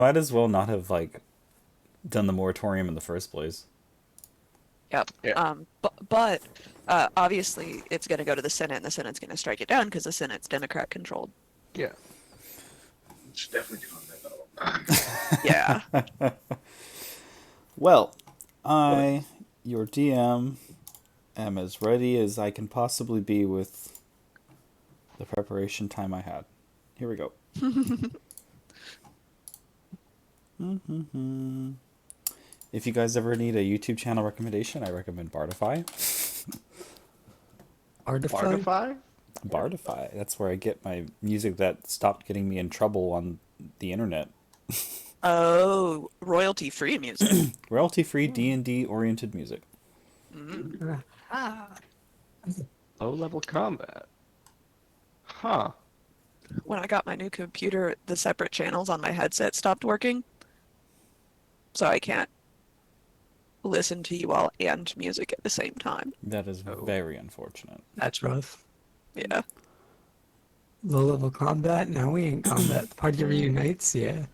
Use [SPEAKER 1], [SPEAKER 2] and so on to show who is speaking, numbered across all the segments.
[SPEAKER 1] Might as well not have done the moratorium in the first place.
[SPEAKER 2] Yep.
[SPEAKER 3] Yeah.
[SPEAKER 2] But obviously it's going to go to the Senate, and the Senate's going to strike it down because the Senate's Democrat controlled.
[SPEAKER 3] Yeah.
[SPEAKER 4] It's definitely on that
[SPEAKER 2] Yeah.
[SPEAKER 1] Well, I, your DM, am as ready as I can possibly be with the preparation time I had. Here we go. If you guys ever need a YouTube channel recommendation, I recommend Bardify.
[SPEAKER 3] Artify?
[SPEAKER 1] Bardify. That's where I get my music that stopped getting me in trouble on the internet.
[SPEAKER 2] Oh, royalty-free music.
[SPEAKER 1] Royalty-free D&D oriented music.
[SPEAKER 2] Ah.
[SPEAKER 3] Low-level combat. Huh.
[SPEAKER 2] When I got my new computer, the separate channels on my headset stopped working. So I can't listen to you all and music at the same time.
[SPEAKER 1] That is very unfortunate.
[SPEAKER 5] That's rough.
[SPEAKER 2] Yeah.
[SPEAKER 5] Low level combat? Now we ain't combat. The party reunites, yeah.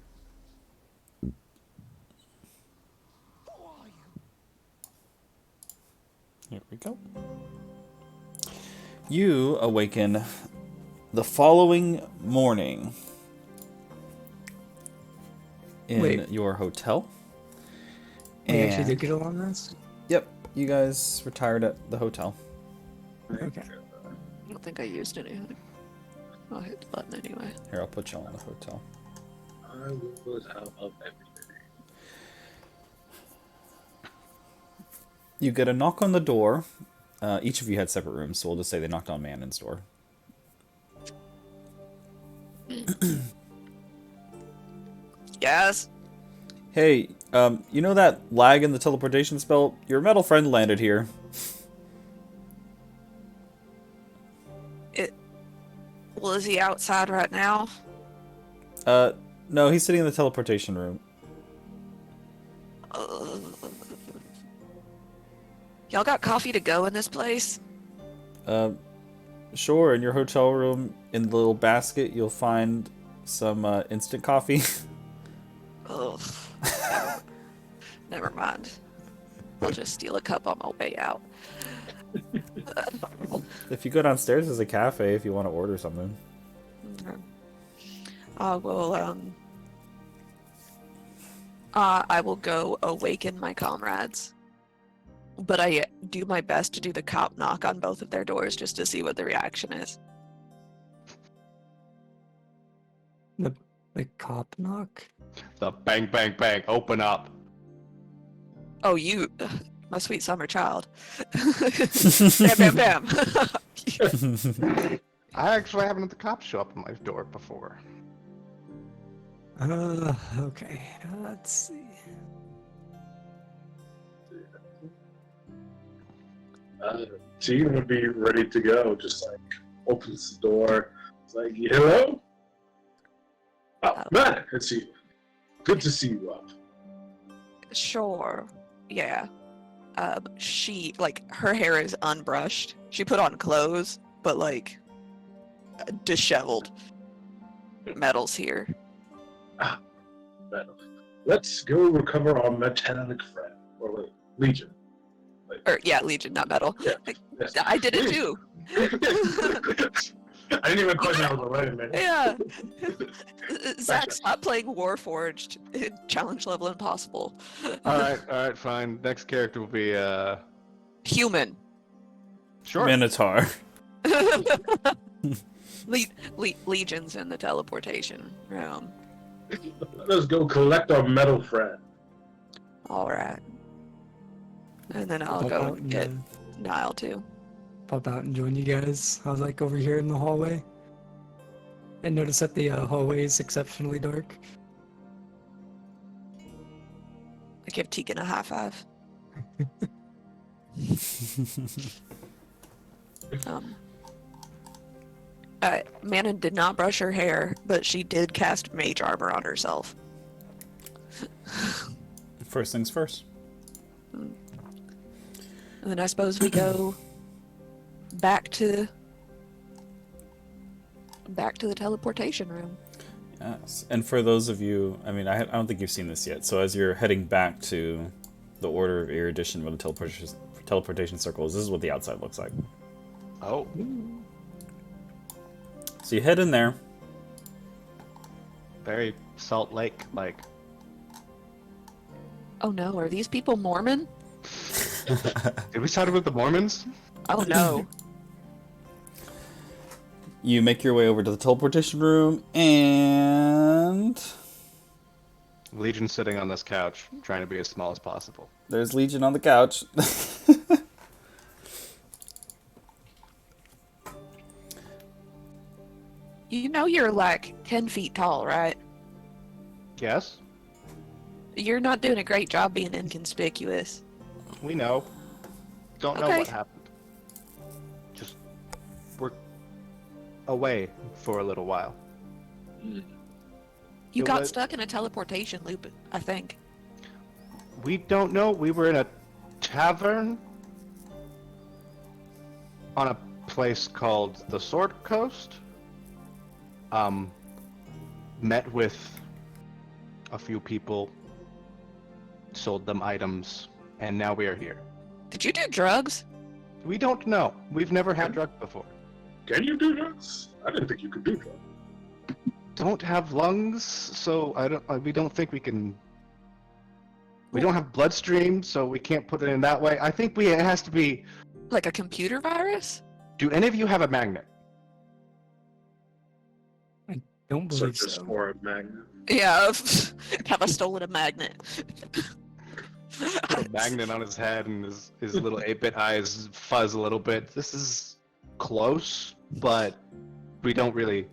[SPEAKER 1] Here we go. You awaken the following morning in
[SPEAKER 5] Wait.
[SPEAKER 1] your hotel.
[SPEAKER 5] We actually
[SPEAKER 1] And
[SPEAKER 5] did get along this?
[SPEAKER 1] yep, you guys retired at the hotel.
[SPEAKER 5] Okay.
[SPEAKER 2] I don't think I used anything. I'll hit the button anyway.
[SPEAKER 1] Here, I'll put y'all in the hotel.
[SPEAKER 4] I was out of everything.
[SPEAKER 1] You get a knock on the door. Each of you had separate rooms, so we'll just say they knocked on Manon's door.
[SPEAKER 2] Yes.
[SPEAKER 1] Hey, you know that lag in the teleportation spell? Your metal friend landed here.
[SPEAKER 2] Well, is he outside right now?
[SPEAKER 1] No, he's sitting in the teleportation room.
[SPEAKER 2] Uh, y'all got coffee to go in this place?
[SPEAKER 1] Sure, in your hotel room, in the little basket, you'll find some instant coffee.
[SPEAKER 2] Ugh. Never mind. I'll just steal a cup on my way out.
[SPEAKER 1] If you go downstairs, there's a cafe if you want to order something.
[SPEAKER 2] I will go awaken my comrades. But I do my best to do the cop knock on both of their doors just to see what the reaction is.
[SPEAKER 5] The cop knock?
[SPEAKER 3] The bang, bang, bang. Open up.
[SPEAKER 2] Oh, you, my sweet summer child. Bam, bam, bam.
[SPEAKER 3] I actually haven't had the cops show up at my door before.
[SPEAKER 5] Okay. Let's see.
[SPEAKER 4] So you're gonna be ready to go, just like opens the door. It's like, hello? Oh, man, it's you. Good to see you up.
[SPEAKER 2] Sure. Yeah. Her hair is unbrushed. She put on clothes, but disheveled. Metal's here.
[SPEAKER 4] Metal. Let's go recover our metallic friend. Or wait, Legion.
[SPEAKER 2] Legion, not metal.
[SPEAKER 4] Yeah. Yes.
[SPEAKER 2] I did it too.
[SPEAKER 4] I didn't even question how to write it, man.
[SPEAKER 2] Yeah. Zach, stop playing Warforged. Challenge level impossible.
[SPEAKER 3] Alright, fine. Next character will be,
[SPEAKER 2] Human.
[SPEAKER 3] Sure.
[SPEAKER 1] Minotaur.
[SPEAKER 2] Legion's in the teleportation room.
[SPEAKER 4] Let us go collect our metal friend.
[SPEAKER 2] Alright. And then I'll
[SPEAKER 5] Pop
[SPEAKER 2] go
[SPEAKER 5] out and,
[SPEAKER 2] get Nile too.
[SPEAKER 5] Pop out and join you guys. I was over here in the hallway. And notice that the hallway is exceptionally dark.
[SPEAKER 2] I give Tegan a high five. Manon did not brush her hair, but she did cast mage armor on herself.
[SPEAKER 1] First things first.
[SPEAKER 2] And then I suppose we go back to the teleportation room.
[SPEAKER 1] Yes. And for those of you, I mean, I don't think you've seen this yet. So as you're heading back to the Order of Erudition with the teleportation circles, this is what the outside looks like.
[SPEAKER 3] Oh.
[SPEAKER 1] So you head in there.
[SPEAKER 3] Very Salt Lake like.
[SPEAKER 2] Oh no, are these people Mormon?
[SPEAKER 3] Did we start with the Mormons?
[SPEAKER 2] Oh no.
[SPEAKER 1] You make your way over to the teleportation room, and
[SPEAKER 3] Legion's sitting on this couch, trying to be as small as possible.
[SPEAKER 1] there's Legion on the couch.
[SPEAKER 2] You know you're like 10 feet tall, right?
[SPEAKER 3] Yes,
[SPEAKER 2] You're not doing a great job being inconspicuous.
[SPEAKER 3] we know. Don't know
[SPEAKER 2] Okay.
[SPEAKER 3] what happened. Just we're away for a little while.
[SPEAKER 2] You
[SPEAKER 3] It
[SPEAKER 2] got
[SPEAKER 3] was-
[SPEAKER 2] stuck in a teleportation loop, I think.
[SPEAKER 3] We don't know. We were in a tavern on a place called the Sword Coast. Met with a few people, sold them items, and now we are here.
[SPEAKER 2] Did you do drugs?
[SPEAKER 3] We don't know. We've never had drugs before.
[SPEAKER 4] Can you do drugs? I didn't think you could do drugs.
[SPEAKER 3] Don't have lungs, so we don't think we can. We don't have bloodstream, so we can't put it in that way. I think it has to be.
[SPEAKER 2] Like a computer virus?
[SPEAKER 3] Do any of you have a magnet?
[SPEAKER 5] Don't
[SPEAKER 4] So
[SPEAKER 5] believe
[SPEAKER 4] just
[SPEAKER 5] so.
[SPEAKER 4] for a magnet.
[SPEAKER 2] Yeah, have I stolen a magnet?
[SPEAKER 3] A magnet on his head, and his little 8-bit eyes fuzz a little bit. This is close, but we don't really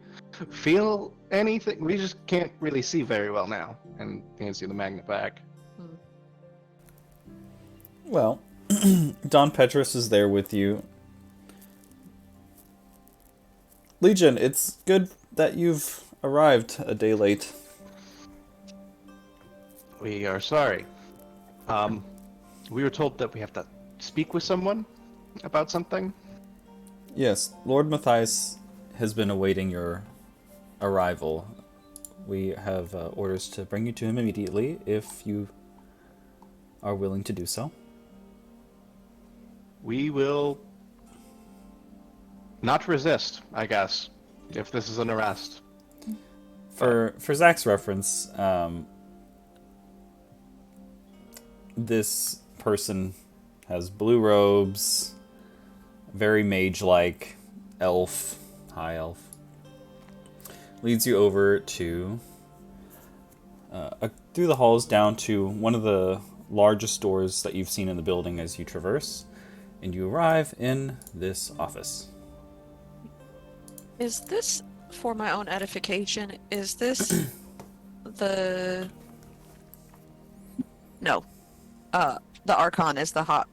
[SPEAKER 3] feel anything. We just can't really see very well now, and can't see the magnet back.
[SPEAKER 1] Well, Don Petrus is there with you. Legion, it's good that you've arrived a day late.
[SPEAKER 3] We are sorry. We were told that we have to speak with someone about something.
[SPEAKER 1] Yes, Lord Matthias has been awaiting your arrival. We have orders to bring you to him immediately if you are willing to do so.
[SPEAKER 3] We will not resist, I guess, if this is an arrest.
[SPEAKER 1] For Zach's reference, this person has blue robes, very mage-like, elf, high elf. Leads you over to through the halls down to one of the largest doors that you've seen in the building as you traverse, and you arrive in this office.
[SPEAKER 2] Is this, for my own edification, is this the... No. The Archon is the hot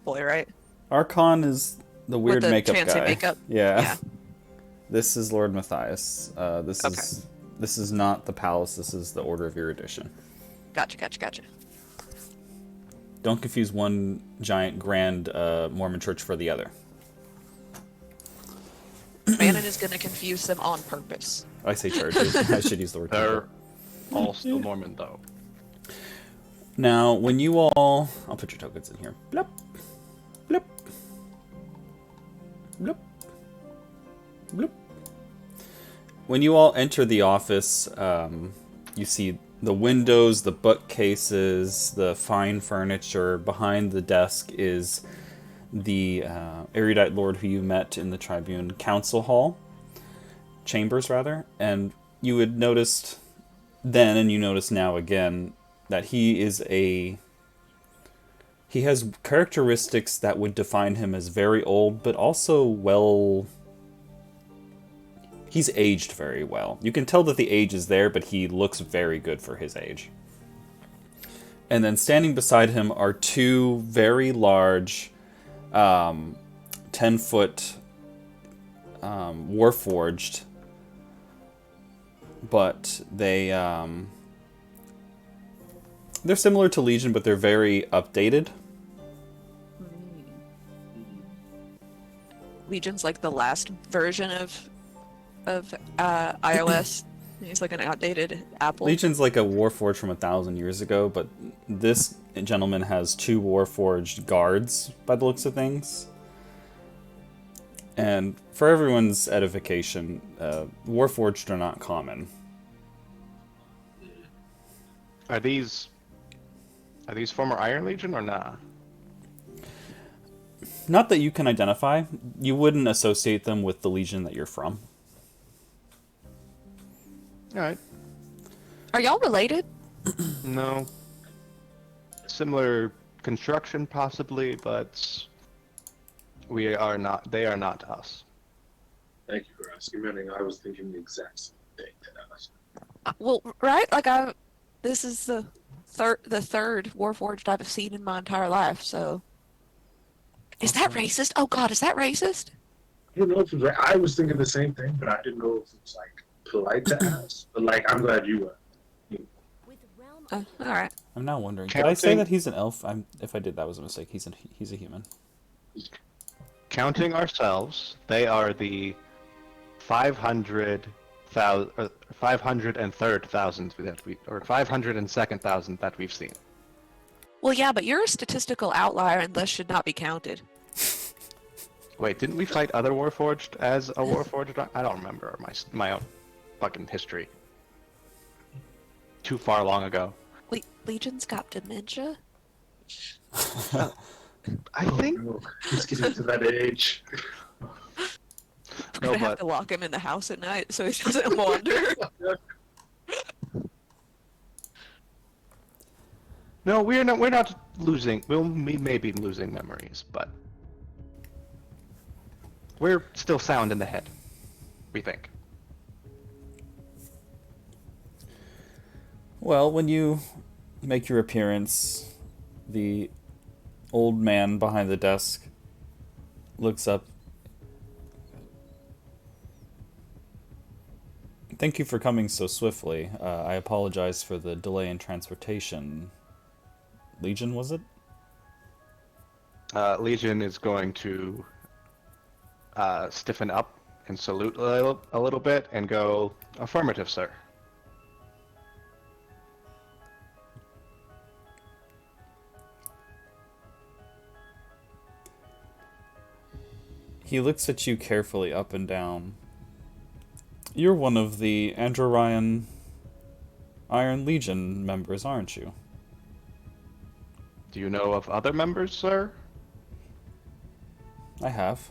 [SPEAKER 2] boy, right?
[SPEAKER 1] Archon is the weird
[SPEAKER 2] the
[SPEAKER 1] makeup
[SPEAKER 2] fancy
[SPEAKER 1] guy.
[SPEAKER 2] makeup?
[SPEAKER 1] Yeah.
[SPEAKER 2] Yeah.
[SPEAKER 1] This is Lord Matthias.
[SPEAKER 2] Okay.
[SPEAKER 1] This is not the palace. This is the Order of Erudition.
[SPEAKER 2] Gotcha.
[SPEAKER 1] Don't confuse one giant grand Mormon church for the other.
[SPEAKER 2] Bannon is going to confuse them on purpose.
[SPEAKER 1] I say church. I should use the word.
[SPEAKER 3] They're all still Mormon, though.
[SPEAKER 1] Now, when you all... I'll put your tokens in here. Blip. Blip. Blip. Blip. When you all enter the office, you see the windows, the bookcases, the fine furniture. Behind the desk is the erudite lord who you met in the Tribune Council Hall. Chambers, rather. And you had noticed then, and you notice now again, that he has characteristics that would define him as very old, but also he's aged very well. You can tell that the age is there, but he looks very good for his age. And then standing beside him are two very large 10-foot warforged, but they're similar to Legion, but they're very updated.
[SPEAKER 2] Legion's like the last version of iOS. He's like an outdated apple.
[SPEAKER 1] Legion's like a warforged from 1,000 years ago, but this gentleman has 2 warforged guards by the looks of things. And for everyone's edification, warforged are not common.
[SPEAKER 3] Are these former Iron Legion or nah?
[SPEAKER 1] Not that you can identify. You wouldn't associate them with the Legion that you're from.
[SPEAKER 3] All right.
[SPEAKER 2] Are y'all related?
[SPEAKER 3] No. Similar construction, possibly, but we are not. They are not us.
[SPEAKER 4] Thank you for asking, Manning. I was thinking the exact same thing to us.
[SPEAKER 2] Well, right? This is the third Warforged I've seen in my entire life. So, is that racist? Oh God, is that racist?
[SPEAKER 4] I don't know if it was, I was thinking the same thing, but I didn't know if it was like polite to ask. But like, I'm glad you were.
[SPEAKER 2] All right.
[SPEAKER 1] I'm now wondering, did I say that he's an elf? If I did, that was a mistake. He's a human.
[SPEAKER 3] Counting ourselves, they are the 503rd,000 that we, or 502nd,000 that we've seen.
[SPEAKER 2] Well, yeah, but you're a statistical outlier and thus should not be counted.
[SPEAKER 3] Wait, didn't we fight other Warforged as a Warforged? I don't remember my own fucking history. Too far long ago.
[SPEAKER 2] Legion's got dementia?
[SPEAKER 3] I think.
[SPEAKER 4] No, he's getting to that age.
[SPEAKER 2] I'm
[SPEAKER 3] No,
[SPEAKER 2] gonna have
[SPEAKER 3] but
[SPEAKER 2] to lock him in the house at night so he doesn't wander.
[SPEAKER 3] no, we're not losing. We may be losing memories, but we're still sound in the head. We think.
[SPEAKER 1] Well, when you make your appearance, the old man behind the desk looks up. Thank you for coming so swiftly. I apologize for the delay in transportation. Legion, was it?
[SPEAKER 3] Legion is going to stiffen up and salute a little bit and go, "Affirmative, sir."
[SPEAKER 1] He looks at you carefully up and down. You're one of the Androrian Iron Legion members, aren't you?
[SPEAKER 3] Do you know of other members, sir?
[SPEAKER 1] I have.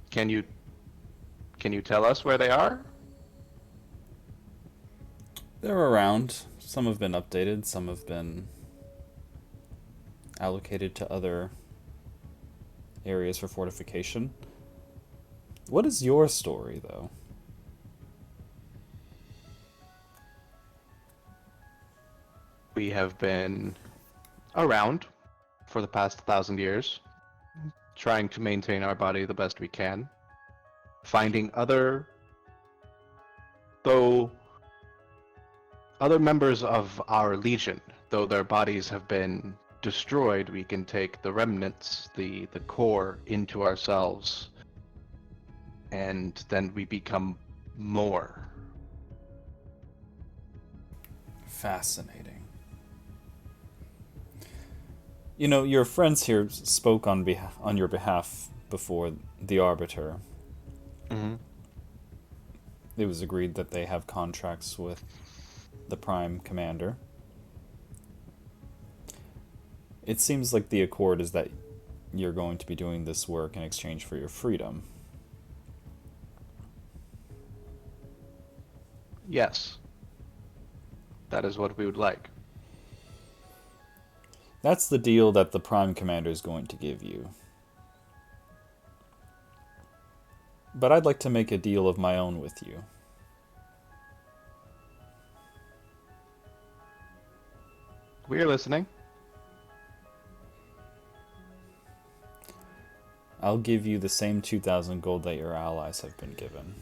[SPEAKER 3] Can you tell us where they are?
[SPEAKER 1] They're around. Some have been updated, some have been allocated to other areas for fortification. What is your story, though?
[SPEAKER 3] We have been around for the past 1,000 years, trying to maintain our body the best we can, finding other members of our legion, though their bodies have been destroyed, we can take the remnants, the core, into ourselves, and then we become more.
[SPEAKER 1] Fascinating. You know, your friends here spoke on your behalf before the Arbiter.
[SPEAKER 3] Mm-hmm.
[SPEAKER 1] It was agreed that they have contracts with the Prime Commander. It seems like the accord is that you're going to be doing this work in exchange for your freedom.
[SPEAKER 3] Yes. That is what we would like.
[SPEAKER 1] That's the deal that the Prime Commander is going to give you. But I'd like to make a deal of my own with you.
[SPEAKER 3] We're listening.
[SPEAKER 1] I'll give you the same 2,000 gold that your allies have been given.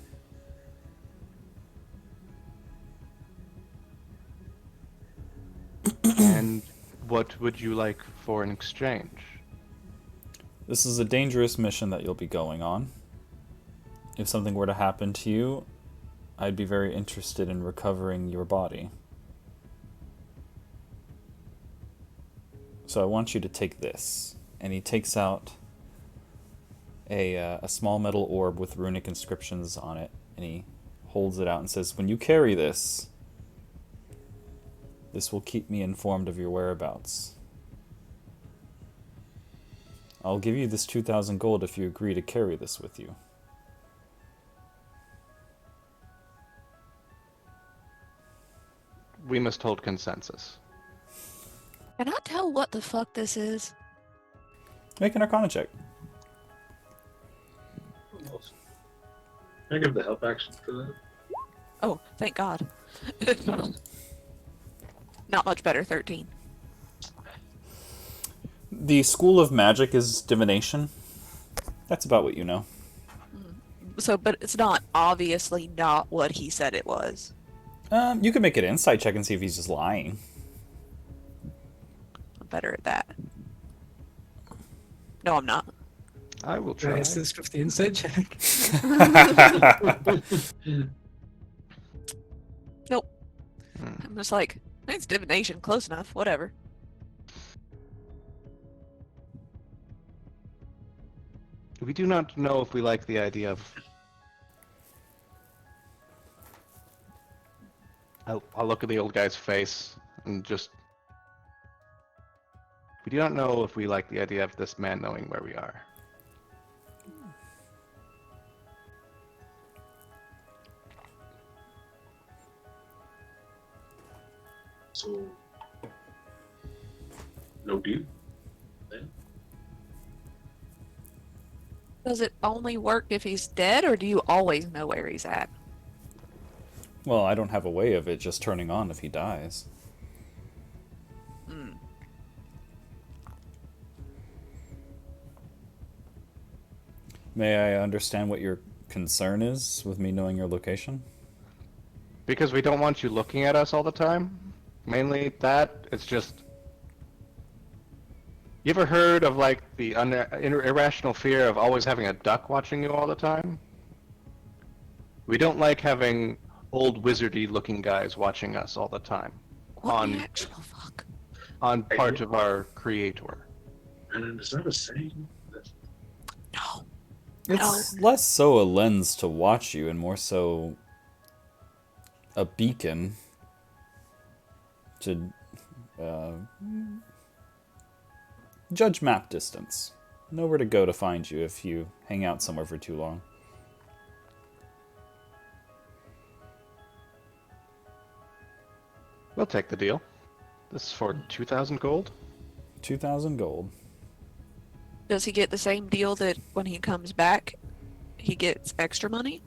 [SPEAKER 3] And what would you like for an exchange?
[SPEAKER 1] This is a dangerous mission that you'll be going on. If something were to happen to you, I'd be very interested in recovering your body. So I want you to take this. And he takes out a small metal orb with runic inscriptions on it, and he holds it out and says, when you carry this, this will keep me informed of your whereabouts. I'll give you this 2,000 gold if you agree to carry this with you.
[SPEAKER 3] We must hold consensus.
[SPEAKER 2] Can I tell what the fuck this is?
[SPEAKER 1] Make an Arcana check.
[SPEAKER 4] Can I give the help action for that?
[SPEAKER 2] Oh, thank God. Not much better, 13.
[SPEAKER 1] The School of Magic is divination. That's about what you know.
[SPEAKER 2] So, but it's not obviously not what he said it was.
[SPEAKER 1] You can make an insight check and see if he's just lying.
[SPEAKER 2] I'm better at that. No, I'm not.
[SPEAKER 3] I will
[SPEAKER 5] Can I
[SPEAKER 3] try.
[SPEAKER 5] assist with the insight check?
[SPEAKER 2] Nope. I'm just like, it's divination, close enough, whatever.
[SPEAKER 3] We do not know if we like the idea of... I'll look at the old guy's face and just... We do not know if we like the idea of this man knowing where we are.
[SPEAKER 4] So, no deal. Then?
[SPEAKER 2] Does it only work if he's dead, or do you always know where he's at?
[SPEAKER 1] Well, I don't have a way of it just turning on if he dies. May I understand what your concern is with me knowing your location?
[SPEAKER 3] Because we don't want you looking at us all the time. Mainly that. It's just... You ever heard of, like, the irrational fear of always having a duck watching you all the time? We don't like having old wizardy-looking guys watching us all the time.
[SPEAKER 2] What the actual fuck?
[SPEAKER 3] On part of our creator.
[SPEAKER 4] And is that a saying?
[SPEAKER 2] No.
[SPEAKER 1] It's less so a lens to watch you and more so a beacon to judge map distance. Know where to go to find you if you hang out somewhere for too long.
[SPEAKER 3] We'll take the deal. This is for 2,000 gold?
[SPEAKER 1] 2,000 gold.
[SPEAKER 2] Does he get the same deal that when he comes back, he gets extra money?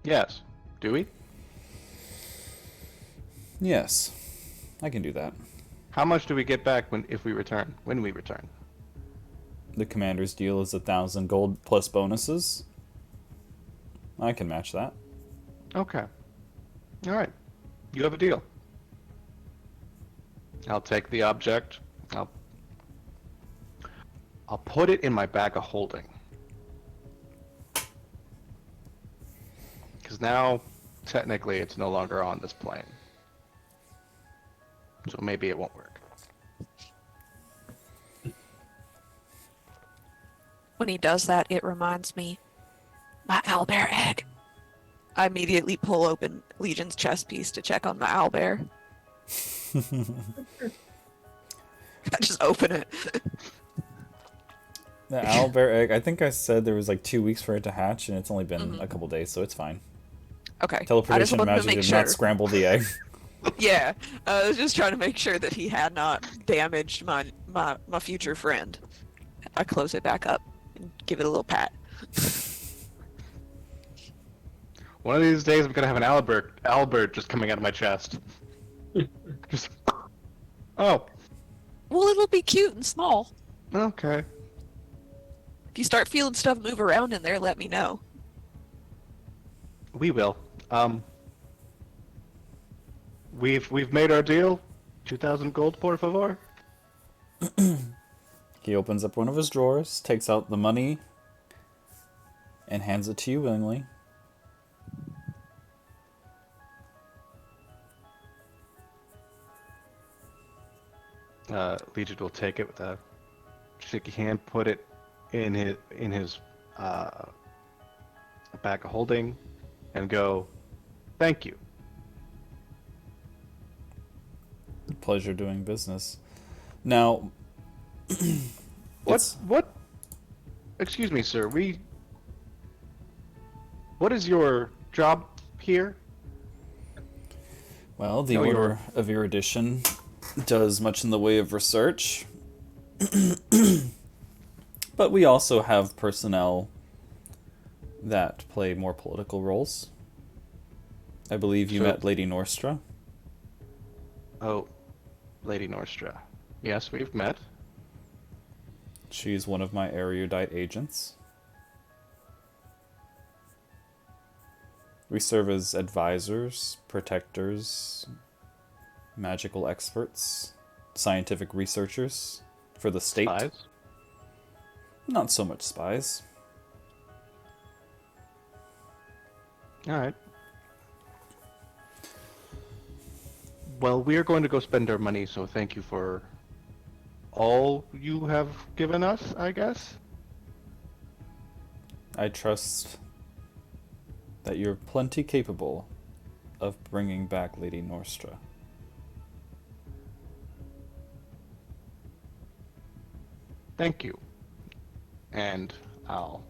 [SPEAKER 3] Yes. Do we?
[SPEAKER 1] Yes, I can do that.
[SPEAKER 3] How much do we get back if we return? When we return?
[SPEAKER 1] The commander's deal is 1,000 gold plus bonuses. I can match that.
[SPEAKER 3] Okay. Alright. You have a deal. I'll take the object. I'll put it in my bag of holding. Because now, technically, it's no longer on this plane. So maybe it won't work.
[SPEAKER 2] When he does that, it reminds me, my owlbear egg. I immediately pull open Legion's chest piece to check on my owlbear. I just open it.
[SPEAKER 1] The owlbear egg, I think I said there was like 2 weeks for it to hatch, and it's only been a couple days, so it's fine.
[SPEAKER 2] Okay. I just
[SPEAKER 1] Teleportation
[SPEAKER 2] wanted to
[SPEAKER 1] magic
[SPEAKER 2] make
[SPEAKER 1] did
[SPEAKER 2] sure.
[SPEAKER 1] not scramble the egg.
[SPEAKER 2] Yeah, I was just trying to make sure that he had not damaged my future friend. I close it back up and give it a little pat.
[SPEAKER 3] One of these days, I'm gonna have an owlbird just coming out of my chest. Just... Oh.
[SPEAKER 2] Well, it'll be cute and small.
[SPEAKER 3] Okay.
[SPEAKER 2] If you start feeling stuff move around in there, let me know.
[SPEAKER 3] We will. We've made our deal. 2,000 gold, por favor.
[SPEAKER 1] He opens up one of his drawers, takes out the money, and hands it to you willingly.
[SPEAKER 3] Legion will take it with a shaky hand, put it in his bag of holding, and go, "Thank you."
[SPEAKER 1] Pleasure doing business. Now,
[SPEAKER 3] What? Excuse me, sir. What is your job here?
[SPEAKER 1] Well, the
[SPEAKER 3] No,
[SPEAKER 1] Order of Erudition does much in the way of research, but we also have personnel that play more political roles. I believe you
[SPEAKER 3] So-
[SPEAKER 1] met Lady Norstra.
[SPEAKER 3] Oh, Lady Norstra. Yes, we've met.
[SPEAKER 1] She's one of my erudite agents. We serve as advisors, protectors, magical experts, scientific researchers for the state.
[SPEAKER 3] Spies.
[SPEAKER 1] Not so much spies.
[SPEAKER 3] All right. Well, we are going to go spend our money, so thank you for all you have given us, I guess.
[SPEAKER 1] I trust that you're plenty capable of bringing back Lady Norstra.
[SPEAKER 3] Thank you. And I'll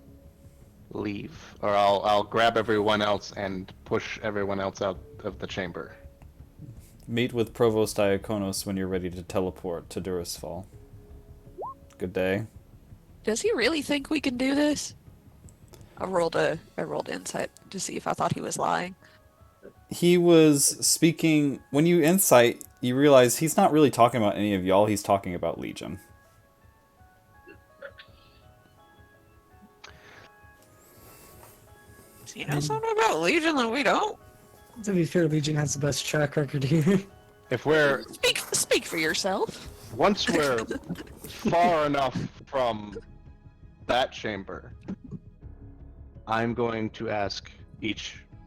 [SPEAKER 3] leave, or I'll grab everyone else and push everyone else out of the chamber.
[SPEAKER 1] Meet with Provost Diakonos when you're ready to teleport to Durisfall. Good day.
[SPEAKER 2] Does he really think we can do this? I rolled insight to see if I thought he was lying.
[SPEAKER 1] He was speaking... When you insight, you realize he's not really talking about any of y'all, he's talking about Legion.
[SPEAKER 2] Does he know something about Legion that we don't?
[SPEAKER 5] To be fair, Legion has the best track record here.
[SPEAKER 3] If we're
[SPEAKER 2] Speak for yourself.
[SPEAKER 3] once we're far enough from that chamber, I'm going to ask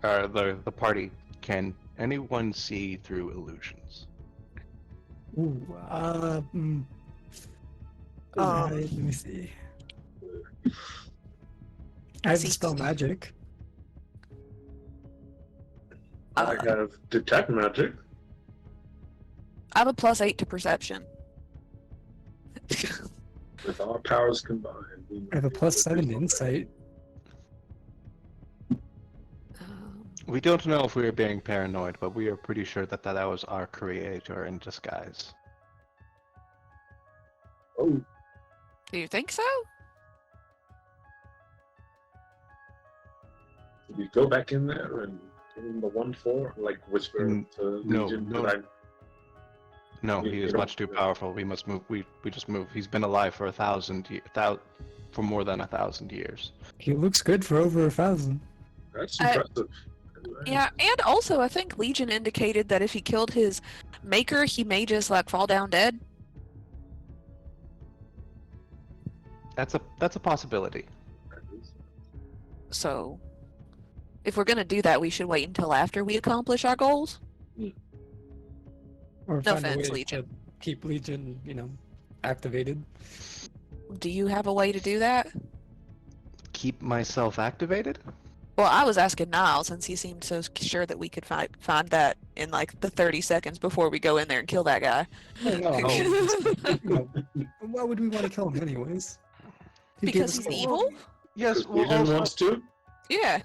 [SPEAKER 3] the party, can anyone see through illusions?
[SPEAKER 5] Ooh, let me see. I have dispel magic.
[SPEAKER 4] I have detect magic.
[SPEAKER 2] I have a +8 to perception.
[SPEAKER 4] With our powers combined, we
[SPEAKER 5] I have a +7 insight.
[SPEAKER 3] We don't know if we are being paranoid, but we are pretty sure that that was our creator in disguise.
[SPEAKER 4] Oh,
[SPEAKER 2] Do you think so?
[SPEAKER 4] did we go back in there and give him the 1-4? Like whisper to
[SPEAKER 3] no,
[SPEAKER 4] Legion?
[SPEAKER 3] no.
[SPEAKER 4] Did
[SPEAKER 3] No,
[SPEAKER 4] We-
[SPEAKER 3] he
[SPEAKER 4] we
[SPEAKER 3] is
[SPEAKER 4] don't-
[SPEAKER 3] much too powerful. We must move. We just move. He's been alive for for more than 1,000 years.
[SPEAKER 5] He looks good for over 1,000.
[SPEAKER 4] That's
[SPEAKER 2] I-
[SPEAKER 4] impressive.
[SPEAKER 2] Yeah, and also I think Legion indicated that if he killed his maker, he may just like fall down dead.
[SPEAKER 3] That's a possibility.
[SPEAKER 2] So, if we're gonna do that, we should wait until after we accomplish our goals.
[SPEAKER 5] Or
[SPEAKER 2] No
[SPEAKER 5] find a
[SPEAKER 2] offense,
[SPEAKER 5] way
[SPEAKER 2] Legion.
[SPEAKER 5] to keep Legion, activated.
[SPEAKER 2] Do you have a way to do that?
[SPEAKER 3] Keep myself activated?
[SPEAKER 2] Well, I was asking Niall since he seemed so sure that we could find that in like the 30 seconds before we go in there and kill that guy.
[SPEAKER 5] No, why would we want to kill him anyways? He gave
[SPEAKER 2] Because
[SPEAKER 5] us
[SPEAKER 2] he's
[SPEAKER 5] the-
[SPEAKER 2] evil?
[SPEAKER 3] Yes. Well,
[SPEAKER 4] Legion
[SPEAKER 3] also,
[SPEAKER 4] wants to?
[SPEAKER 2] Yeah.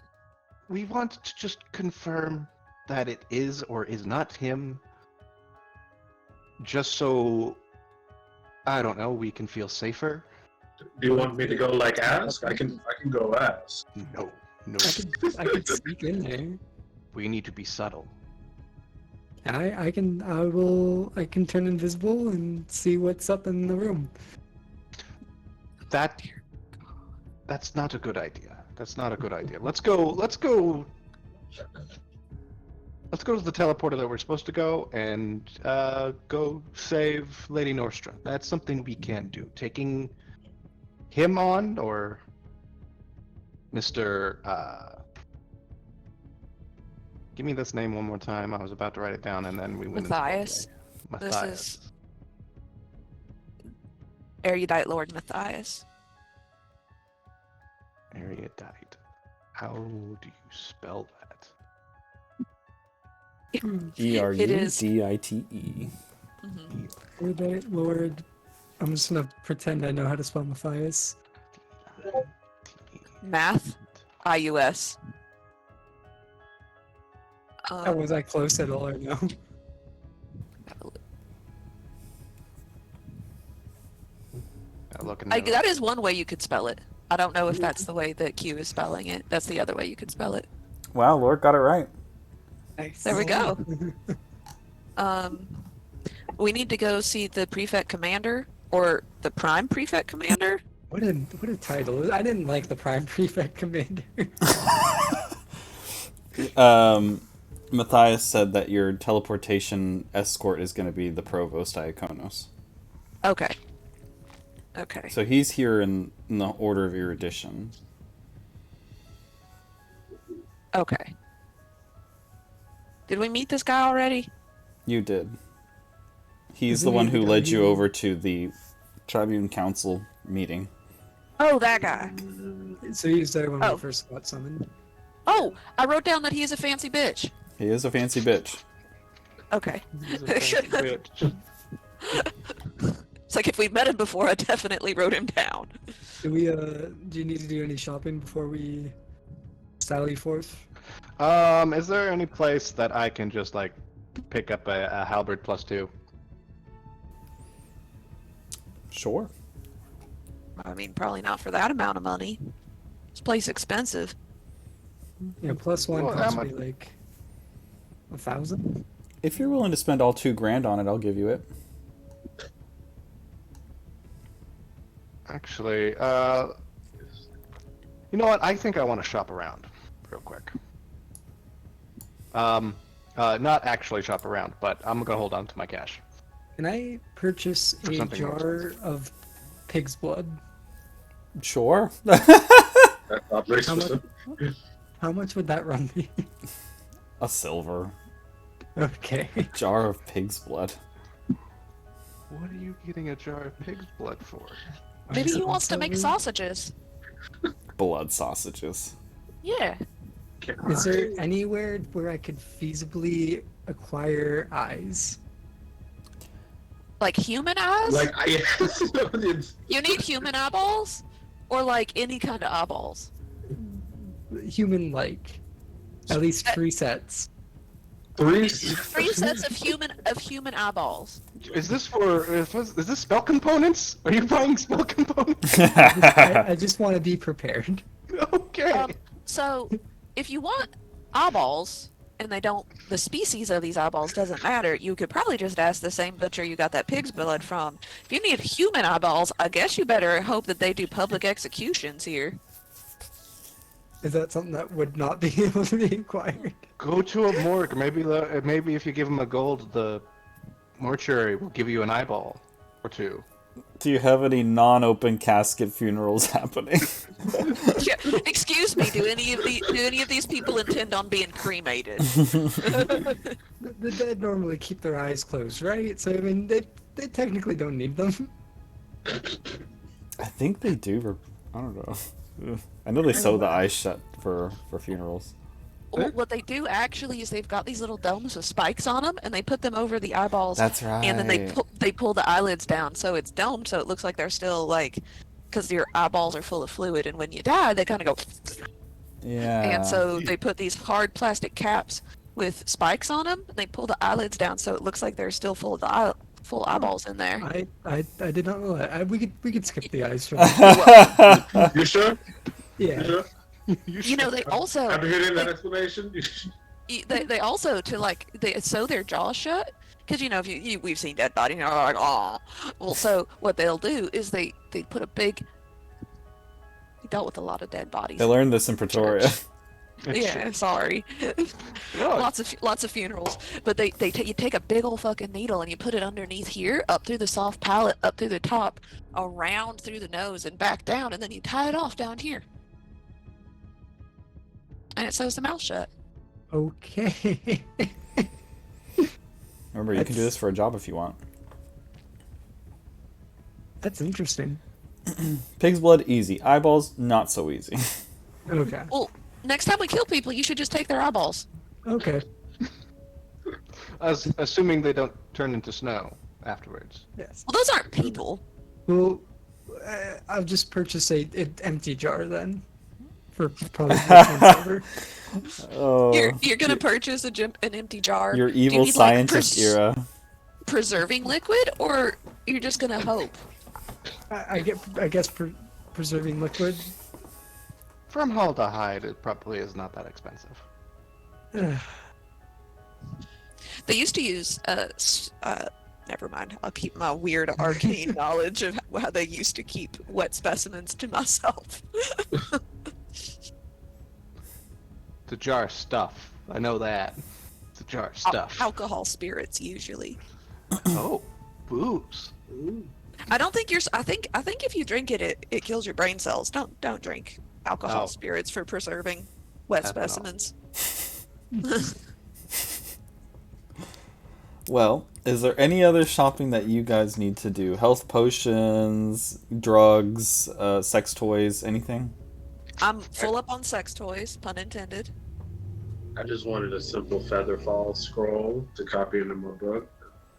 [SPEAKER 3] we want to just confirm that it is or is not him. Just so, I don't know, we can feel safer.
[SPEAKER 4] Do you want me to go like ask? I can go ask.
[SPEAKER 3] No.
[SPEAKER 5] I could sneak in there.
[SPEAKER 3] We need to be subtle.
[SPEAKER 5] I can turn invisible and see what's up in the room.
[SPEAKER 3] That's not a good idea. That's not a good idea. Let's go let's go to the teleporter that we're supposed to go and go save Lady Norstra. That's something we can do. Taking him on or Mr. Give me this name one more time. I was about to write it down and then we went
[SPEAKER 2] Matthias.
[SPEAKER 3] into
[SPEAKER 2] This
[SPEAKER 3] Matthias.
[SPEAKER 2] is erudite Lord Matthias.
[SPEAKER 3] Erudite. How do you spell that?
[SPEAKER 2] It is.
[SPEAKER 1] Erudite.
[SPEAKER 2] Mhm.
[SPEAKER 5] Erudite Lord. I'm just gonna pretend I know how to spell Matthias.
[SPEAKER 2] Math. IUS.
[SPEAKER 5] Was I close at all or no?
[SPEAKER 2] That is one way you could spell it. I don't know if that's the way that Q is spelling it. That's the other way you could spell it.
[SPEAKER 1] Wow, Lord got it right.
[SPEAKER 5] Nice.
[SPEAKER 2] There we go. We need to go see the prefect commander or the prime prefect commander.
[SPEAKER 5] What a title. I didn't like the Prime Prefect Commander.
[SPEAKER 1] Matthias said that your teleportation escort is going to be the Provost Iaconos.
[SPEAKER 2] Okay. Okay.
[SPEAKER 1] So he's here in the order of erudition.
[SPEAKER 2] Okay. Did we meet this guy already?
[SPEAKER 1] You did. He's
[SPEAKER 5] Isn't
[SPEAKER 1] the one
[SPEAKER 5] he
[SPEAKER 1] who
[SPEAKER 5] the
[SPEAKER 1] led
[SPEAKER 5] guy
[SPEAKER 1] you
[SPEAKER 5] who-
[SPEAKER 1] over to the Tribune Council meeting.
[SPEAKER 2] Oh, that guy.
[SPEAKER 5] So he was there when
[SPEAKER 2] Oh.
[SPEAKER 5] we first got summoned.
[SPEAKER 2] Oh, I wrote down that he is a fancy bitch.
[SPEAKER 1] He is a fancy bitch.
[SPEAKER 2] Okay.
[SPEAKER 3] He's a fancy bitch.
[SPEAKER 2] It's like if we met him before, I definitely wrote him down.
[SPEAKER 5] Do you need to do any shopping before we sally forth?
[SPEAKER 3] Is there any place that I can just like pick up a halberd +2?
[SPEAKER 1] Sure.
[SPEAKER 2] I mean, probably not for that amount of money. This place is expensive.
[SPEAKER 5] Yeah, plus one
[SPEAKER 3] Well, how
[SPEAKER 5] costs
[SPEAKER 3] much-
[SPEAKER 5] me like 1,000.
[SPEAKER 1] If you're willing to spend all $2,000 on it, I'll give you it.
[SPEAKER 3] Actually, you know what? I think I want to shop around real quick. Not actually shop around, but I'm gonna hold on to my cash.
[SPEAKER 5] Can I purchase
[SPEAKER 3] For
[SPEAKER 5] a
[SPEAKER 3] something more
[SPEAKER 5] jar of pig's blood?
[SPEAKER 1] Sure.
[SPEAKER 4] That's not
[SPEAKER 5] How much,
[SPEAKER 4] racist.
[SPEAKER 5] how much would that run me?
[SPEAKER 1] A silver.
[SPEAKER 5] Okay.
[SPEAKER 1] Jar of pig's blood.
[SPEAKER 3] What are you getting a jar of pig's blood for?
[SPEAKER 2] Maybe he
[SPEAKER 5] Is it
[SPEAKER 2] wants to make
[SPEAKER 5] silver?
[SPEAKER 2] sausages.
[SPEAKER 1] Blood sausages.
[SPEAKER 2] Yeah.
[SPEAKER 5] Is there anywhere where I could feasibly acquire eyes?
[SPEAKER 2] Like human eyes?
[SPEAKER 4] Like,
[SPEAKER 2] You need human eyeballs? Or like any kind of eyeballs?
[SPEAKER 5] Human-like. At least 3 sets.
[SPEAKER 4] three.
[SPEAKER 2] 3 sets of human eyeballs.
[SPEAKER 3] Is this is this spell components? Are you buying spell components?
[SPEAKER 5] I just want to be prepared.
[SPEAKER 3] Okay.
[SPEAKER 2] So, if you want eyeballs, and the species of these eyeballs doesn't matter, you could probably just ask the same butcher you got that pig's blood from. If you need human eyeballs, I guess you better hope that they do public executions here.
[SPEAKER 5] Is that something that would not be able to be acquired?
[SPEAKER 3] Go to a morgue. Maybe if you give them a gold, the mortuary will give you an eyeball or two.
[SPEAKER 1] Do you have any non-open casket funerals happening?
[SPEAKER 2] Yeah, excuse me, do any of these people intend on being cremated?
[SPEAKER 5] The dead normally keep their eyes closed, right? So, I mean, they technically don't need them.
[SPEAKER 1] I think they do. I don't know. Ugh. I know they sew the eyes shut for funerals.
[SPEAKER 2] Well, what they do actually is they've got these little domes with spikes on them, and they put them over the eyeballs.
[SPEAKER 1] That's right.
[SPEAKER 2] And then they pull the eyelids down, so it's domed, so it looks like they're still like, because your eyeballs are full of fluid, and when you die, they kind of go.
[SPEAKER 1] Yeah.
[SPEAKER 2] And so they put these hard plastic caps with spikes on them, and they pull the eyelids down, so it looks like they're still full of full eyeballs in there.
[SPEAKER 5] I did not know that. We could skip the eyes for that.
[SPEAKER 4] You sure?
[SPEAKER 5] Yeah.
[SPEAKER 4] You sure?
[SPEAKER 2] You know, they also
[SPEAKER 4] After hearing that explanation,
[SPEAKER 2] they also they sew their jaws shut, because you know if we've seen dead bodies, and you're like, oh, well, so what they'll do is they put a big. We dealt with a lot of dead bodies.
[SPEAKER 1] They learned this in Pretoria.
[SPEAKER 2] Yeah, sorry.
[SPEAKER 3] No,
[SPEAKER 2] Lots of funerals, but you take a big old fucking needle and you put it underneath here, up through the soft palate, up through the top, around through the nose and back down, and then you tie it off down here, and it sews the mouth shut.
[SPEAKER 5] Okay.
[SPEAKER 1] Remember, you can do
[SPEAKER 5] That's-
[SPEAKER 1] this for a job if you want.
[SPEAKER 5] That's interesting.
[SPEAKER 1] Pig's blood, easy. Eyeballs, not so easy.
[SPEAKER 5] Okay.
[SPEAKER 2] Well, next time we kill people, you should just take their eyeballs.
[SPEAKER 5] Okay.
[SPEAKER 3] assuming they don't turn into snow afterwards.
[SPEAKER 5] Yes.
[SPEAKER 2] Well, those aren't people.
[SPEAKER 5] Well, I'll just purchase an empty jar then, for probably 10 silver.
[SPEAKER 1] Oh,
[SPEAKER 2] You're gonna purchase an empty jar.
[SPEAKER 1] your
[SPEAKER 2] Do you
[SPEAKER 1] evil
[SPEAKER 2] need, like,
[SPEAKER 1] scientist era.
[SPEAKER 2] preserving liquid, or you're just gonna hope?
[SPEAKER 5] I guess preserving liquid.
[SPEAKER 3] Formaldehyde, it probably is not that expensive.
[SPEAKER 2] They used to use never mind. I'll keep my weird arcane knowledge of how they used to keep wet specimens to myself.
[SPEAKER 3] It's a jar of stuff. I know that. It's a jar of stuff.
[SPEAKER 2] Alcohol spirits usually.
[SPEAKER 3] Oh, booze.
[SPEAKER 2] I don't think you're. I think if you drink it, it kills your brain cells. Don't drink alcohol
[SPEAKER 3] Oh.
[SPEAKER 2] spirits for preserving wet
[SPEAKER 3] Ethanol.
[SPEAKER 2] specimens.
[SPEAKER 1] Well, is there any other shopping that you guys need to do? Health potions, drugs, sex toys, anything?
[SPEAKER 2] I'm full up on sex toys, pun intended.
[SPEAKER 4] I just wanted a simple Featherfall scroll to copy into my book.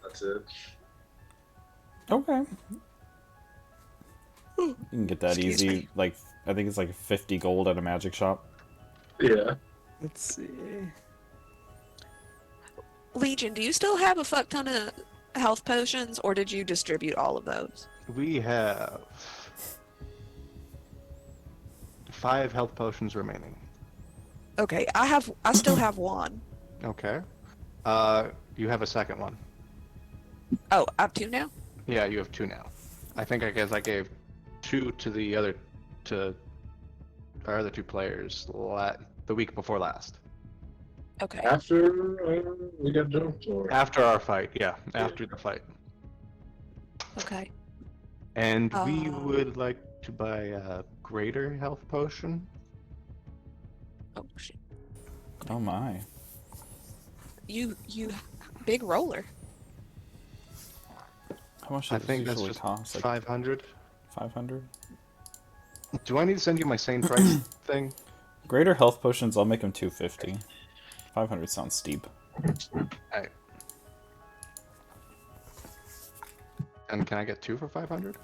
[SPEAKER 4] That's it.
[SPEAKER 1] Okay. You can get that
[SPEAKER 2] Excuse
[SPEAKER 1] easy.
[SPEAKER 2] me.
[SPEAKER 1] Like, I think it's like 50 gold at a magic shop.
[SPEAKER 4] Yeah.
[SPEAKER 5] Let's see.
[SPEAKER 2] Legion, do you still have a fuck ton of health potions, or did you distribute all of those?
[SPEAKER 3] We have 5 health potions remaining.
[SPEAKER 2] Okay, I still have one.
[SPEAKER 3] Okay. You have a second one.
[SPEAKER 2] Oh, I have 2 now?
[SPEAKER 3] Yeah, you have 2 now. I guess I gave 2 to our other 2 players the week before last.
[SPEAKER 2] Okay.
[SPEAKER 4] After we got jumped, or
[SPEAKER 3] After our fight, yeah, after the fight.
[SPEAKER 2] Okay.
[SPEAKER 3] And we
[SPEAKER 2] Uh.
[SPEAKER 3] would like to buy a greater health potion.
[SPEAKER 2] Oh shit.
[SPEAKER 1] Oh my.
[SPEAKER 2] You big roller.
[SPEAKER 1] How much
[SPEAKER 3] I
[SPEAKER 1] does it
[SPEAKER 3] think that's
[SPEAKER 1] usually
[SPEAKER 3] just
[SPEAKER 1] cost? Like
[SPEAKER 3] 500.
[SPEAKER 1] 500?
[SPEAKER 3] Do I need to send you my same price thing?
[SPEAKER 1] Greater health potions, I'll make them 250. 500 sounds steep.
[SPEAKER 3] Alright. And can I get 2 for 500?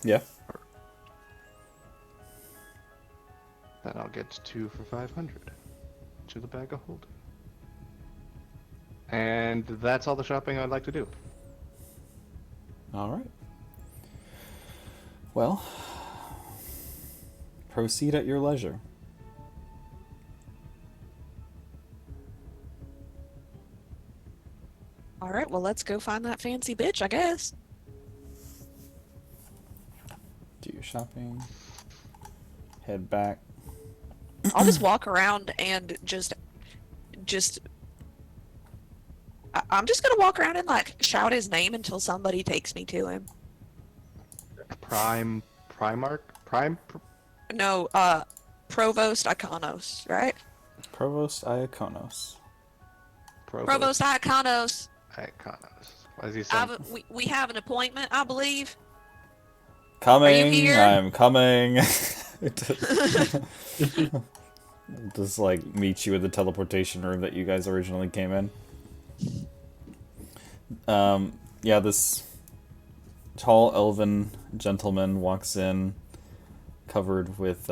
[SPEAKER 1] Yeah.
[SPEAKER 3] Then I'll get 2 for 500 to the bag of holding. And that's all the shopping I'd like to do.
[SPEAKER 1] Alright. Well, proceed at your leisure.
[SPEAKER 2] All right, well let's go find that fancy bitch, I guess.
[SPEAKER 1] Do your shopping. Head back.
[SPEAKER 2] I'll just walk around and just I'm just gonna walk around and like shout his name until somebody takes me to him. No, Provost Iconos, right?
[SPEAKER 1] Provost Iaconos.
[SPEAKER 2] Provost Iconos.
[SPEAKER 3] Iconos. What does he say?
[SPEAKER 2] We have an appointment, I believe.
[SPEAKER 1] Coming!
[SPEAKER 2] here?
[SPEAKER 1] I'm coming! Just like meet you at the teleportation room that you guys originally came in. Yeah, this tall elven gentleman walks in, covered with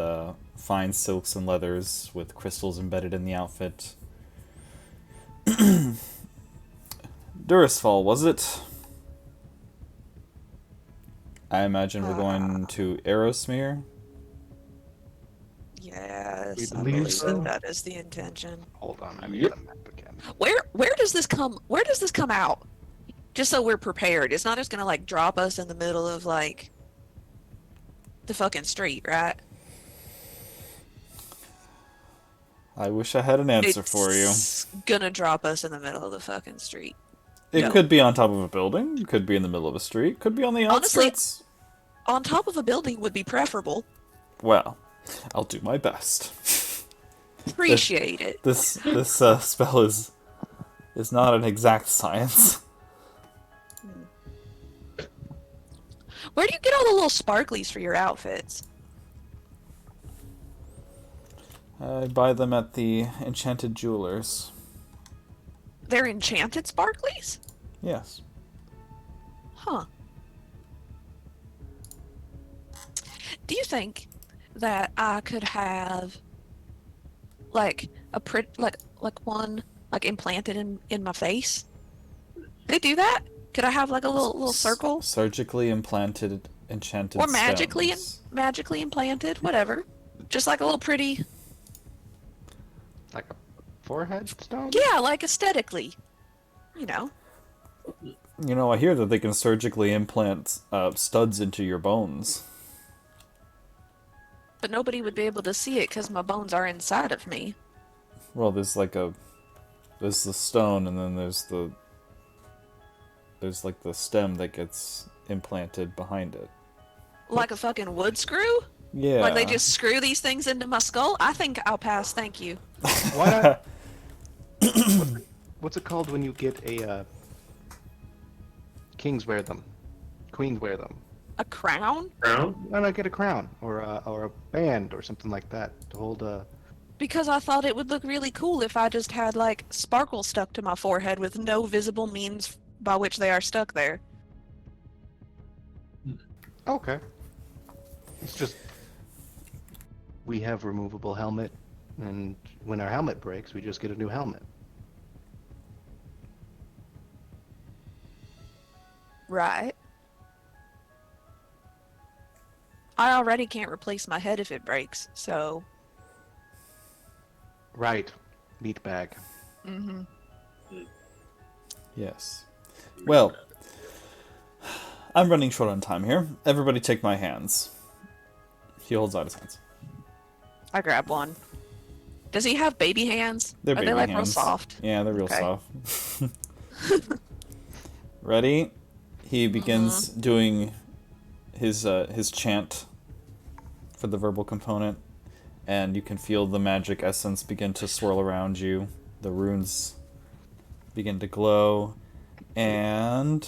[SPEAKER 1] fine silks and leathers, with crystals embedded in the outfit. Durisfall, was it? I imagine we're going to Aerosmere.
[SPEAKER 2] Yes, I
[SPEAKER 3] believe
[SPEAKER 2] believe
[SPEAKER 3] so.
[SPEAKER 2] that is the intention.
[SPEAKER 3] Hold on, I need the map again.
[SPEAKER 2] Where does this come out? Just so we're prepared. It's not just gonna like drop us in the middle of like the fucking street, right?
[SPEAKER 1] I wish I had an answer for you.
[SPEAKER 2] It's gonna drop us in the middle of the fucking street.
[SPEAKER 1] It
[SPEAKER 2] No.
[SPEAKER 1] could be on top of a building. It could be in the middle of a street. Could be on the
[SPEAKER 2] Honestly-
[SPEAKER 1] outskirts.
[SPEAKER 2] On top of a building would be preferable.
[SPEAKER 1] Well, I'll do my best.
[SPEAKER 2] Appreciate it.
[SPEAKER 1] This spell is not an exact science.
[SPEAKER 2] Where do you get all the little sparklies for your outfits?
[SPEAKER 1] I buy them at the enchanted jewelers.
[SPEAKER 2] They're enchanted sparklies?
[SPEAKER 1] Yes.
[SPEAKER 2] Huh. Do you think that I could have like a like one like implanted in my face? They do that? Could I have like a little circle?
[SPEAKER 1] Surgically implanted enchanted
[SPEAKER 2] Or magically
[SPEAKER 1] stones.
[SPEAKER 2] magically implanted, whatever. Just like a little pretty.
[SPEAKER 3] Like a forehead stone?
[SPEAKER 2] Yeah, like aesthetically. You know.
[SPEAKER 1] You know, I hear that they can surgically implant studs into your bones.
[SPEAKER 2] But nobody would be able to see it because my bones are inside of me.
[SPEAKER 1] Well, there's the stone, and then there's like the stem that gets implanted behind it.
[SPEAKER 2] Like a fucking wood screw?
[SPEAKER 1] Yeah.
[SPEAKER 2] Like they just screw these things into my skull? I think I'll pass, thank you.
[SPEAKER 3] Why not? What's it called when you get a kings wear them, queens wear them?
[SPEAKER 2] A crown?
[SPEAKER 4] Crown?
[SPEAKER 3] Why not get a crown or a band or something like that to hold a?
[SPEAKER 2] Because I thought it would look really cool if I just had like sparkle stuck to my forehead with no visible means by which they are stuck there.
[SPEAKER 3] Okay. It's just we have removable helmet, and when our helmet breaks, we just get a new helmet.
[SPEAKER 2] Right. I already can't replace my head if it breaks, so.
[SPEAKER 3] Right. Meat bag.
[SPEAKER 2] Mm-hmm.
[SPEAKER 1] Yes. Well, I'm running short on time here. Everybody take my hands. He holds out his hands.
[SPEAKER 2] I grab one. Does he have baby hands?
[SPEAKER 1] They're
[SPEAKER 2] Are
[SPEAKER 1] baby
[SPEAKER 2] they like
[SPEAKER 1] hands.
[SPEAKER 2] real soft?
[SPEAKER 1] Yeah, they're real
[SPEAKER 2] Okay.
[SPEAKER 1] soft. Ready? He begins doing his chant for the verbal component, and you can feel the magic essence begin to swirl around you. The runes begin to glow, and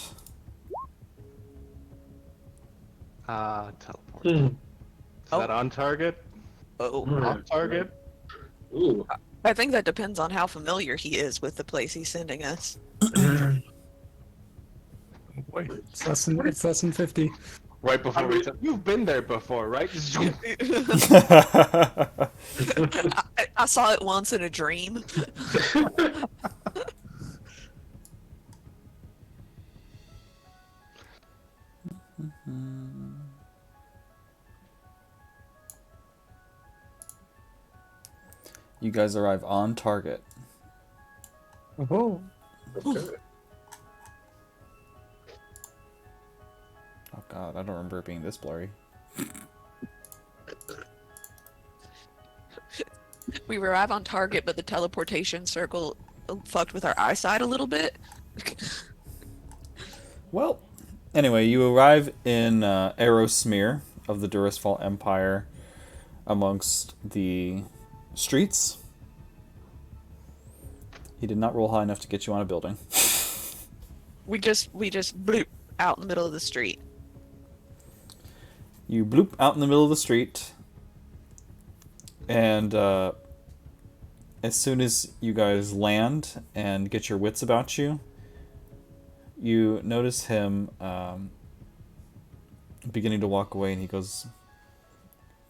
[SPEAKER 3] Teleport.
[SPEAKER 4] Hmm.
[SPEAKER 3] Is that on target?
[SPEAKER 2] Oh.
[SPEAKER 3] Off target?
[SPEAKER 4] Ooh.
[SPEAKER 2] I think that depends on how familiar he is with the place he's sending us.
[SPEAKER 5] Boy, it's less than 50.
[SPEAKER 3] Right before we said, you've been there before, right?
[SPEAKER 2] I saw it once in a dream.
[SPEAKER 1] you guys arrive on target.
[SPEAKER 5] Oh,
[SPEAKER 4] Okay.
[SPEAKER 1] Oh god, I don't remember it being this blurry.
[SPEAKER 2] We arrive on target, but the teleportation circle fucked with our eyesight a little bit.
[SPEAKER 1] Well, anyway, you arrive in Aerosmere of the Durisfall Empire amongst the streets. He did not roll high enough to get you on a building.
[SPEAKER 2] We just bloop out in the middle of the street.
[SPEAKER 1] You bloop out in the middle of the street, and as soon as you guys land and get your wits about you, you notice him beginning to walk away, and he goes,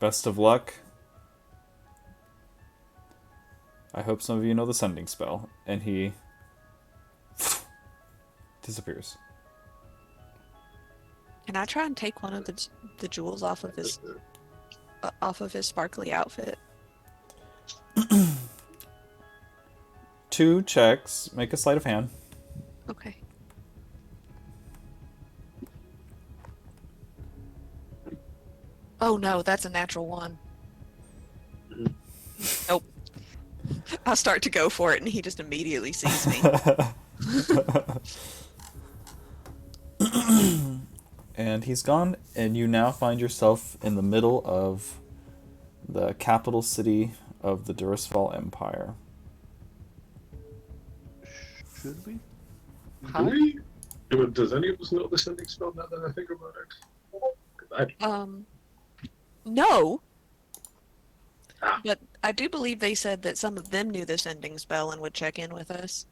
[SPEAKER 1] "Best of luck. I hope some of you know the sending spell." And he disappears.
[SPEAKER 2] Can I try and take one of the jewels off of his sparkly outfit?
[SPEAKER 1] 2 checks. Make a sleight of hand.
[SPEAKER 2] Okay. Oh no, that's a natural 1. Nope. I start to go for it, and he just immediately sees me.
[SPEAKER 1] And he's gone, and you now find yourself in the middle of the capital city of the Durisval Empire.
[SPEAKER 3] Should we?
[SPEAKER 4] Do we? Does any of us know the sending spell now that I think about it? 'Cause
[SPEAKER 2] No.
[SPEAKER 4] Ah.
[SPEAKER 2] But I do believe they said that some of them knew the sending spell and would check in with us.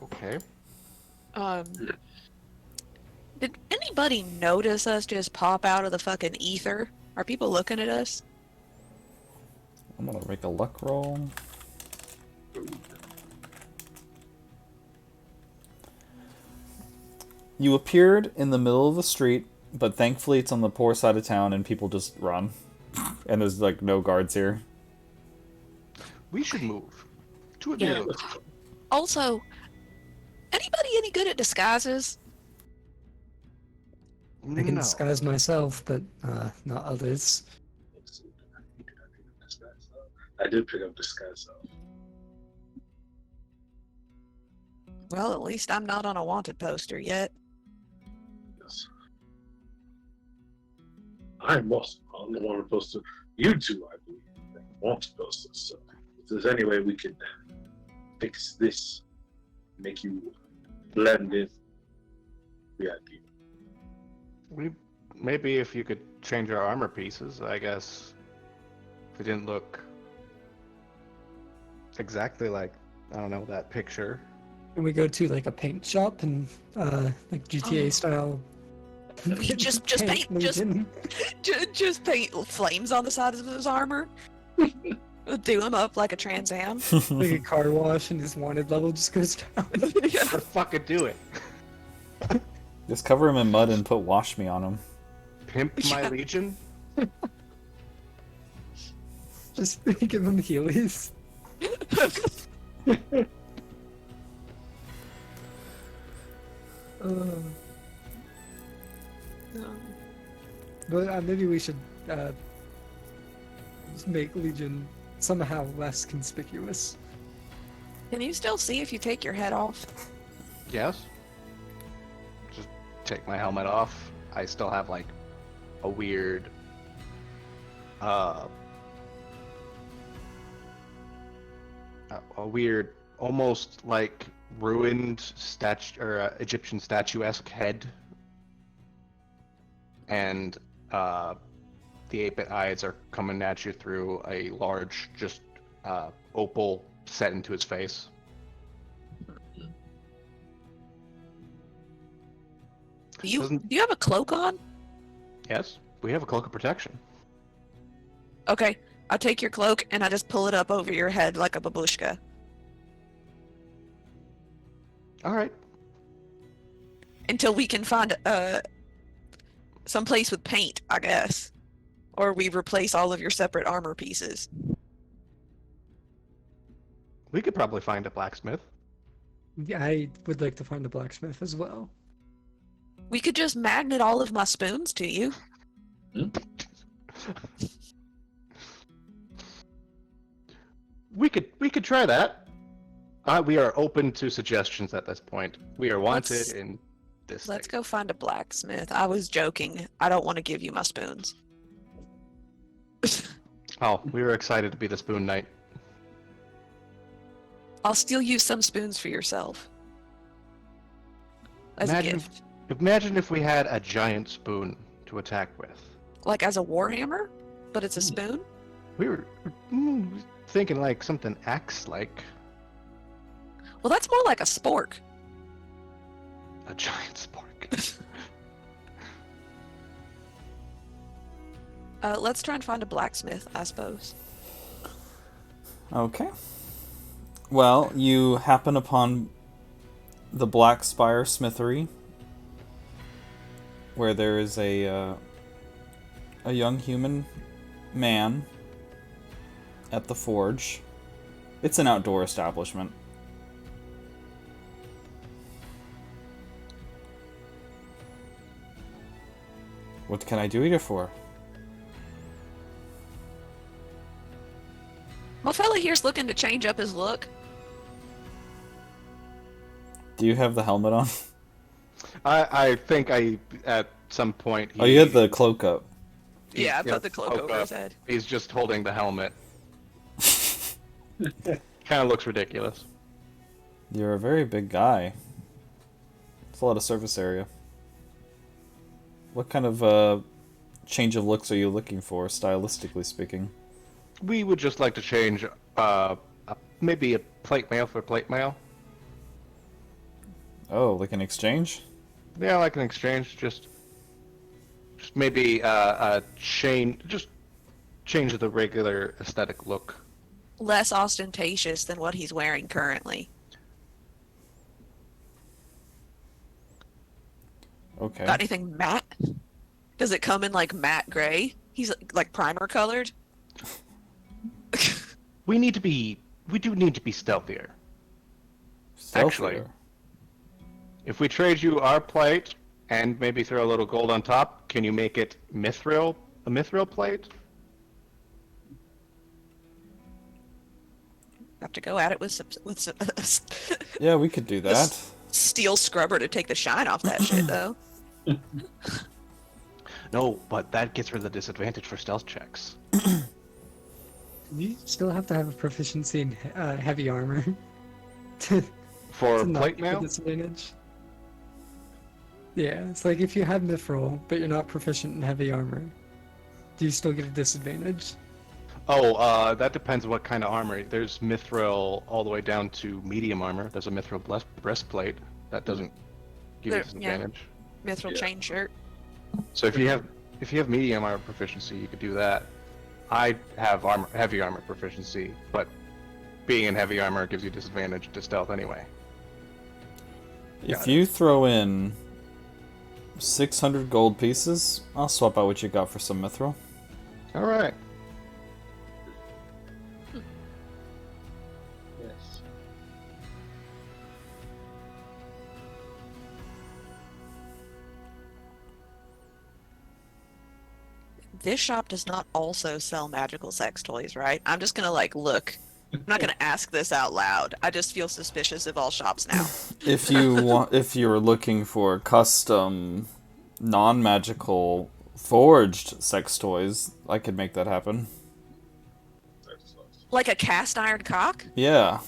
[SPEAKER 3] Okay.
[SPEAKER 2] Did anybody notice us just pop out of the fucking ether? Are people looking at us?
[SPEAKER 1] I'm gonna make a luck roll. You appeared in the middle of the street, but thankfully it's on the poor side of town and people just run. And there's like no guards here.
[SPEAKER 3] We should move to a
[SPEAKER 2] Yeah.
[SPEAKER 3] village.
[SPEAKER 2] Also, anybody any good at disguises?
[SPEAKER 5] I can
[SPEAKER 3] No.
[SPEAKER 5] disguise myself, but not others.
[SPEAKER 4] I did pick up disguise though.
[SPEAKER 2] Well, at least I'm not on a wanted poster yet.
[SPEAKER 4] Yes. I'm also on the one poster. You two, I believe, want posters. So if there's any way we can fix this, make you blend in, the idea.
[SPEAKER 3] Maybe if you could change our armor pieces, I guess. If it didn't look exactly like, I don't know, that picture.
[SPEAKER 5] Can we go to like a paint shop and like GTA style?
[SPEAKER 2] Just paint,
[SPEAKER 5] Legion?
[SPEAKER 2] just paint flames on the sides of his armor. Do him up like a Trans Am.
[SPEAKER 5] Like a car wash and his wanted level just goes down.
[SPEAKER 3] Let's fucking do it.
[SPEAKER 1] Just cover him in mud and put wash me on him.
[SPEAKER 3] Pimp my legion.
[SPEAKER 5] Just give him Heelys. But maybe we should make Legion somehow less conspicuous.
[SPEAKER 2] Can you still see if you take your head off?
[SPEAKER 3] Yes. Just take my helmet off. I still have like a weird almost like ruined Egyptian statuesque head, and the 8-bit eyes are coming at you through a large just opal set into his face.
[SPEAKER 2] Do you have a cloak on?
[SPEAKER 3] Yes, we have a cloak of protection.
[SPEAKER 2] Okay, I take your cloak and I just pull it up over your head like a babushka.
[SPEAKER 3] All right.
[SPEAKER 2] Until we can find some place with paint, I guess. Or we replace all of your separate armor pieces.
[SPEAKER 3] We could probably find a blacksmith.
[SPEAKER 5] Yeah, I would like to find a blacksmith as well.
[SPEAKER 2] We could just magnet all of my spoons to you.
[SPEAKER 3] We could try that. We are open to suggestions at this point. We are wanted in this.
[SPEAKER 2] Let's
[SPEAKER 3] state.
[SPEAKER 2] go find a blacksmith. I was joking. I don't want to give you my spoons.
[SPEAKER 3] Oh, we were excited to be the spoon knight.
[SPEAKER 2] I'll still use some spoons for yourself. As a gift.
[SPEAKER 3] Imagine if we had a giant spoon to attack with.
[SPEAKER 2] Like as a warhammer? But it's a spoon?
[SPEAKER 3] We were thinking like something axe-like.
[SPEAKER 2] Well, that's more like a spork.
[SPEAKER 3] A giant spork.
[SPEAKER 2] Let's try and find a blacksmith, I suppose.
[SPEAKER 1] Okay. Well, you happen upon the Black Spire Smithery, where there is a young human man at the forge. It's an outdoor establishment. What can I do you for?
[SPEAKER 2] fella here's looking to change up his look.
[SPEAKER 1] Do you have the helmet on?
[SPEAKER 3] I think at some point.
[SPEAKER 1] Oh, you had the cloak up.
[SPEAKER 2] Yeah, I put the cloak over his head.
[SPEAKER 3] He's just holding the helmet. Kind of looks ridiculous.
[SPEAKER 1] You're a very big guy. It's a lot of surface area. What kind of change of looks are you looking for, stylistically speaking?
[SPEAKER 3] We would just like to change, maybe a plate mail for plate mail.
[SPEAKER 1] Oh, like an exchange?
[SPEAKER 3] Yeah, like an exchange. Just maybe just change the regular aesthetic look.
[SPEAKER 2] Less ostentatious than what he's wearing currently.
[SPEAKER 1] Okay.
[SPEAKER 2] Got anything matte? Does it come in like matte gray? He's like primer colored.
[SPEAKER 3] We do need to be stealthier. Actually,
[SPEAKER 1] Stealthier.
[SPEAKER 3] if we trade you our plate and maybe throw a little gold on top, can you make it a mithril plate?
[SPEAKER 2] Have to go at it with some
[SPEAKER 1] Yeah, we could do that.
[SPEAKER 2] steel scrubber to take the shine off that shit though.
[SPEAKER 3] No, but that gets rid of the disadvantage for stealth checks.
[SPEAKER 5] You still have to have a proficiency in heavy armor to,
[SPEAKER 3] For
[SPEAKER 5] to not
[SPEAKER 3] plate
[SPEAKER 5] get the
[SPEAKER 3] mail?
[SPEAKER 5] disadvantage. Yeah, it's like if you have mithril, but you're not proficient in heavy armor, do you still get a disadvantage?
[SPEAKER 3] Oh, that depends what kind of armor. There's mithril all the way down to medium armor. There's a mithril breastplate that doesn't give you
[SPEAKER 2] There- yeah.
[SPEAKER 3] disadvantage.
[SPEAKER 2] Mithril
[SPEAKER 4] Yeah.
[SPEAKER 2] chain shirt.
[SPEAKER 3] So if you have medium armor proficiency, you could do that. I have heavy armor proficiency, but being in heavy armor gives you disadvantage to stealth anyway.
[SPEAKER 1] If you throw in 600 gold pieces, I'll swap out what you got for some mithril.
[SPEAKER 3] All right.
[SPEAKER 4] Yes.
[SPEAKER 2] This shop does not also sell magical sex toys, right? I'm just gonna like look. I'm not gonna ask this out loud. I just feel suspicious of all shops now.
[SPEAKER 1] If you're looking for custom, non-magical, forged sex toys, I could make that happen.
[SPEAKER 2] Like a cast iron cock?
[SPEAKER 1] Yeah.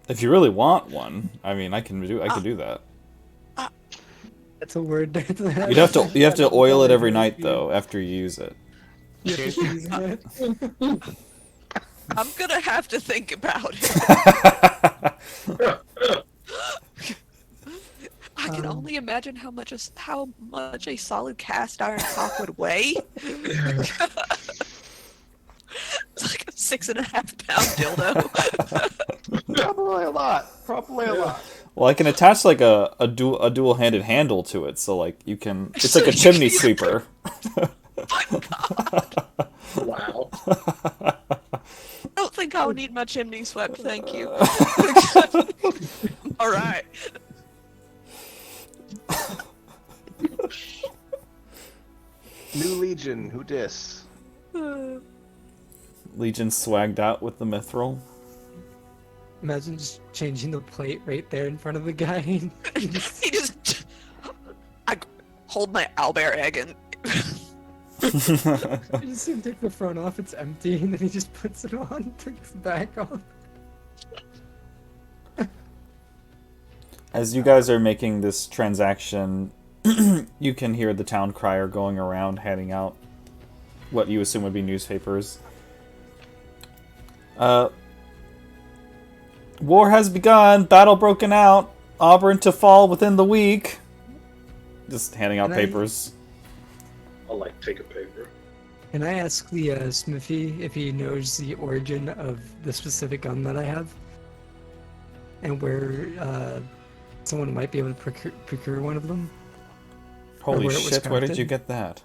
[SPEAKER 1] If you really want one, I mean, I could do that.
[SPEAKER 5] That's a word.
[SPEAKER 1] You have to oil it every night though after you use it.
[SPEAKER 5] You have to use it.
[SPEAKER 2] I'm gonna have to think about it. I can only imagine how much a solid cast iron cock would weigh. It's like a 6.5 pound dildo.
[SPEAKER 3] Probably a lot.
[SPEAKER 1] Well, I can attach like a dual-handed handle to it, so like you can. It's like a chimney sweeper.
[SPEAKER 2] My God.
[SPEAKER 4] Wow.
[SPEAKER 2] I don't think I would need my chimney swept, thank you. All right.
[SPEAKER 3] New Legion, who dis?
[SPEAKER 1] Legion swagged out with the mithril.
[SPEAKER 5] Imagine just changing the plate right there in front of the guy.
[SPEAKER 2] He just. I hold my owlbear egg and.
[SPEAKER 5] You just see him take the front off, it's empty, and then he just puts it on, takes the back off.
[SPEAKER 1] As you guys are making this transaction, you can hear the town crier going around, handing out what you assume would be newspapers. War has begun. Battle broken out. Auburn to fall within the week. Just handing out
[SPEAKER 5] Can I-
[SPEAKER 1] papers.
[SPEAKER 4] I'll like take a paper.
[SPEAKER 5] Can I ask the smithy if he knows the origin of the specific gun that I have? And where someone might be able to procure one of them?
[SPEAKER 1] Holy
[SPEAKER 5] where it was
[SPEAKER 1] shit, where did
[SPEAKER 5] crafted?
[SPEAKER 1] you get that?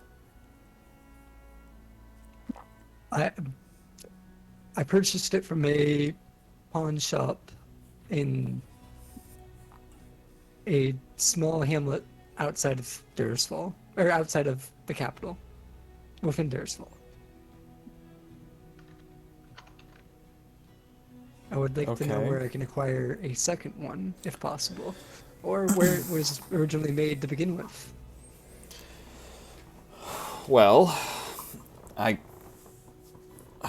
[SPEAKER 5] I purchased it from a pawn shop in a small hamlet outside of Dursfall, or outside of the capital, within Dursfall. I would like to know
[SPEAKER 1] Okay.
[SPEAKER 5] where I can acquire a second one, if possible, or where it was originally made to begin with.
[SPEAKER 1] Well, I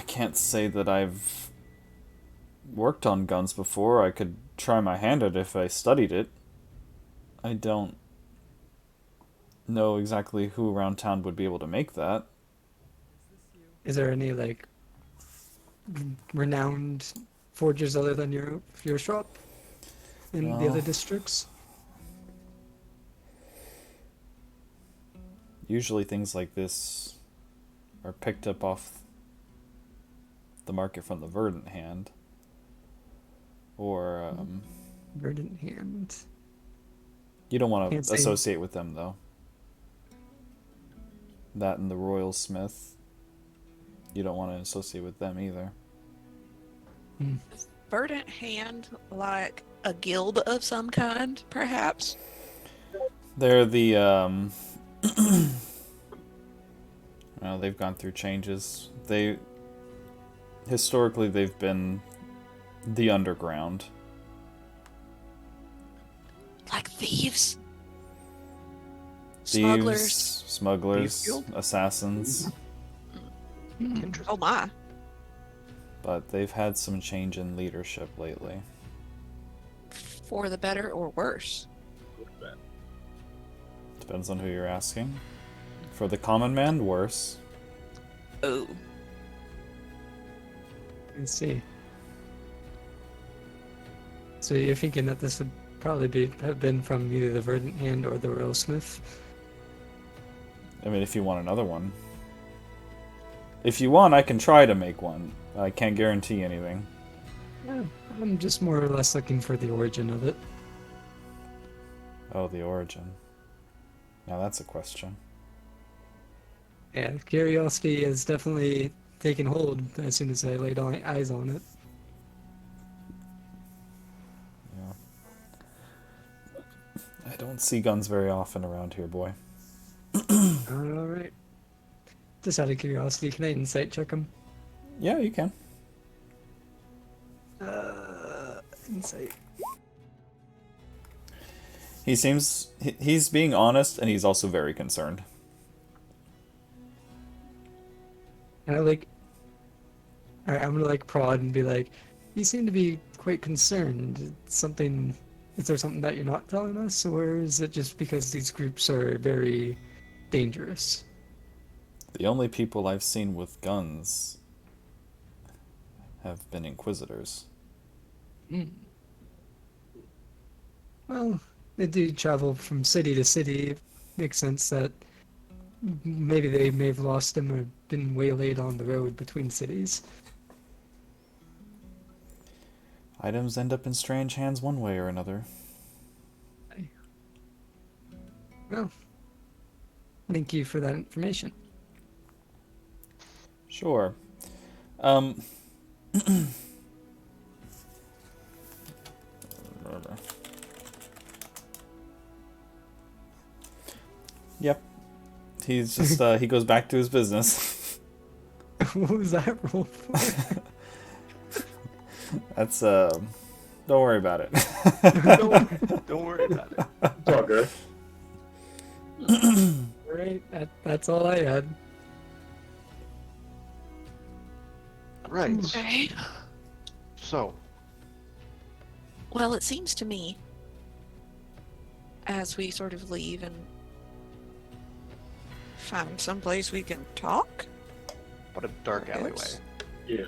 [SPEAKER 1] can't say that I've worked on guns before. I could try my hand at it if I studied it. I don't know exactly who around town would be able to make that.
[SPEAKER 5] Is there any like renowned forgers other than your shop in the
[SPEAKER 1] Well,
[SPEAKER 5] other districts?
[SPEAKER 1] usually things like this are picked up off the market from the Verdant Hand. Or,
[SPEAKER 5] Verdant Hand.
[SPEAKER 1] you don't want
[SPEAKER 5] Can't
[SPEAKER 1] to
[SPEAKER 5] say.
[SPEAKER 1] associate with them, though. That and the Royal Smith. You don't want to associate with them either.
[SPEAKER 2] Verdant Hand, like a guild of some kind, perhaps?
[SPEAKER 1] They're the, well, they've gone through changes. Historically, they've been the underground.
[SPEAKER 2] Like thieves?
[SPEAKER 1] Thieves,
[SPEAKER 2] Smugglers?
[SPEAKER 1] smugglers,
[SPEAKER 3] Thief guild?
[SPEAKER 1] assassins.
[SPEAKER 3] Interesting.
[SPEAKER 2] Oh my.
[SPEAKER 1] But they've had some change in leadership lately.
[SPEAKER 2] For the better or worse?
[SPEAKER 1] Depends on who you're asking. For the common man, worse.
[SPEAKER 2] Oh.
[SPEAKER 5] Let's see. So you're thinking that this would probably have been from either the Verdant Hand or the Royal Smith?
[SPEAKER 1] I mean, if you want another one. If you want, I can try to make one. I can't guarantee anything.
[SPEAKER 5] Yeah, I'm just more or less looking for the origin of it.
[SPEAKER 1] Oh, the origin. Now that's a question.
[SPEAKER 5] Yeah, curiosity has definitely taken hold as soon as I laid eyes on it.
[SPEAKER 1] Yeah. I don't see guns very often around here, boy.
[SPEAKER 5] Alright. Just out of curiosity, can I insight check him?
[SPEAKER 1] Yeah, you can.
[SPEAKER 5] Insight.
[SPEAKER 1] He's being honest, and he's also very concerned.
[SPEAKER 5] And alright, I'm gonna prod and be like, you seem to be quite concerned. Is there something that you're not telling us, or is it just because these groups are very dangerous?
[SPEAKER 1] The only people I've seen with guns have been inquisitors.
[SPEAKER 5] Well, they do travel from city to city. It makes sense that maybe they may have lost him or been waylaid on the road between cities.
[SPEAKER 1] Items end up in strange hands one way or another.
[SPEAKER 5] Well, thank you for that information.
[SPEAKER 1] Sure. Yep. He's just he goes back to his business.
[SPEAKER 5] What was that roll for?
[SPEAKER 1] That's don't worry about it.
[SPEAKER 3] Don't worry about it.
[SPEAKER 4] It's all good.
[SPEAKER 5] Alright, that's all I had.
[SPEAKER 3] Right.
[SPEAKER 2] Okay.
[SPEAKER 3] So,
[SPEAKER 2] Well, it seems to me, as we sort of leave and find someplace we can talk.
[SPEAKER 3] what a dark
[SPEAKER 2] Yes.
[SPEAKER 3] alleyway.
[SPEAKER 4] Yeah.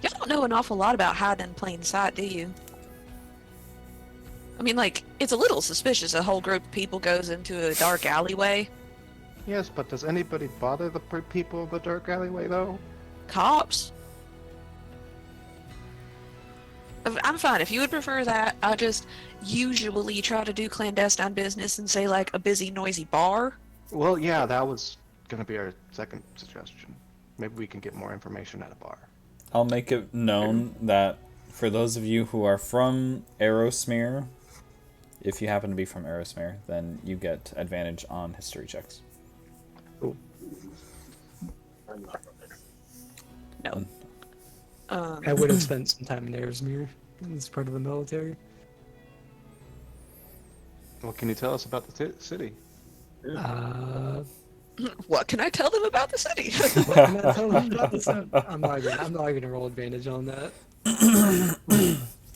[SPEAKER 2] Y'all don't know an awful lot about hiding in plain sight, do you? I mean, it's a little suspicious a whole group of people goes into a dark alleyway.
[SPEAKER 3] Yes, but does anybody bother the people of the dark alleyway, though?
[SPEAKER 2] Cops? I'm fine. If you would prefer that, I just usually try to do clandestine business and say, a busy, noisy bar.
[SPEAKER 3] Well, yeah, that was gonna be our second suggestion. Maybe we can get more information at a bar.
[SPEAKER 1] I'll make it known that for those of you who are from Aerosmere, if you happen to be from Aerosmere, then you get advantage on history checks.
[SPEAKER 4] I'm not from there.
[SPEAKER 2] No.
[SPEAKER 5] I would have spent some time in Eresmere as part of the military.
[SPEAKER 3] What can you tell us about the city?
[SPEAKER 5] Uh,
[SPEAKER 2] What can I tell them about the city?
[SPEAKER 5] what can I tell them about this? I'm not gonna roll advantage on that.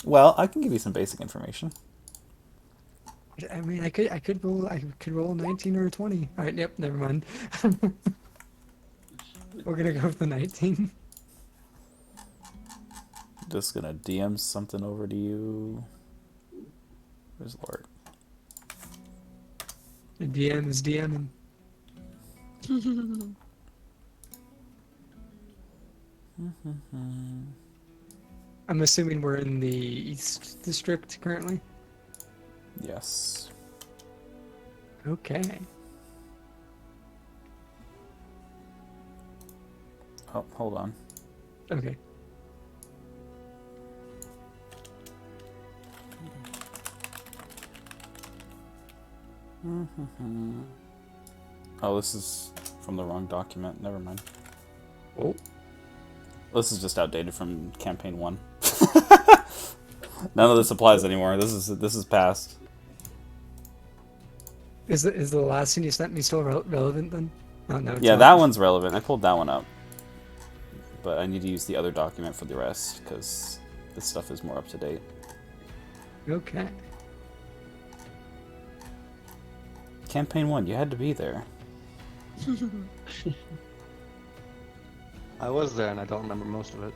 [SPEAKER 1] Well, I can give you some basic information.
[SPEAKER 5] I mean, I could roll a 19 or a 20. All right, yep, never mind. We're gonna go with the 19.
[SPEAKER 1] Just gonna DM something over to you. Where's Lord?
[SPEAKER 5] The DM is DMing. I'm assuming we're in the East District currently.
[SPEAKER 1] Yes.
[SPEAKER 5] Okay.
[SPEAKER 1] Oh, hold on.
[SPEAKER 5] Okay.
[SPEAKER 1] Oh, this is from the wrong document. Never mind.
[SPEAKER 5] Oh.
[SPEAKER 1] This is just outdated from campaign 1. None of this applies anymore. This is past.
[SPEAKER 5] Is the last one you sent me still relevant then? Oh no. It's
[SPEAKER 1] Yeah,
[SPEAKER 5] not.
[SPEAKER 1] that one's relevant. I pulled that one up. But I need to use the other document for the rest, because this stuff is more up to date.
[SPEAKER 5] Okay.
[SPEAKER 1] Campaign 1, you had to be there.
[SPEAKER 3] I was there and I don't remember most of it.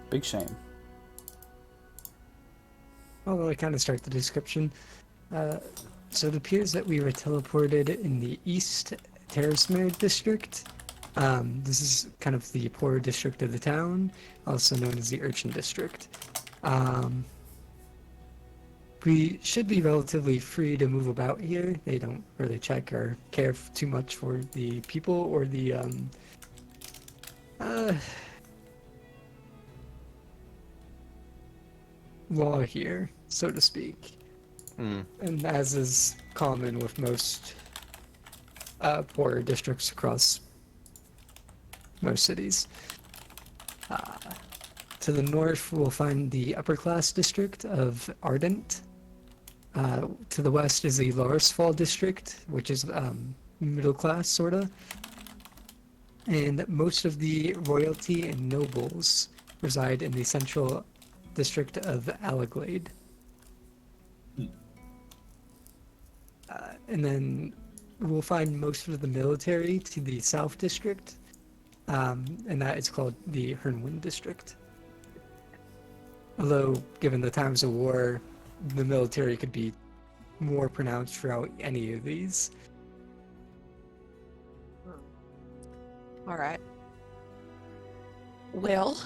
[SPEAKER 1] Big shame.
[SPEAKER 5] Well, I kind of start the description. So it appears that we were teleported in the East Terracemere district. This is kind of the poorer district of the town, also known as the Urchin district. We should be relatively free to move about here. They don't really check or care too much for the people or the law here, so to speak. And as is common with most poorer districts across most cities. To the north, we'll find the upper class district of Ardent. To the west is the Larisfall district, which is middle class, sorta. And most of the royalty and nobles reside in the central district of Allaglade. And then we'll find most of the military to the south district, and that is called the Hernwind district. Although, given the times of war, the military could be more pronounced throughout any of these.
[SPEAKER 2] All right. Well,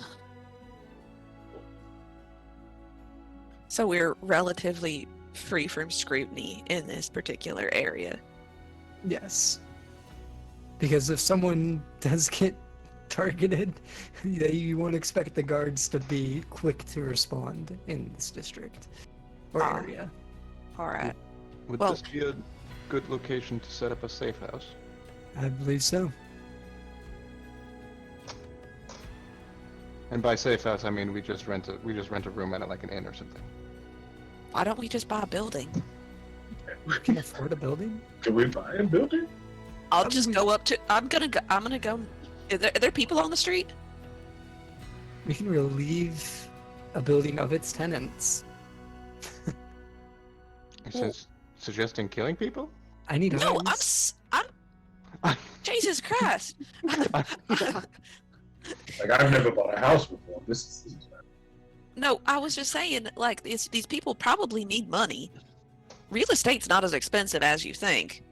[SPEAKER 2] so we're relatively free from scrutiny in this particular area.
[SPEAKER 5] Yes. Because if someone does get targeted, you won't expect the guards to be quick to respond in this district or area.
[SPEAKER 2] All right.
[SPEAKER 3] Would
[SPEAKER 2] Well-
[SPEAKER 3] this be a good location to set up a safe house?
[SPEAKER 5] I believe so.
[SPEAKER 3] And by safe house, I mean we just rent a room at like an inn or something.
[SPEAKER 2] Why don't we just buy a building?
[SPEAKER 5] You can afford a building?
[SPEAKER 4] Can we buy a building?
[SPEAKER 2] I'll just go up to. I'm gonna go. Are there people on the street?
[SPEAKER 5] We can relieve a building of its tenants.
[SPEAKER 3] Suggesting killing people?
[SPEAKER 5] I need
[SPEAKER 2] No,
[SPEAKER 5] homes.
[SPEAKER 2] I'm. Jesus Christ!
[SPEAKER 4] Like, I've never bought a house before. This is
[SPEAKER 2] No, I was just saying, like, these people probably need money. Real estate's not as expensive as you think.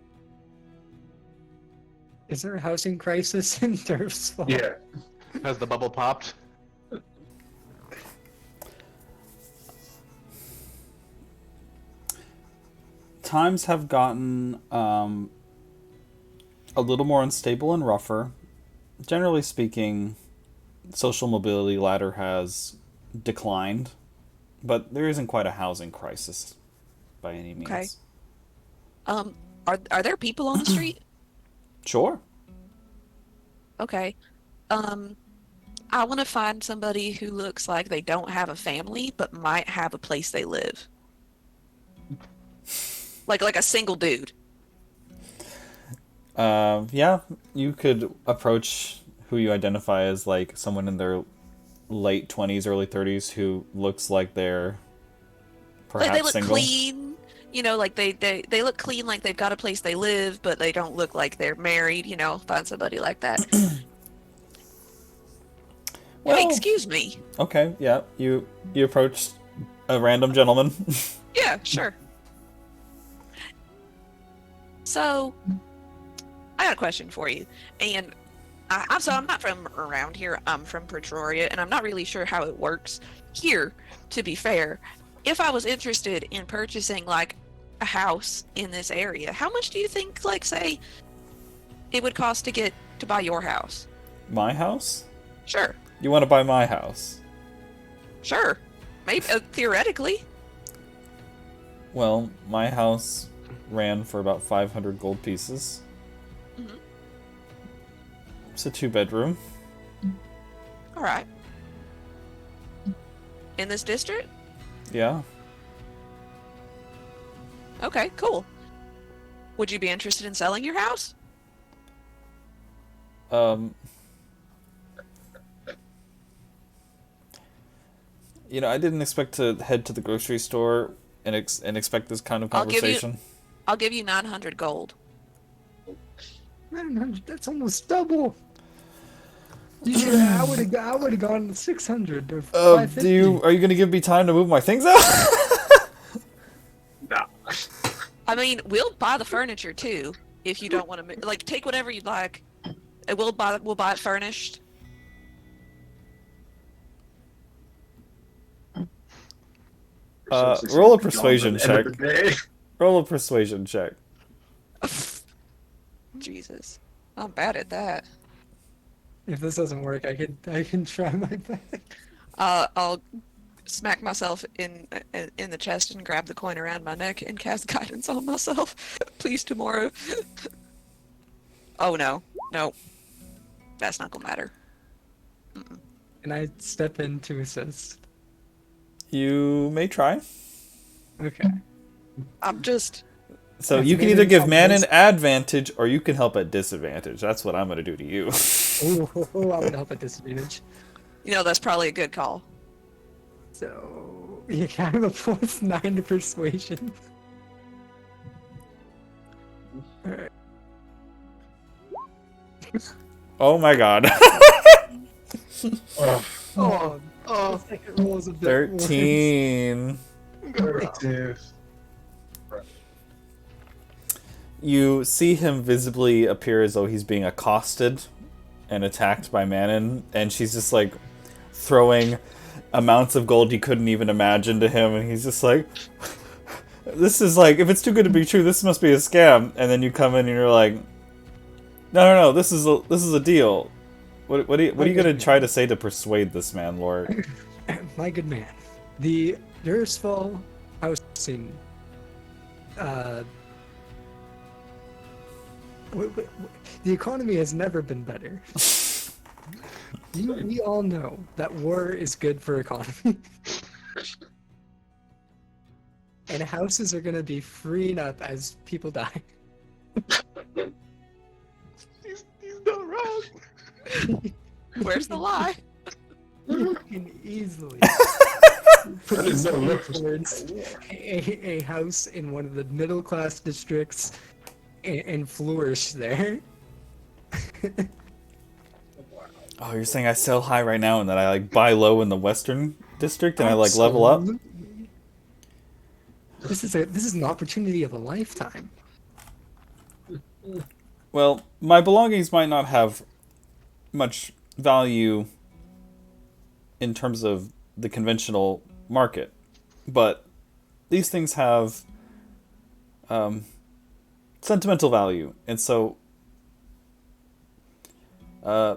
[SPEAKER 5] Is there a housing crisis in Durfsfall?
[SPEAKER 4] yeah.
[SPEAKER 3] Has the bubble popped?
[SPEAKER 1] Times have gotten a little more unstable and rougher. Generally speaking, social mobility ladder has declined, but there isn't quite a housing crisis by any means.
[SPEAKER 2] Okay. Are there people on the street?
[SPEAKER 1] Sure.
[SPEAKER 2] Okay. Um, I want to find somebody who looks like they don't have a family but might have a place they live. Like a single dude.
[SPEAKER 1] Yeah, you could approach who you identify as like someone in their late 20s, early 30s who looks like they're
[SPEAKER 2] Like
[SPEAKER 1] perhaps
[SPEAKER 2] they look
[SPEAKER 1] single.
[SPEAKER 2] clean, like they look clean, like they've got a place they live, but they don't look like they're married, find somebody like that.
[SPEAKER 1] Well,
[SPEAKER 2] Hey, excuse me.
[SPEAKER 1] okay, yeah, you approach a random gentleman.
[SPEAKER 2] Yeah, sure. So, I got a question for you. And I'm not from around here. I'm from Pretoria, and I'm not really sure how it works here, to be fair. If I was interested in purchasing, like, a house in this area, how much do you think, like, say, it would cost to buy your house?
[SPEAKER 1] My house?
[SPEAKER 2] Sure.
[SPEAKER 1] You want to buy my house?
[SPEAKER 2] Sure. Maybe, theoretically.
[SPEAKER 1] Well, my house ran for about 500 gold pieces.
[SPEAKER 2] Mhm.
[SPEAKER 1] It's a 2-bedroom.
[SPEAKER 2] All right. In this district?
[SPEAKER 1] Yeah.
[SPEAKER 2] Okay, cool. Would you be interested in selling your house?
[SPEAKER 1] I didn't expect to head to the grocery store and expect this kind of conversation.
[SPEAKER 2] I'll give you 900 gold.
[SPEAKER 5] 900, that's almost double. You should. I would have gone to 600 or 550.
[SPEAKER 1] Are you gonna give me time to move my things out?
[SPEAKER 4] Nah.
[SPEAKER 2] I mean, we'll buy the furniture too if you don't want to. Like, take whatever you'd like. And we'll buy it furnished.
[SPEAKER 1] Roll a persuasion check. Roll a persuasion check.
[SPEAKER 2] Jesus, I'm bad at that.
[SPEAKER 5] If this doesn't work, I can try my best.
[SPEAKER 2] I'll smack myself in the chest and grab the coin around my neck and cast guidance on myself. Please, tomorrow. Oh no, that's not gonna matter.
[SPEAKER 5] And I step in to assist.
[SPEAKER 1] You may try.
[SPEAKER 5] Okay.
[SPEAKER 2] I'm just.
[SPEAKER 1] So
[SPEAKER 5] That's
[SPEAKER 1] you can
[SPEAKER 5] maybe
[SPEAKER 1] either give
[SPEAKER 5] help
[SPEAKER 1] man
[SPEAKER 5] us.
[SPEAKER 1] an advantage, or you can help at disadvantage. That's what I'm gonna do to you.
[SPEAKER 5] Oh, I would help at disadvantage.
[SPEAKER 2] That's probably a good call.
[SPEAKER 5] So you have a +9 to persuasion. Alright.
[SPEAKER 1] Oh my god.
[SPEAKER 5] Oh, the second roll is a bit worse.
[SPEAKER 1] 13.
[SPEAKER 4] Dude.
[SPEAKER 1] You see him visibly appear as though he's being accosted and attacked by Manon, and she's just like throwing amounts of gold you couldn't even imagine to him, and he's just like, this is like, if it's too good to be true, this must be a scam. And then you come in and you're like, no, this is a deal. What are you gonna try to say to persuade this man, Lord?
[SPEAKER 5] My good man, the Dursfall housing, the economy has never been better. We all know that war is good for economy. And houses are gonna be freeing up as people die.
[SPEAKER 3] He's not wrong.
[SPEAKER 2] Where's the lie?
[SPEAKER 5] You can easily put
[SPEAKER 4] That is
[SPEAKER 5] this
[SPEAKER 4] no
[SPEAKER 5] money
[SPEAKER 4] look for
[SPEAKER 5] towards a house in one of the middle class districts and flourish there.
[SPEAKER 1] Oh, you're saying I sell high right now and that I like buy low in the western district and I like level up?
[SPEAKER 5] Absolutely. This is an opportunity of a lifetime.
[SPEAKER 1] Well, my belongings might not have much value in terms of the conventional market, but these things have sentimental value, and so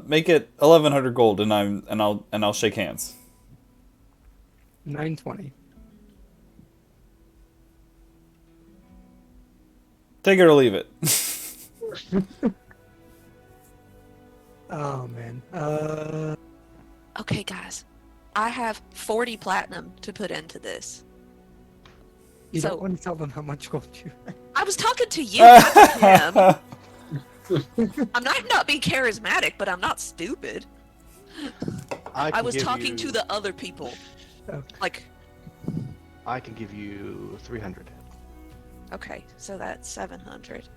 [SPEAKER 1] make it 1,100 gold, and I'll shake hands.
[SPEAKER 5] 920.
[SPEAKER 1] Take it or leave it.
[SPEAKER 5] Oh man.
[SPEAKER 2] Okay, guys. I have 40 platinum to put into this.
[SPEAKER 5] You
[SPEAKER 2] So-
[SPEAKER 5] don't want to tell them how much gold you have.
[SPEAKER 2] I was talking to you, not to him. I'm not being charismatic, but I'm not stupid. I
[SPEAKER 3] can
[SPEAKER 2] was
[SPEAKER 3] give
[SPEAKER 2] talking
[SPEAKER 3] you-
[SPEAKER 2] to the other people.
[SPEAKER 5] Okay.
[SPEAKER 2] Like,
[SPEAKER 3] I can give you 300.
[SPEAKER 2] okay, so that's 700.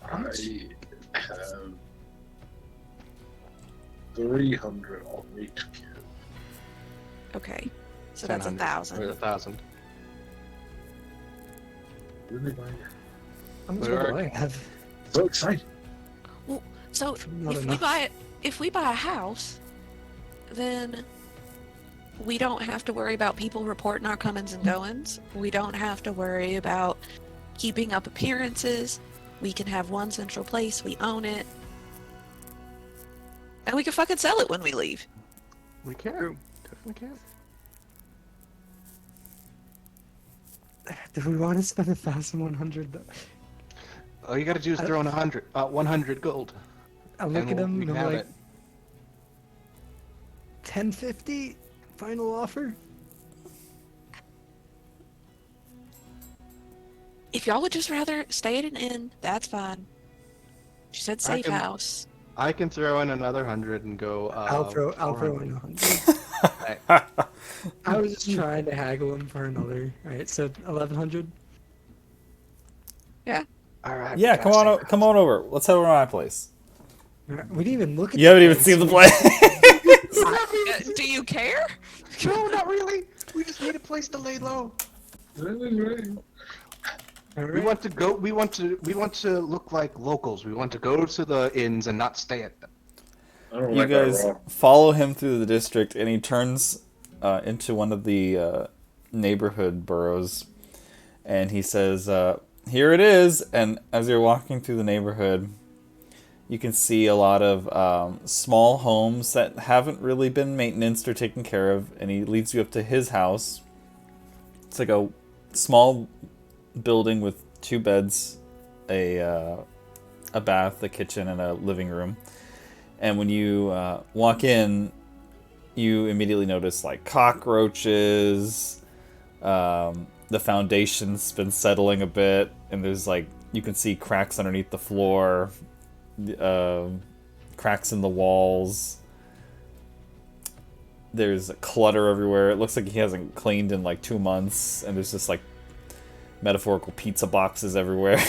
[SPEAKER 4] I have 300 on me to give.
[SPEAKER 2] Okay, so that's
[SPEAKER 3] 1,000.
[SPEAKER 2] 1,000.
[SPEAKER 3] 1,000.
[SPEAKER 4] Really, Mike?
[SPEAKER 5] How much
[SPEAKER 3] Where
[SPEAKER 5] gold
[SPEAKER 3] are-
[SPEAKER 5] do I have?
[SPEAKER 4] So excited.
[SPEAKER 2] So
[SPEAKER 5] Not
[SPEAKER 2] if
[SPEAKER 5] enough.
[SPEAKER 2] we buy a house, then we don't have to worry about people reporting our comings and goings. We don't have to worry about keeping up appearances. We can have one central place. We own it, and we can fucking sell it when we leave.
[SPEAKER 3] We can. Definitely can.
[SPEAKER 5] Do we want to spend 1,100 though?
[SPEAKER 3] All you gotta do is throw in 100 gold.
[SPEAKER 5] I look
[SPEAKER 3] and
[SPEAKER 5] at him
[SPEAKER 3] we
[SPEAKER 5] and
[SPEAKER 3] can
[SPEAKER 5] I'm
[SPEAKER 3] have
[SPEAKER 5] like,
[SPEAKER 3] it.
[SPEAKER 5] 1050 final offer?
[SPEAKER 2] If y'all would just rather stay at an inn, that's fine. She said safe
[SPEAKER 3] can-
[SPEAKER 2] house.
[SPEAKER 3] I can throw in another 100 and go.
[SPEAKER 5] I'll throw
[SPEAKER 3] 400.
[SPEAKER 5] in 100.
[SPEAKER 3] Hey,
[SPEAKER 5] I was just trying to haggle him for another. Alright, so 1,100.
[SPEAKER 3] all right.
[SPEAKER 1] Yeah, come on, come on over. Let's head over to my place.
[SPEAKER 5] Alright, we didn't even look at
[SPEAKER 1] You
[SPEAKER 5] the
[SPEAKER 1] haven't even
[SPEAKER 5] place.
[SPEAKER 1] seen the place.
[SPEAKER 2] Do you care?
[SPEAKER 3] No, not really. We just need a place to lay low.
[SPEAKER 5] Alright.
[SPEAKER 3] We want to go. We want to look like locals. We want to go to the inns and not stay at them.
[SPEAKER 4] I don't
[SPEAKER 1] You
[SPEAKER 4] like that
[SPEAKER 1] guys
[SPEAKER 4] raw.
[SPEAKER 1] follow him through the district, and he turns into one of the neighborhood boroughs, and he says, "Here it is." And as you're walking through the neighborhood, you can see a lot of small homes that haven't really been maintained or taken care of, and he leads you up to his house. It's like a small building with 2 beds, a bath, a kitchen, and a living room. And when you walk in, you immediately notice like cockroaches. The foundation's been settling a bit, and there's like you can see cracks underneath the floor, cracks in the walls. There's clutter everywhere. It looks like he hasn't cleaned in like 2 months, and there's just like metaphorical pizza boxes everywhere.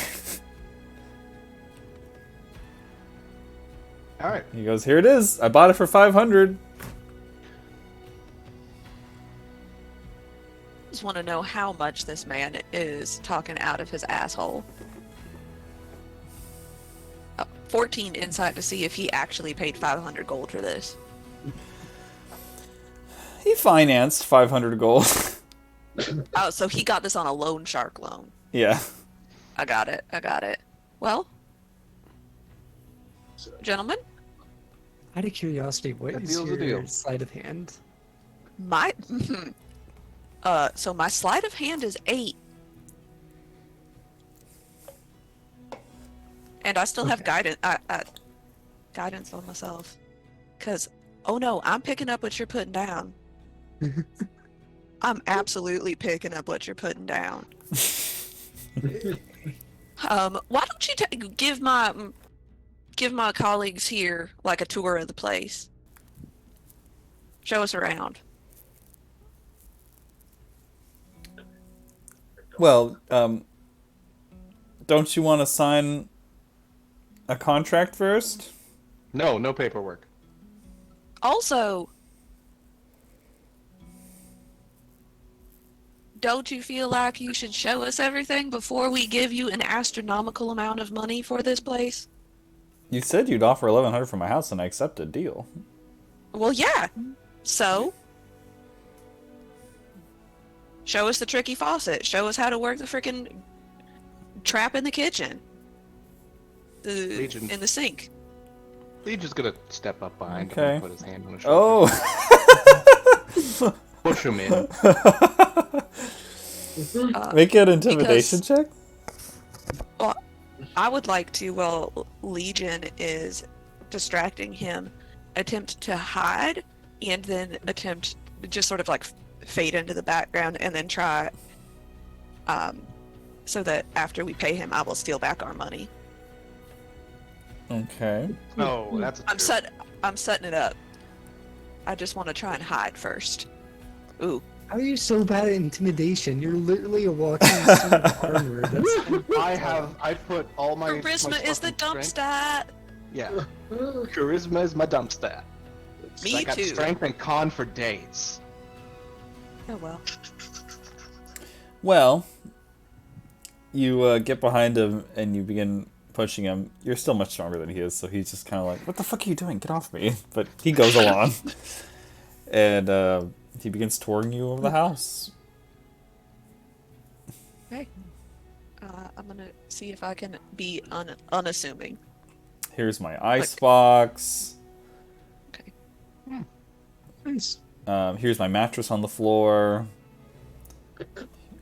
[SPEAKER 3] All right.
[SPEAKER 1] He goes, "Here it is. I bought it for 500."
[SPEAKER 2] Just want to know how much this man is talking out of his asshole. 14 insight to see if he actually paid 500 gold for this.
[SPEAKER 1] He financed 500 gold.
[SPEAKER 2] Oh, so he got this on a loan shark loan.
[SPEAKER 1] Yeah.
[SPEAKER 2] I got it. Well, gentlemen,
[SPEAKER 5] Out of curiosity, what
[SPEAKER 3] A
[SPEAKER 5] is
[SPEAKER 3] deal's a
[SPEAKER 5] your
[SPEAKER 3] deal.
[SPEAKER 5] sleight of hand?
[SPEAKER 2] my so my sleight of hand is 8. And I still have guidance guidance on myself. Cause oh no, I'm picking up what you're putting down. I'm absolutely picking up what you're putting down. Why don't you give my colleagues here like a tour of the place? Show us around.
[SPEAKER 1] Well, don't you want to sign a contract first?
[SPEAKER 3] No, no paperwork.
[SPEAKER 2] Also, don't you feel like you should show us everything before we give you an astronomical amount of money for this place?
[SPEAKER 1] You said you'd offer 1,100 for my house, and I accepted. Deal.
[SPEAKER 2] Well, yeah. So, show us the tricky faucet. Show us how to work the freaking trap in the kitchen.
[SPEAKER 3] Legion.
[SPEAKER 2] In the sink.
[SPEAKER 3] Legion's gonna step up behind him
[SPEAKER 1] Okay.
[SPEAKER 3] and put his hand on his shoulder.
[SPEAKER 1] Oh.
[SPEAKER 3] Push him in.
[SPEAKER 1] Make an intimidation check.
[SPEAKER 2] Well, I would like to, while Legion is distracting him, attempt to hide and then attempt just sort of like fade into the background and then try so that after we pay him, I will steal back our money.
[SPEAKER 1] Okay.
[SPEAKER 3] Oh, that's.
[SPEAKER 2] I'm setting it up. I just want to try and hide first. Ooh.
[SPEAKER 5] How are you so bad at intimidation? You're literally a walking suit of armor.
[SPEAKER 3] I put all my.
[SPEAKER 2] Charisma is the
[SPEAKER 3] fucking
[SPEAKER 2] dump
[SPEAKER 3] strength-
[SPEAKER 2] stat.
[SPEAKER 3] Yeah. Charisma is my dump stat.
[SPEAKER 2] Me
[SPEAKER 3] I got
[SPEAKER 2] too.
[SPEAKER 3] strength and con for days.
[SPEAKER 2] Oh well.
[SPEAKER 1] Well, you get behind him and you begin pushing him. You're still much stronger than he is, so he's just kind of like, "What the fuck are you doing? Get off me!" But he goes along, and he begins touring you over the house.
[SPEAKER 2] Okay. I'm gonna see if I can be unassuming.
[SPEAKER 1] Here's my ice box.
[SPEAKER 2] Okay.
[SPEAKER 5] Nice.
[SPEAKER 1] Here's my mattress on the floor.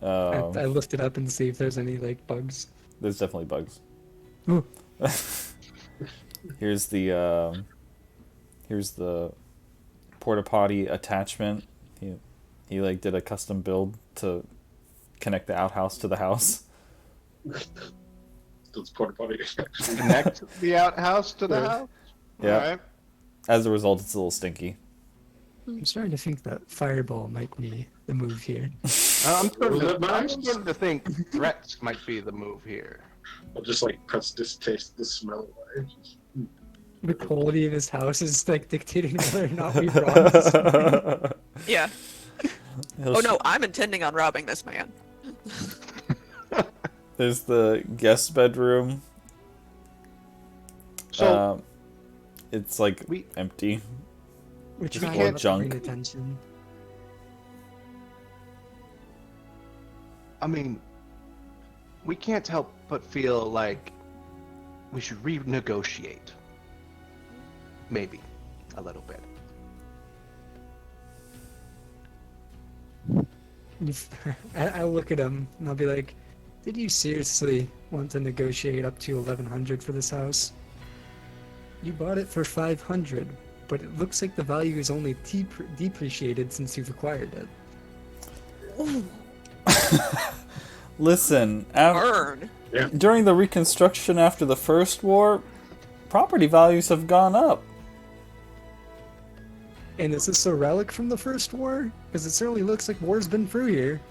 [SPEAKER 5] I lift it up and see if there's any like bugs.
[SPEAKER 1] There's definitely bugs.
[SPEAKER 5] Ooh.
[SPEAKER 1] Here's the porta potty attachment. He like did a custom build to connect the outhouse to the house.
[SPEAKER 4] It's porta potty.
[SPEAKER 3] Connect the outhouse to the house.
[SPEAKER 1] Yeah.
[SPEAKER 3] Alright.
[SPEAKER 1] As a result, it's a little stinky.
[SPEAKER 5] I'm starting to think that fireball might be the move here.
[SPEAKER 3] I'm
[SPEAKER 4] Was that
[SPEAKER 3] starting to think threats might be the move here.
[SPEAKER 4] I'll just like cuts distaste the smell away.
[SPEAKER 5] The quality of his house is like dictating whether or not we rob this.
[SPEAKER 2] Yeah.
[SPEAKER 1] He'll
[SPEAKER 2] Oh no, I'm intending on robbing this man.
[SPEAKER 1] There's the guest bedroom.
[SPEAKER 3] So
[SPEAKER 1] It's like
[SPEAKER 3] We-
[SPEAKER 1] empty.
[SPEAKER 5] We're
[SPEAKER 1] Just
[SPEAKER 5] trying
[SPEAKER 1] more
[SPEAKER 5] not to
[SPEAKER 1] junk.
[SPEAKER 5] bring attention.
[SPEAKER 3] I mean, we can't help but feel like we should renegotiate. Maybe a little bit.
[SPEAKER 5] I'll look at him and I'll be like, "Did you seriously want to negotiate up to 1,100 for this house? You bought it for 500, but it looks like the value is only depreciated since you've acquired it."
[SPEAKER 1] Listen,
[SPEAKER 2] Burn.
[SPEAKER 1] during the Reconstruction after the First War, property values have gone up.
[SPEAKER 5] And is this a relic from the First War? Because it certainly looks like war's been through here.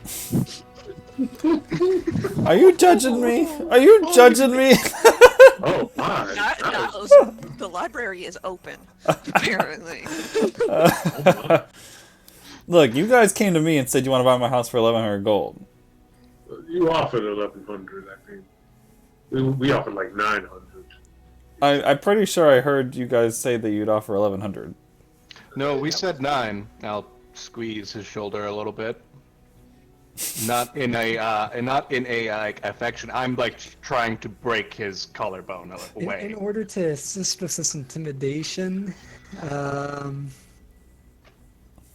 [SPEAKER 1] Are you judging me? Are you judging me?
[SPEAKER 4] Oh my!
[SPEAKER 2] The library is open, apparently.
[SPEAKER 1] Look, you guys came to me and said you want to buy my house for 1,100 gold.
[SPEAKER 4] You offered 1,100, I think. We offered like 900.
[SPEAKER 1] I'm pretty sure I heard you guys say that you'd offer 1,100.
[SPEAKER 3] No, we said 9. I'll squeeze his shoulder a little bit. Not in a like affection. I'm like trying to break his collarbone away.
[SPEAKER 5] In order to assist with this intimidation,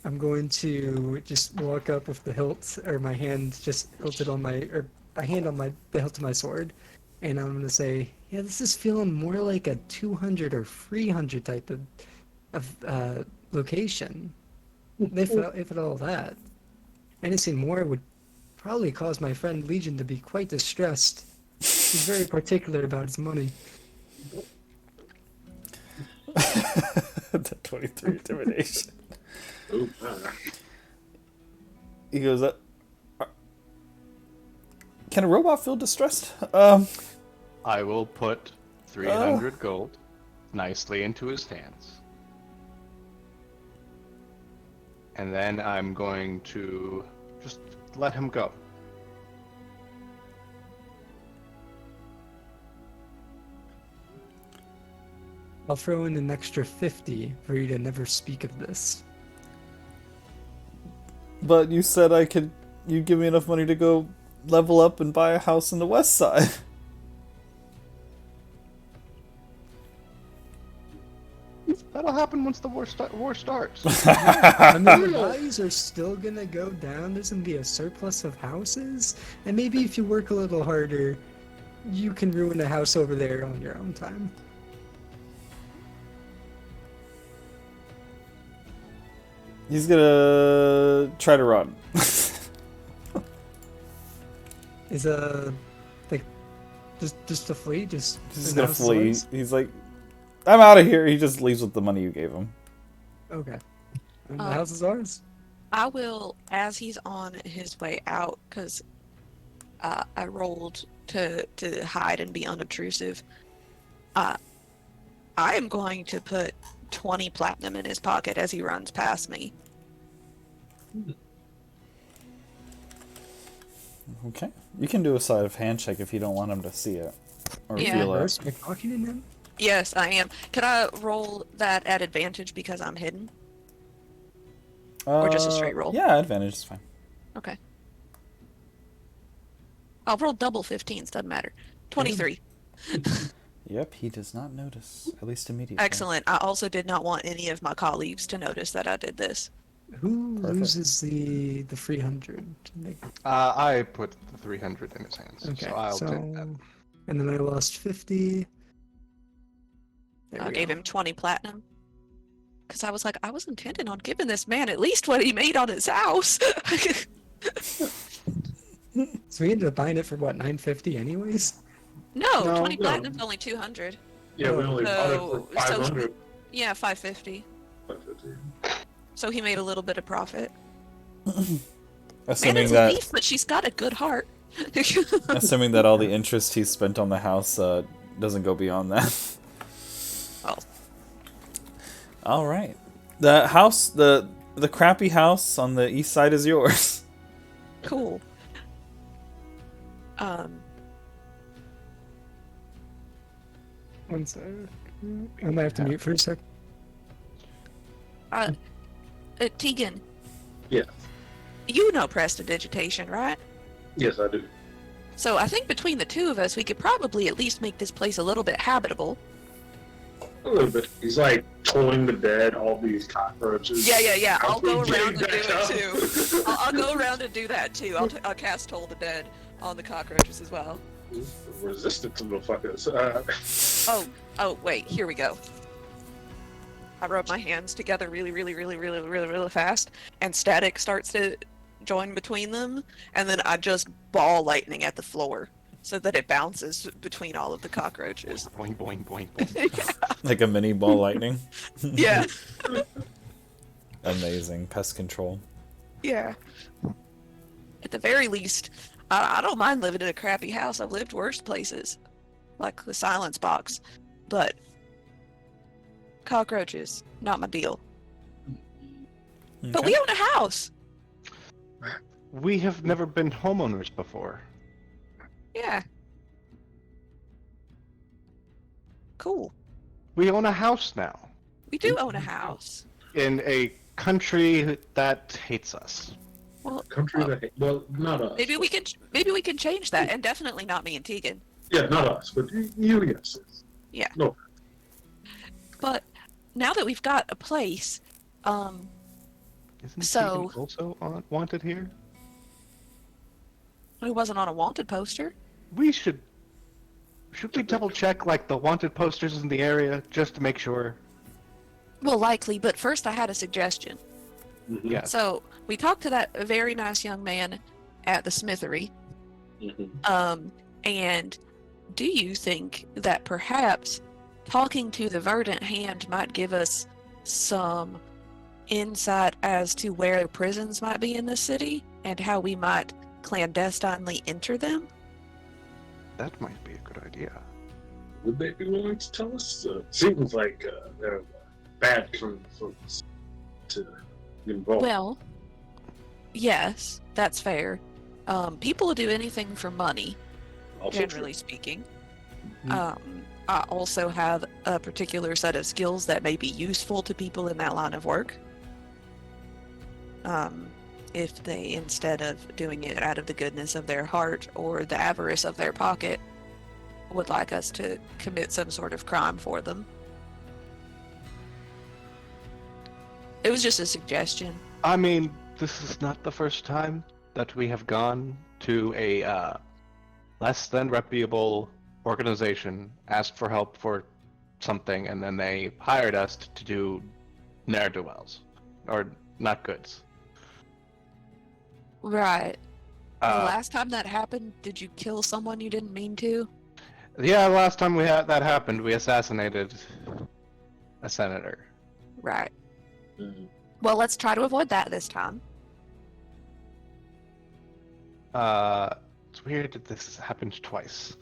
[SPEAKER 5] I'm going to just walk up with the hilt, or my hand just hilted on my, or a hand on the hilt of my sword, and I'm going to say, yeah, this is feeling more like a 200 or 300 type of location. If at all that. Anything more would probably cause my friend Legion to be quite distressed. He's very particular about his money.
[SPEAKER 1] The 23 intimidation.
[SPEAKER 4] Oh my.
[SPEAKER 1] He goes, can a robot feel distressed?
[SPEAKER 3] I will put 300 gold nicely into his hands. And then I'm going to just let him go.
[SPEAKER 5] I'll throw in an extra 50 for you to never speak of this.
[SPEAKER 1] But you said you'd give me enough money to go level up and buy a house in the west side.
[SPEAKER 3] That'll happen once the war starts.
[SPEAKER 5] I mean, the values are still gonna go down. There's gonna be a surplus of houses, and maybe if you work a little harder, you can ruin a house over there on your own time.
[SPEAKER 1] He's gonna try to run.
[SPEAKER 5] Is like just to flee? Just
[SPEAKER 1] He's gonna
[SPEAKER 5] announce the
[SPEAKER 1] flee.
[SPEAKER 5] words?
[SPEAKER 1] He's like, I'm out of here. He just leaves with the money you gave him.
[SPEAKER 5] Okay. And the
[SPEAKER 2] Um,
[SPEAKER 5] house is ours.
[SPEAKER 2] I will, as he's on his way out, because I rolled to hide and be unobtrusive. I am going to put 20 platinum in his pocket as he runs past me.
[SPEAKER 1] Okay. You can do a side of handshake if you don't want him to see it or
[SPEAKER 2] Yeah.
[SPEAKER 1] feel it.
[SPEAKER 5] First, talking to him.
[SPEAKER 2] Yes, I am. Can I roll that at advantage because I'm hidden? Or just a straight roll?
[SPEAKER 1] Yeah, advantage is fine.
[SPEAKER 2] Okay. I'll roll double 15s, doesn't matter. 23.
[SPEAKER 1] Yep, he does not notice, at least immediately.
[SPEAKER 2] Excellent. I also did not want any of my colleagues to notice that I did this.
[SPEAKER 5] Who
[SPEAKER 1] Perfect.
[SPEAKER 5] loses the 300?
[SPEAKER 3] I put the 300 in his hands,
[SPEAKER 5] Okay,
[SPEAKER 3] so I'll take that.
[SPEAKER 5] and then I lost 50. There
[SPEAKER 2] I
[SPEAKER 5] we
[SPEAKER 2] gave
[SPEAKER 5] go.
[SPEAKER 2] him 20 platinum. Because I was like, I was intending on giving this man at least what he made on his house.
[SPEAKER 5] So we ended up buying it for what, 950 anyways?
[SPEAKER 2] No,
[SPEAKER 3] No,
[SPEAKER 2] 20
[SPEAKER 4] no.
[SPEAKER 2] platinum's only 200.
[SPEAKER 4] Yeah, we only bought it
[SPEAKER 2] So-
[SPEAKER 4] for
[SPEAKER 2] so-
[SPEAKER 4] 500.
[SPEAKER 2] Yeah, 550. So he made a little bit of profit. Man,
[SPEAKER 1] Assuming
[SPEAKER 2] it's a
[SPEAKER 1] that
[SPEAKER 2] thief, but she's got a good heart.
[SPEAKER 1] assuming that all the interest he's spent on the house doesn't go beyond that.
[SPEAKER 2] Oh.
[SPEAKER 1] All right. The house, the crappy house on the east side is yours.
[SPEAKER 2] Cool.
[SPEAKER 5] One sec. I might have to mute for a sec.
[SPEAKER 2] Tegan,
[SPEAKER 4] Yeah.
[SPEAKER 2] you know prestidigitation, right?
[SPEAKER 4] Yes, I do.
[SPEAKER 2] So I think between the two of us, we could probably at least make this place a little bit habitable.
[SPEAKER 4] A little bit. He's like toying the dead, all these cockroaches.
[SPEAKER 2] Yeah. I'll go
[SPEAKER 4] Getting
[SPEAKER 2] around and do
[SPEAKER 4] back
[SPEAKER 2] it
[SPEAKER 4] up.
[SPEAKER 2] too. I'll go around and do that too. I'll cast Toll the Dead on the cockroaches as well.
[SPEAKER 4] Resistant little fuckers.
[SPEAKER 2] Oh, wait, here we go. I rub my hands together really fast, and static starts to join between them, and then I just ball lightning at the floor so that it bounces between all of the cockroaches.
[SPEAKER 3] Boing, boing, boing, boing.
[SPEAKER 1] Like a mini ball lightning.
[SPEAKER 2] Yeah,
[SPEAKER 1] Amazing. Pest control.
[SPEAKER 2] yeah. At the very least, I don't mind living in a crappy house. I've lived worse places, like the silence box, but cockroaches, not my deal. But we own a house.
[SPEAKER 3] We have never been homeowners before.
[SPEAKER 2] Yeah. Cool.
[SPEAKER 3] We own a house now
[SPEAKER 2] We do own a house.
[SPEAKER 3] in a country that hates us.
[SPEAKER 2] Well,
[SPEAKER 4] Country that well, not us.
[SPEAKER 2] maybe we can change that, and definitely not me and Tegan.
[SPEAKER 4] Yeah, not us, but you, yes.
[SPEAKER 2] Yeah.
[SPEAKER 4] No.
[SPEAKER 2] But now that we've got a place,
[SPEAKER 3] Isn't
[SPEAKER 2] So-
[SPEAKER 3] Tegan also wanted here?
[SPEAKER 2] it wasn't on a wanted poster.
[SPEAKER 3] We should we double check like the wanted posters in the area just to make sure?
[SPEAKER 2] Well, likely, but first I had a suggestion.
[SPEAKER 4] Mhm.
[SPEAKER 3] Yes.
[SPEAKER 2] So we talked to that very nice young man at the smithery.
[SPEAKER 4] Mhm.
[SPEAKER 2] And do you think that perhaps talking to the Verdant Hand might give us some insight as to where prisons might be in this city and how we might clandestinely enter them?
[SPEAKER 3] That might be a good idea.
[SPEAKER 4] Would they be willing to tell us? Seems like they're bad for folks to get involved.
[SPEAKER 2] Well, yes, that's fair. People will do anything for money,
[SPEAKER 4] Also
[SPEAKER 2] generally speaking.
[SPEAKER 5] Mhm.
[SPEAKER 2] I also have a particular set of skills that may be useful to people in that line of work. If they, instead of doing it out of the goodness of their heart or the avarice of their pocket, would like us to commit some sort of crime for them. It was just a suggestion.
[SPEAKER 3] I mean, this is not the first time that we have gone to a less than reputable organization, asked for help for something, and then they hired us to do ne'er-do-wells, or not goods.
[SPEAKER 2] Right. The
[SPEAKER 3] Uh,
[SPEAKER 2] last time that happened, did you kill someone you didn't mean to?
[SPEAKER 3] yeah, last time that happened, we assassinated a senator.
[SPEAKER 2] Right.
[SPEAKER 4] Mhm.
[SPEAKER 2] Well, let's try to avoid that this time.
[SPEAKER 3] It's weird that this has happened twice.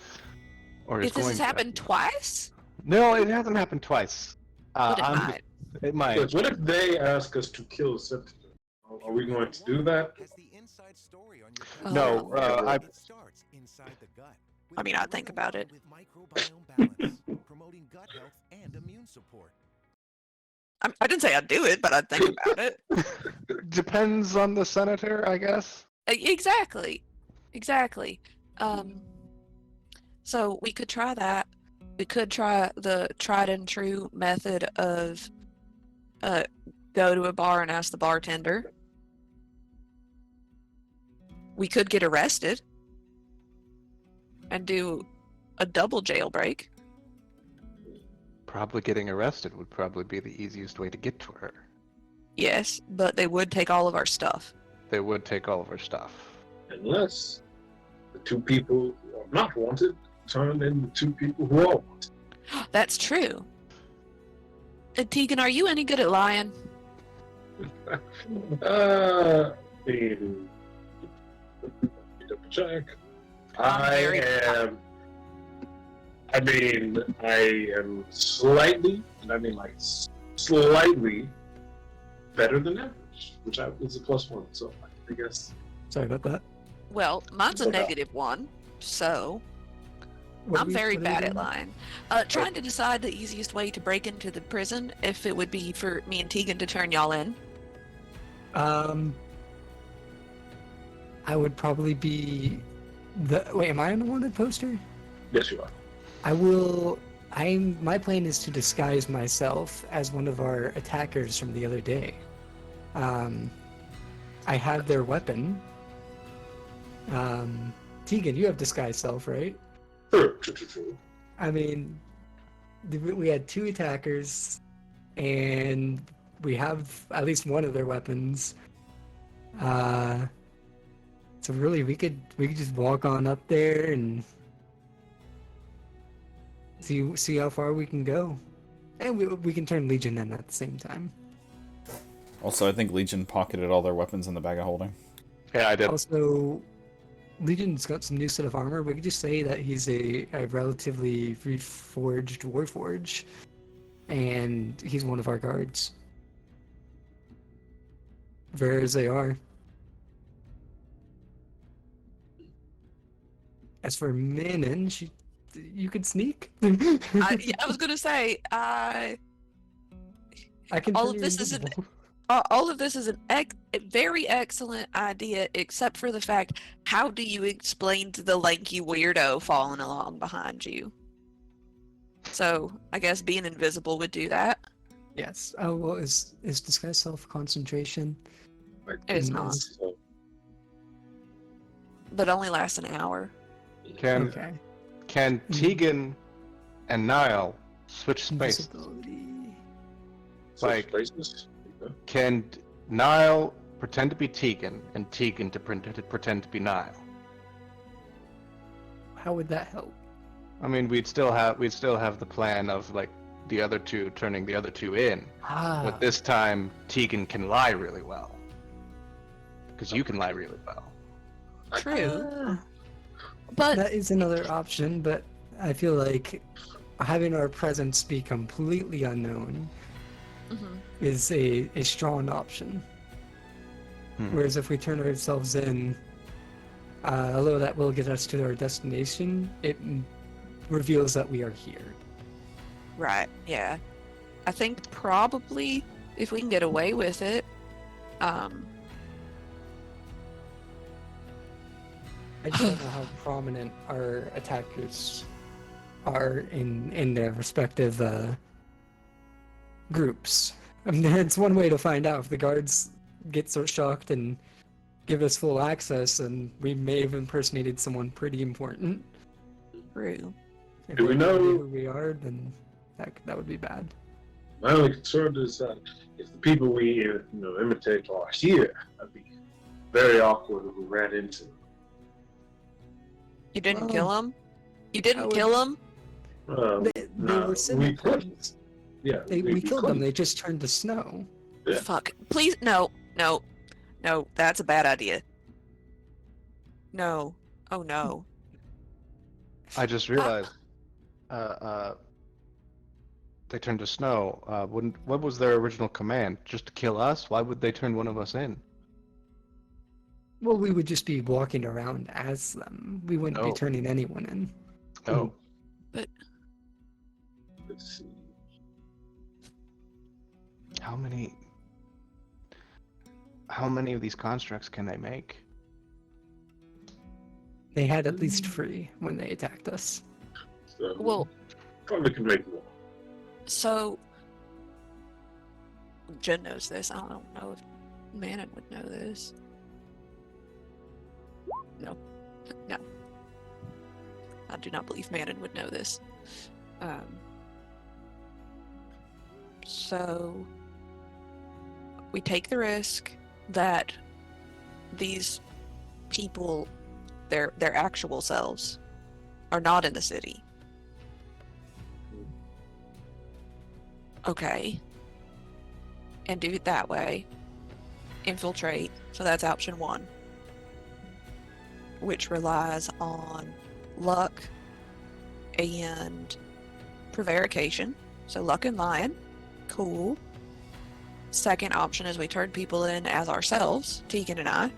[SPEAKER 3] Or is
[SPEAKER 2] If this
[SPEAKER 3] going
[SPEAKER 2] has
[SPEAKER 3] to
[SPEAKER 2] happened twice,
[SPEAKER 3] No, it hasn't happened twice.
[SPEAKER 2] but it
[SPEAKER 3] I'm
[SPEAKER 2] might.
[SPEAKER 3] It might.
[SPEAKER 4] But what if they ask us to kill a senator? Are we going to do that?
[SPEAKER 3] No, I
[SPEAKER 6] It starts inside the gut.
[SPEAKER 2] I mean, I'd think about it.
[SPEAKER 6] With microbiome balance, promoting gut health and immune support.
[SPEAKER 2] I didn't say I'd do it, but I'd think about it.
[SPEAKER 3] depends on the senator, I guess.
[SPEAKER 2] Exactly. Exactly. So we could try that. We could try the tried and true method of go to a bar and ask the bartender. We could get arrested and do a double jailbreak.
[SPEAKER 3] Probably getting arrested would probably be the easiest way to get to her.
[SPEAKER 2] Yes, but they would take all of our stuff.
[SPEAKER 3] They would take all of her stuff.
[SPEAKER 4] Unless the two people who are not wanted turn into two people who are wanted.
[SPEAKER 2] That's true. Tegan, are you any good at lying?
[SPEAKER 4] In double check.
[SPEAKER 2] I'm
[SPEAKER 4] I
[SPEAKER 2] very-
[SPEAKER 4] am. I mean, I am slightly, and I mean like slightly better than average, which is a +1. So I guess.
[SPEAKER 5] Sorry about that.
[SPEAKER 2] Well, mine's a
[SPEAKER 4] Okay.
[SPEAKER 2] -1, so
[SPEAKER 5] What
[SPEAKER 2] I'm
[SPEAKER 5] are we-
[SPEAKER 2] very
[SPEAKER 5] what are we
[SPEAKER 2] bad at
[SPEAKER 5] doing?
[SPEAKER 2] lying. Trying to decide the easiest way to break into the prison, if it would be for me and Tegan to turn y'all in.
[SPEAKER 5] I would probably be the. Wait, am I on the wanted poster?
[SPEAKER 4] Yes, you are.
[SPEAKER 5] I will. My plan is to disguise myself as one of our attackers from the other day. I have their weapon. Tegan, you have disguise self, right?
[SPEAKER 4] True.
[SPEAKER 5] I mean, we had 2 attackers, and we have at least one of their weapons. So really, we could just walk on up there and see how far we can go, and we can turn Legion in at the same time.
[SPEAKER 1] Also, I think Legion pocketed all their weapons in the bag of holding.
[SPEAKER 3] Yeah, I did.
[SPEAKER 5] Also, Legion's got some new set of armor. We could just say that he's a relatively reforged Warforge, and he's one of our guards. Rare as they are. As for Minnan, you could sneak.
[SPEAKER 2] I was gonna say,
[SPEAKER 5] I can.
[SPEAKER 2] all
[SPEAKER 5] turn
[SPEAKER 2] of
[SPEAKER 5] you
[SPEAKER 2] this is an-
[SPEAKER 5] invisible.
[SPEAKER 2] all of this is a very excellent idea, except for the fact, how do you explain to the lanky weirdo following along behind you? So I guess being invisible would do that.
[SPEAKER 5] Yes. Oh well, is disguise self concentration?
[SPEAKER 4] Like,
[SPEAKER 2] It's
[SPEAKER 5] Mm,
[SPEAKER 2] not,
[SPEAKER 4] so,
[SPEAKER 2] but only lasts an hour.
[SPEAKER 3] Can
[SPEAKER 5] Okay.
[SPEAKER 3] can Tegan and Niall switch spaces?
[SPEAKER 5] Invisibility.
[SPEAKER 4] switch
[SPEAKER 3] Like-
[SPEAKER 4] places. Okay.
[SPEAKER 3] Can Niall pretend to be Tegan and Tegan to pretend to be Niall?
[SPEAKER 5] How would that help?
[SPEAKER 3] I mean, we'd still have the plan of like the other two turning the other two in, but this time Tegan can lie really well. Because you can lie really well.
[SPEAKER 2] True. But
[SPEAKER 5] That is another option, but I feel like having our presence be completely unknown
[SPEAKER 2] mhm.
[SPEAKER 5] is a strong option.
[SPEAKER 3] Hmm.
[SPEAKER 5] Whereas if we turn ourselves in, although that will get us to our destination, it reveals that we are here.
[SPEAKER 2] Right, yeah. I think probably if we can get away with it,
[SPEAKER 5] I don't know how prominent our attackers are in their respective groups. I mean, it's one way to find out if the guards get so shocked and give us full access, and we may have impersonated someone pretty important.
[SPEAKER 2] True.
[SPEAKER 5] If
[SPEAKER 4] Do we
[SPEAKER 5] they have no idea
[SPEAKER 4] know-
[SPEAKER 5] who we are, then that would be bad.
[SPEAKER 4] My only concern is that if the people we imitate are here, that'd be very awkward if we ran into them.
[SPEAKER 2] You didn't
[SPEAKER 5] Well,
[SPEAKER 2] kill him? You didn't
[SPEAKER 5] would-
[SPEAKER 2] kill him?
[SPEAKER 5] They
[SPEAKER 4] no,
[SPEAKER 5] were
[SPEAKER 4] we
[SPEAKER 5] cynics.
[SPEAKER 4] couldn't. Yeah,
[SPEAKER 5] We killed them.
[SPEAKER 4] couldn't.
[SPEAKER 5] They just turned to snow.
[SPEAKER 4] Yeah.
[SPEAKER 2] Fuck. Please, no. That's a bad idea. No. Oh no.
[SPEAKER 3] I just realized, they turned to snow. What was their original command? Just to kill us? Why would they turn one of us in?
[SPEAKER 5] Well, we would just be walking around as them. We wouldn't be
[SPEAKER 3] Oh.
[SPEAKER 5] turning anyone in.
[SPEAKER 3] Oh,
[SPEAKER 4] Let's see.
[SPEAKER 3] how many of these constructs can they make?
[SPEAKER 5] They had at least 3 when they attacked us.
[SPEAKER 4] So,
[SPEAKER 2] Well,
[SPEAKER 4] probably could make more.
[SPEAKER 2] so Jen knows this. I don't know if Manon would know this. No. I do not believe Manon would know this. So we take the risk that these people, their actual selves, are not in the city. Okay. And do it that way. Infiltrate. So that's option 1. Which relies on luck and prevarication. So luck and lying. Cool. Second option is we turn people in as ourselves, Tegan and I.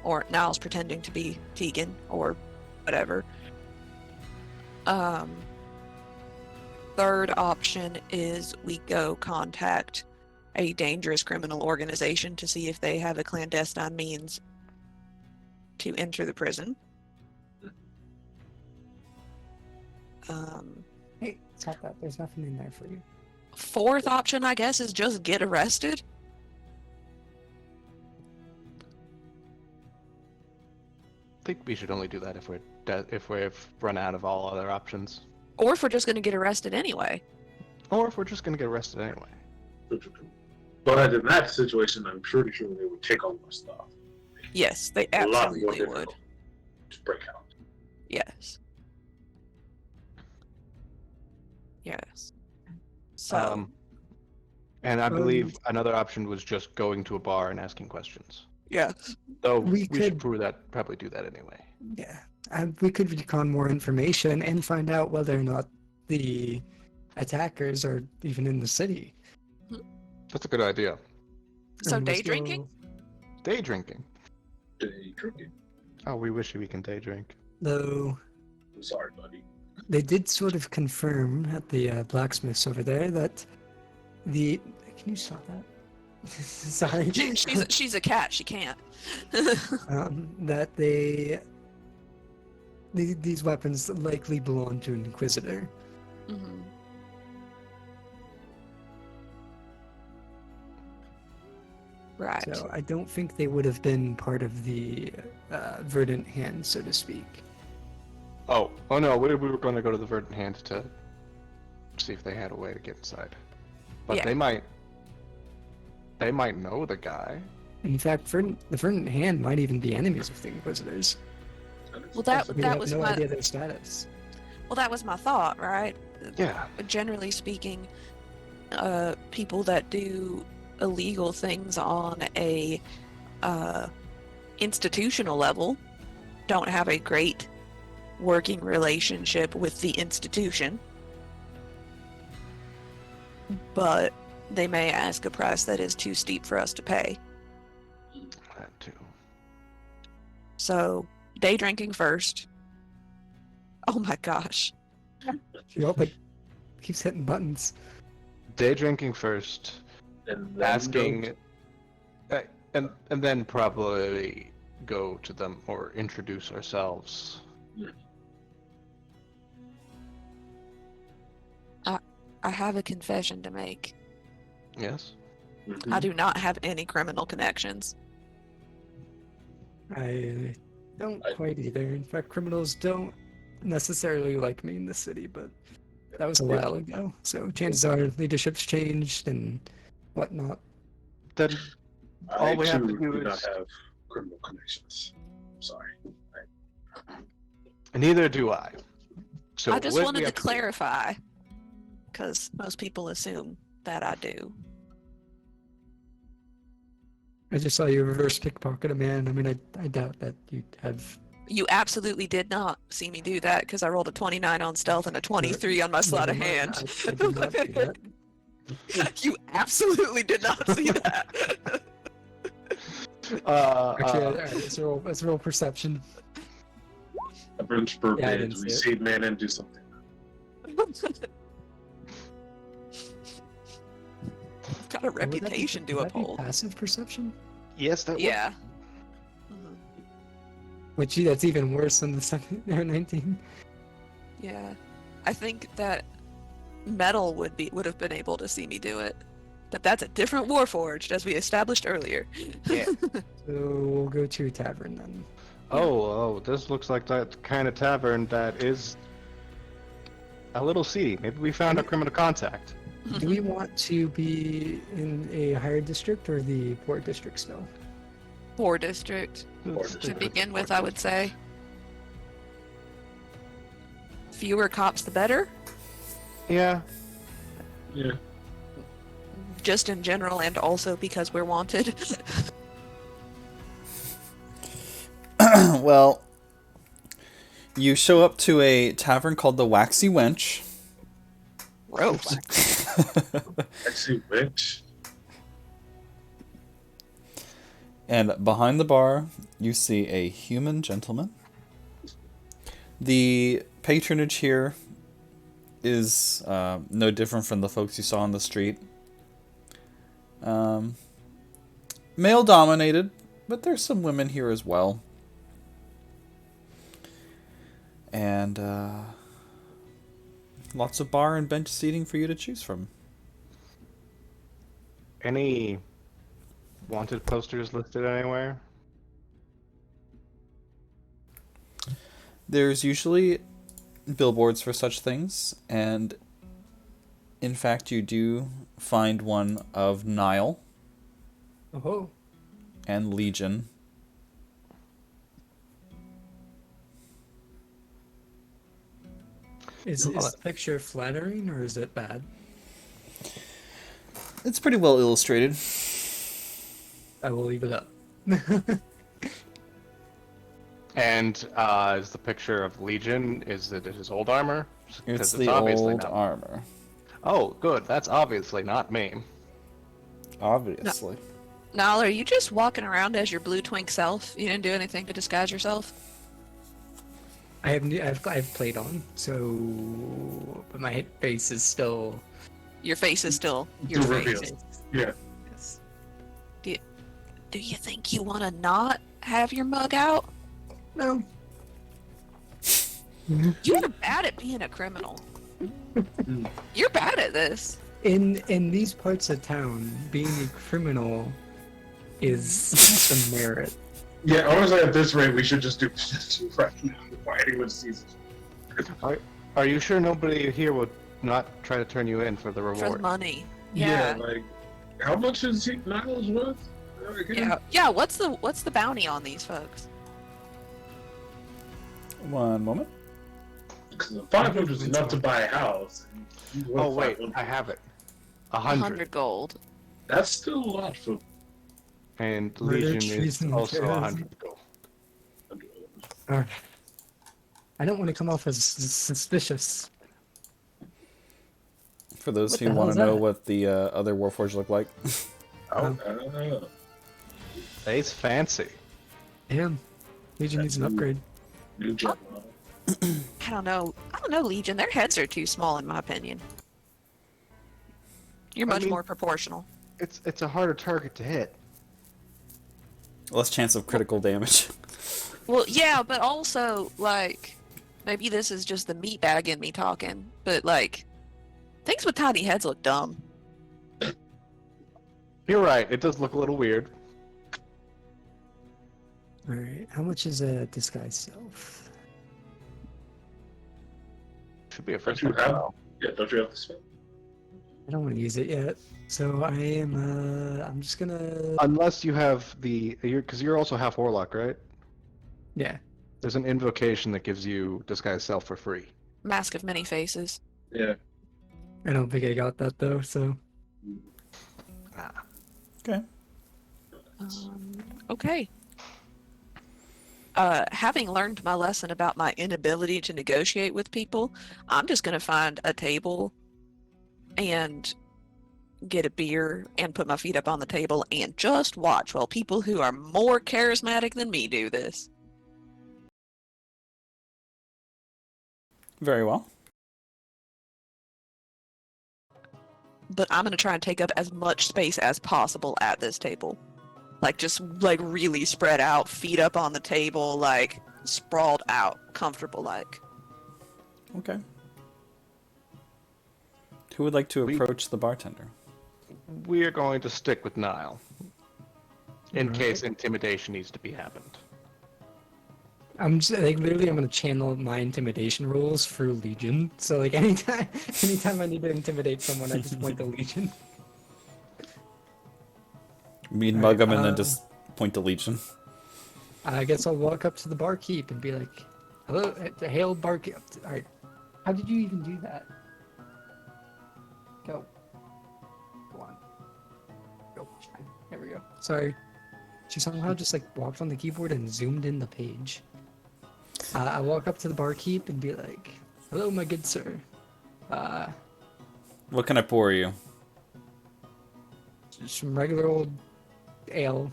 [SPEAKER 2] Or Niles pretending to be Tegan or whatever. Third option is we go contact a dangerous criminal organization to see if they have a clandestine means to enter the prison.
[SPEAKER 5] Hey, stop that. There's nothing in there for you.
[SPEAKER 2] Fourth option, I guess, is just get arrested.
[SPEAKER 3] I think we should only do that if we've run out of all other options,
[SPEAKER 2] Or if we're just going to get arrested anyway.
[SPEAKER 3] or if we're just gonna get arrested anyway.
[SPEAKER 4] But in that situation, I'm pretty sure they would take all our stuff.
[SPEAKER 2] Yes, they
[SPEAKER 4] A lot more
[SPEAKER 2] absolutely would.
[SPEAKER 4] difficult to break out.
[SPEAKER 2] Yes. Yes. So,
[SPEAKER 3] And I believe another option was just going to a bar and asking questions.
[SPEAKER 2] yeah.
[SPEAKER 3] Though
[SPEAKER 5] We
[SPEAKER 3] we
[SPEAKER 5] could-
[SPEAKER 3] should probably do that anyway.
[SPEAKER 5] Yeah. We could recon more information and find out whether or not the attackers are even in the city.
[SPEAKER 3] That's a good idea.
[SPEAKER 2] So
[SPEAKER 5] And
[SPEAKER 2] day
[SPEAKER 5] with
[SPEAKER 2] drinking?
[SPEAKER 3] Day drinking.
[SPEAKER 4] Day drinking.
[SPEAKER 3] Oh, we wish we can day drink.
[SPEAKER 5] Though
[SPEAKER 4] I'm sorry, buddy.
[SPEAKER 5] they did sort of confirm at the blacksmiths over there that the. Can you stop that? Sorry.
[SPEAKER 2] She's a cat. She can't.
[SPEAKER 5] That these weapons likely belong to an inquisitor.
[SPEAKER 2] Mhm. Right.
[SPEAKER 5] So I don't think they would have been part of the verdant hand, so to speak.
[SPEAKER 3] Oh no, we were going to go to the Verdant Hand to see if they had a way to get inside. But
[SPEAKER 2] Yeah.
[SPEAKER 3] they might know the guy.
[SPEAKER 5] In fact, the verdant hand might even be enemies of the inquisitors.
[SPEAKER 2] Well, that
[SPEAKER 5] We
[SPEAKER 2] that
[SPEAKER 5] have
[SPEAKER 2] was
[SPEAKER 5] no
[SPEAKER 2] my
[SPEAKER 5] idea their status.
[SPEAKER 2] well, that was my thought, right?
[SPEAKER 3] Yeah.
[SPEAKER 2] Generally speaking, people that do illegal things on a institutional level don't have a great working relationship with the institution, but they may ask a price that is too steep for us to pay.
[SPEAKER 3] That too.
[SPEAKER 2] So, day drinking first. Oh my gosh.
[SPEAKER 5] Yup, it keeps hitting buttons.
[SPEAKER 3] Day drinking first,
[SPEAKER 4] And then
[SPEAKER 3] asking, and then probably go to them or introduce ourselves.
[SPEAKER 2] I have a confession to make.
[SPEAKER 3] Yes.
[SPEAKER 2] I do not have any criminal connections.
[SPEAKER 5] I don't
[SPEAKER 4] I-
[SPEAKER 5] quite either. In fact, criminals don't necessarily like me in the city, but that was a
[SPEAKER 4] Yeah.
[SPEAKER 5] while ago. So chances are leadership's changed and whatnot.
[SPEAKER 3] Then
[SPEAKER 4] I
[SPEAKER 3] all we have to
[SPEAKER 4] too
[SPEAKER 3] do
[SPEAKER 4] do not
[SPEAKER 3] is.
[SPEAKER 4] have criminal connections. Sorry.
[SPEAKER 3] Neither do I. So
[SPEAKER 2] I just
[SPEAKER 3] what
[SPEAKER 2] wanted
[SPEAKER 3] we
[SPEAKER 2] to
[SPEAKER 3] have do-
[SPEAKER 2] clarify, because most people assume that I do.
[SPEAKER 5] I just saw you reverse pickpocket a man. I mean, I doubt that you have.
[SPEAKER 2] You absolutely did not see me do that because I rolled a 29 on stealth and a 23 on my sleight of
[SPEAKER 5] Never mind,
[SPEAKER 2] hand.
[SPEAKER 5] I did not do that.
[SPEAKER 2] You absolutely did not see that.
[SPEAKER 5] Actually, alright, let's roll perception.
[SPEAKER 4] Average
[SPEAKER 5] Yeah, I
[SPEAKER 4] birthday
[SPEAKER 5] didn't
[SPEAKER 4] to
[SPEAKER 5] see it.
[SPEAKER 4] receive man and do something.
[SPEAKER 2] Got a reputation to
[SPEAKER 5] would that be
[SPEAKER 2] uphold.
[SPEAKER 5] passive perception?
[SPEAKER 3] Yes, that would.
[SPEAKER 2] Yeah.
[SPEAKER 5] Which that's even worse than the second or 19.
[SPEAKER 2] Yeah. I think that Metal would have been able to see me do it. But that's a different Warforged, as we established earlier.
[SPEAKER 3] Yeah.
[SPEAKER 5] So we'll go to a tavern then.
[SPEAKER 3] Oh, this looks like that kind of tavern that is a little seedy. Maybe we found a criminal contact.
[SPEAKER 5] Do we want to be in a higher district or the port district still?
[SPEAKER 2] Poor district to begin with, I would say. Fewer cops, the better.
[SPEAKER 3] Yeah.
[SPEAKER 4] Yeah.
[SPEAKER 2] Just in general, and also because we're wanted.
[SPEAKER 1] Well, you show up to a tavern called the Waxy Wench.
[SPEAKER 2] Gross.
[SPEAKER 4] Actually, rich.
[SPEAKER 1] And behind the bar, you see a human gentleman. The patronage here is no different from the folks you saw on the street. Male dominated, but there's some women here as well. And lots of bar and bench seating for you to choose from.
[SPEAKER 3] Any wanted posters listed anywhere?
[SPEAKER 1] There's usually billboards for such things, and in fact you do find one of Nile
[SPEAKER 5] Oh,
[SPEAKER 1] and Legion.
[SPEAKER 5] is the picture flattering or is it bad?
[SPEAKER 1] It's pretty well illustrated.
[SPEAKER 5] I will leave it up.
[SPEAKER 3] And is the picture of Legion, is it his old armor? 'Cause
[SPEAKER 1] It's the
[SPEAKER 3] obviously
[SPEAKER 1] old
[SPEAKER 3] not.
[SPEAKER 1] armor.
[SPEAKER 3] Oh, good. That's obviously not me.
[SPEAKER 1] Obviously.
[SPEAKER 2] Nal, are you just walking around as your blue twink self? You didn't do anything to disguise yourself?
[SPEAKER 5] I've played on, so but my face is still.
[SPEAKER 2] Your face is still your
[SPEAKER 4] Still
[SPEAKER 2] face.
[SPEAKER 4] revealed. Yeah.
[SPEAKER 5] Yes.
[SPEAKER 2] Do you think you want to not have your mug out?
[SPEAKER 5] No.
[SPEAKER 2] You're bad at being a criminal. You're bad at this.
[SPEAKER 5] In these parts of town, being a criminal is the merit.
[SPEAKER 4] Yeah, honestly, at this rate, we should just do this right now before anyone sees it.
[SPEAKER 3] Are you sure nobody here would not try to turn you in for the
[SPEAKER 2] For the
[SPEAKER 3] reward?
[SPEAKER 2] money.
[SPEAKER 4] Yeah,
[SPEAKER 2] Yeah.
[SPEAKER 4] like, how much is he Niles worth?
[SPEAKER 2] Yeah. What's the bounty on these folks?
[SPEAKER 1] One moment.
[SPEAKER 4] Because 500 is enough to buy a house. and he's worth
[SPEAKER 3] Oh wait,
[SPEAKER 4] 500.
[SPEAKER 3] I have it.
[SPEAKER 2] 100
[SPEAKER 3] 100.
[SPEAKER 2] gold.
[SPEAKER 4] That's still a lot for.
[SPEAKER 3] And
[SPEAKER 5] Murder,
[SPEAKER 3] Legion is
[SPEAKER 5] treason,
[SPEAKER 3] also
[SPEAKER 5] terrorism.
[SPEAKER 3] 100 gold.
[SPEAKER 5] I don't want to come off as suspicious.
[SPEAKER 1] For those
[SPEAKER 5] What
[SPEAKER 1] who
[SPEAKER 5] the hell
[SPEAKER 1] want
[SPEAKER 5] is
[SPEAKER 1] to know
[SPEAKER 5] that?
[SPEAKER 1] what the other Warforged look like.
[SPEAKER 3] It's fancy.
[SPEAKER 5] Damn. Legion needs an upgrade.
[SPEAKER 4] New job.
[SPEAKER 2] I don't know, Legion. Their heads are too small, in my opinion. You're
[SPEAKER 3] I
[SPEAKER 2] much
[SPEAKER 3] mean-
[SPEAKER 2] more proportional.
[SPEAKER 3] It's a harder target to hit.
[SPEAKER 1] Less chance of critical damage.
[SPEAKER 2] Well, yeah, but also, like, maybe this is just the meatbag in me talking, but, like, things with tiny heads look dumb.
[SPEAKER 3] You're right. It does look a little weird.
[SPEAKER 5] All right. How much is a disguise self?
[SPEAKER 3] Should be a
[SPEAKER 4] Don't
[SPEAKER 3] first
[SPEAKER 4] you
[SPEAKER 3] time
[SPEAKER 4] have?
[SPEAKER 3] trial.
[SPEAKER 4] Yeah, don't you have the spell?
[SPEAKER 5] I don't want to use it yet, so I am. I'm just gonna.
[SPEAKER 3] Unless you have because you're also half warlock, right?
[SPEAKER 5] Yeah.
[SPEAKER 3] There's an invocation that gives you disguise self for free.
[SPEAKER 2] Mask of many faces.
[SPEAKER 4] Yeah.
[SPEAKER 5] I don't think I got that though. So
[SPEAKER 1] Okay.
[SPEAKER 2] Okay. Having learned my lesson about my inability to negotiate with people, I'm just going to find a table and get a beer and put my feet up on the table and just watch while people who are more charismatic than me do this.
[SPEAKER 1] Very well.
[SPEAKER 2] But I'm going to try and take up as much space as possible at this table. Like, just, like, really spread out, feet up on the table, like, sprawled out, comfortable, like.
[SPEAKER 1] Okay. Who would like to approach the bartender?
[SPEAKER 3] We are going to stick with Nile. In
[SPEAKER 5] Alright.
[SPEAKER 3] case intimidation needs to be happened.
[SPEAKER 5] I'm just like literally I'm gonna channel my intimidation rules for Legion. So like anytime I need to intimidate someone, I just point to Legion.
[SPEAKER 1] Mean
[SPEAKER 5] All
[SPEAKER 1] mug
[SPEAKER 5] right,
[SPEAKER 1] him and then just point to Legion.
[SPEAKER 5] I guess I'll walk up to the barkeep and be like, "Hello, hail barkeep." All right, how did you even do that? Go on, go. There we go. Sorry, she somehow just like walked on the keyboard and zoomed in the page. I walk up to the barkeep and be like, "Hello, my good sir.
[SPEAKER 1] What can I pour you?
[SPEAKER 5] Just some regular old ale,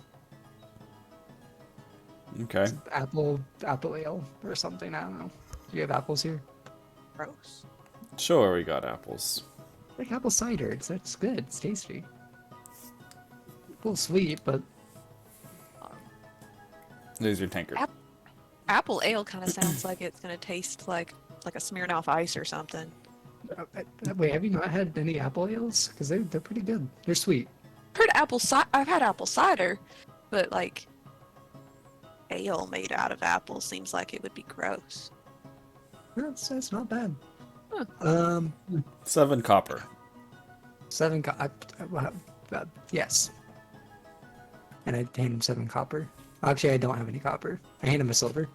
[SPEAKER 1] Okay.
[SPEAKER 5] apple ale or something. I don't know. Do you have apples here?
[SPEAKER 2] Gross.
[SPEAKER 1] Sure, we got apples.
[SPEAKER 5] Like apple cider. That's good. It's tasty. A little sweet, but
[SPEAKER 1] There's your tankard.
[SPEAKER 2] Apple ale kind of sounds like it's going to taste like a Smirnoff Ice or something.
[SPEAKER 5] wait, have you not had any apple ales? Because they're pretty good. They're sweet.
[SPEAKER 2] I've had apple cider, but like ale made out of apples seems like it would be gross.
[SPEAKER 5] That's not bad.
[SPEAKER 2] Huh.
[SPEAKER 1] 7 copper.
[SPEAKER 5] 7 yes. And I hand him 7 copper. Actually, I don't have any copper. I hand him a silver.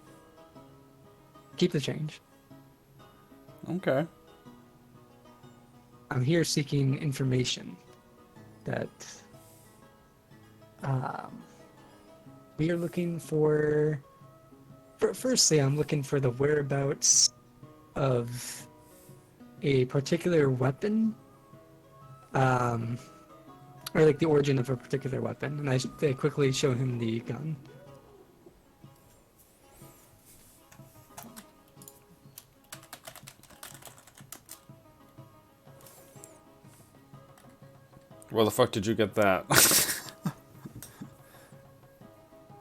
[SPEAKER 5] Keep the change.
[SPEAKER 1] Okay.
[SPEAKER 5] I'm here seeking information that we are looking for. Firstly, I'm looking for the whereabouts of a particular weapon, or like the origin of a particular weapon, and I quickly show him the gun.
[SPEAKER 1] Where the fuck did you get that?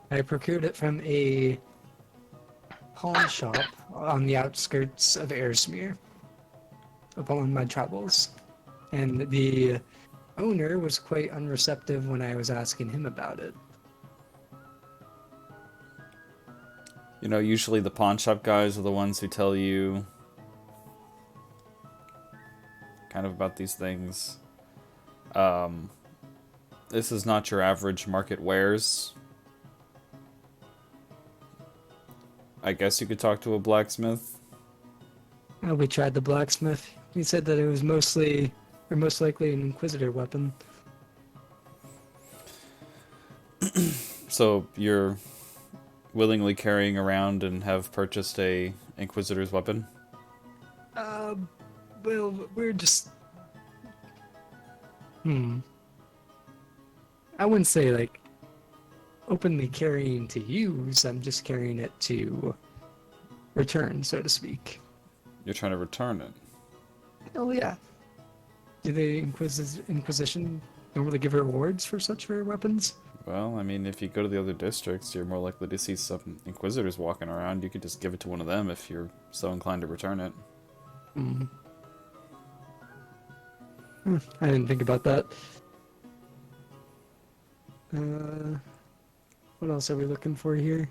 [SPEAKER 5] I procured it from a pawn shop on the outskirts of Airsmere upon my travels. And the owner was quite unreceptive when I was asking him about it.
[SPEAKER 1] You know, usually the pawn shop guys are the ones who tell you kind of about these things. This is not your average market wares. I guess you could talk to a blacksmith.
[SPEAKER 5] We tried the blacksmith. He said that it was most likely an Inquisitor weapon.
[SPEAKER 1] So you're willingly carrying around and have purchased a Inquisitor's weapon?
[SPEAKER 5] Well, we're just... I wouldn't say, like, openly carrying to use. I'm just carrying it to return, so to speak.
[SPEAKER 1] You're trying to return it.
[SPEAKER 5] Oh, yeah. Do the Inquisition normally give rewards for such rare weapons?
[SPEAKER 1] Well, I mean, if you go to the other districts, you're more likely to see some Inquisitors walking around. You could just give it to one of them if you're so inclined to return it.
[SPEAKER 5] I didn't think about that. What else are we looking for here?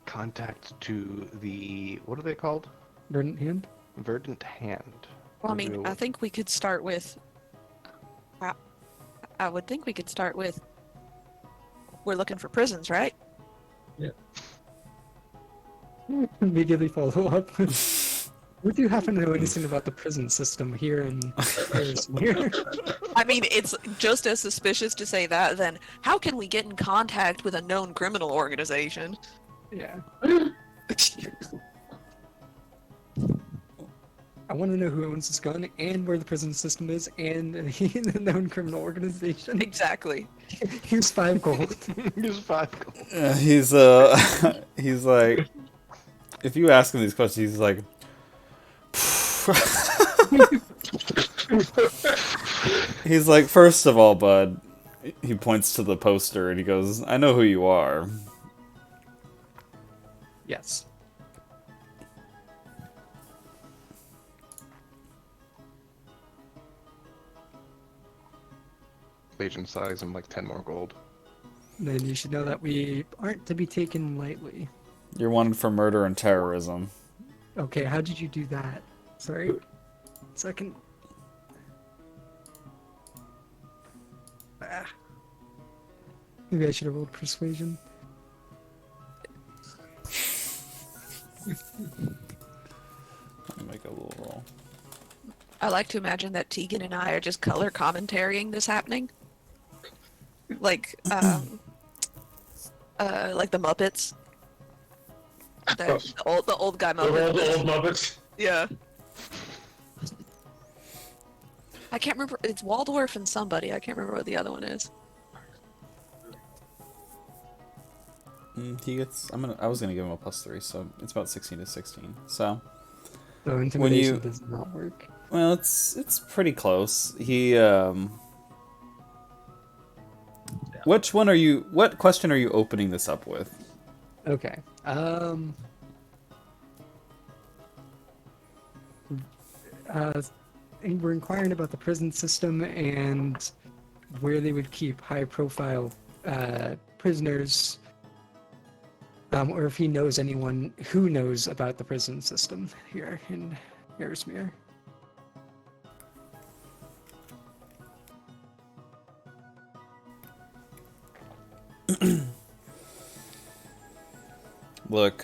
[SPEAKER 3] Contact to the, what are they called?
[SPEAKER 5] Verdant hand?
[SPEAKER 3] Verdant Hand.
[SPEAKER 2] Well, I mean, I think we could start with. I, I would think we could start with. We're looking for prisons, right?
[SPEAKER 5] Immediately follow up. Would you happen to know anything about the prison system here in Harrismere?
[SPEAKER 2] I mean, it's just as suspicious to say that than how can we get in contact with a known criminal organization?
[SPEAKER 5] Yeah. I want to know who owns this gun and where the prison system is and the known criminal organization.
[SPEAKER 2] Exactly.
[SPEAKER 5] Here's 5 gold.
[SPEAKER 3] Here's 5 gold.
[SPEAKER 1] He's he's like, if you ask him these questions, he's like, he's like, first of all, bud, he points to the poster and he goes, I know who you are.
[SPEAKER 5] Yes.
[SPEAKER 3] Agent size him like 10 more gold.
[SPEAKER 5] Then you should know that we aren't to be taken lightly.
[SPEAKER 1] You're wanted for murder and terrorism.
[SPEAKER 5] Okay, how did you do that? Sorry. Second. Ah. Maybe I should have rolled persuasion.
[SPEAKER 1] Let me make a little roll.
[SPEAKER 2] I like to imagine that Tegan and I are just color commentarying this happening. Like the Muppets. The old guy
[SPEAKER 4] The old
[SPEAKER 2] Muppets.
[SPEAKER 4] Muppets.
[SPEAKER 2] Yeah. I can't remember. It's Waldorf and somebody. I can't remember what the other one is.
[SPEAKER 1] He gets. I was gonna give him a +3, so it's about 16 to 16. So,
[SPEAKER 5] So intimidation does not work.
[SPEAKER 1] well, it's pretty close. He Which one are you? What question are you opening this up with?
[SPEAKER 5] Okay. And we're inquiring about the prison system and where they would keep high-profile prisoners, or if he knows anyone who knows about the prison system here in Harrismere.
[SPEAKER 1] Look,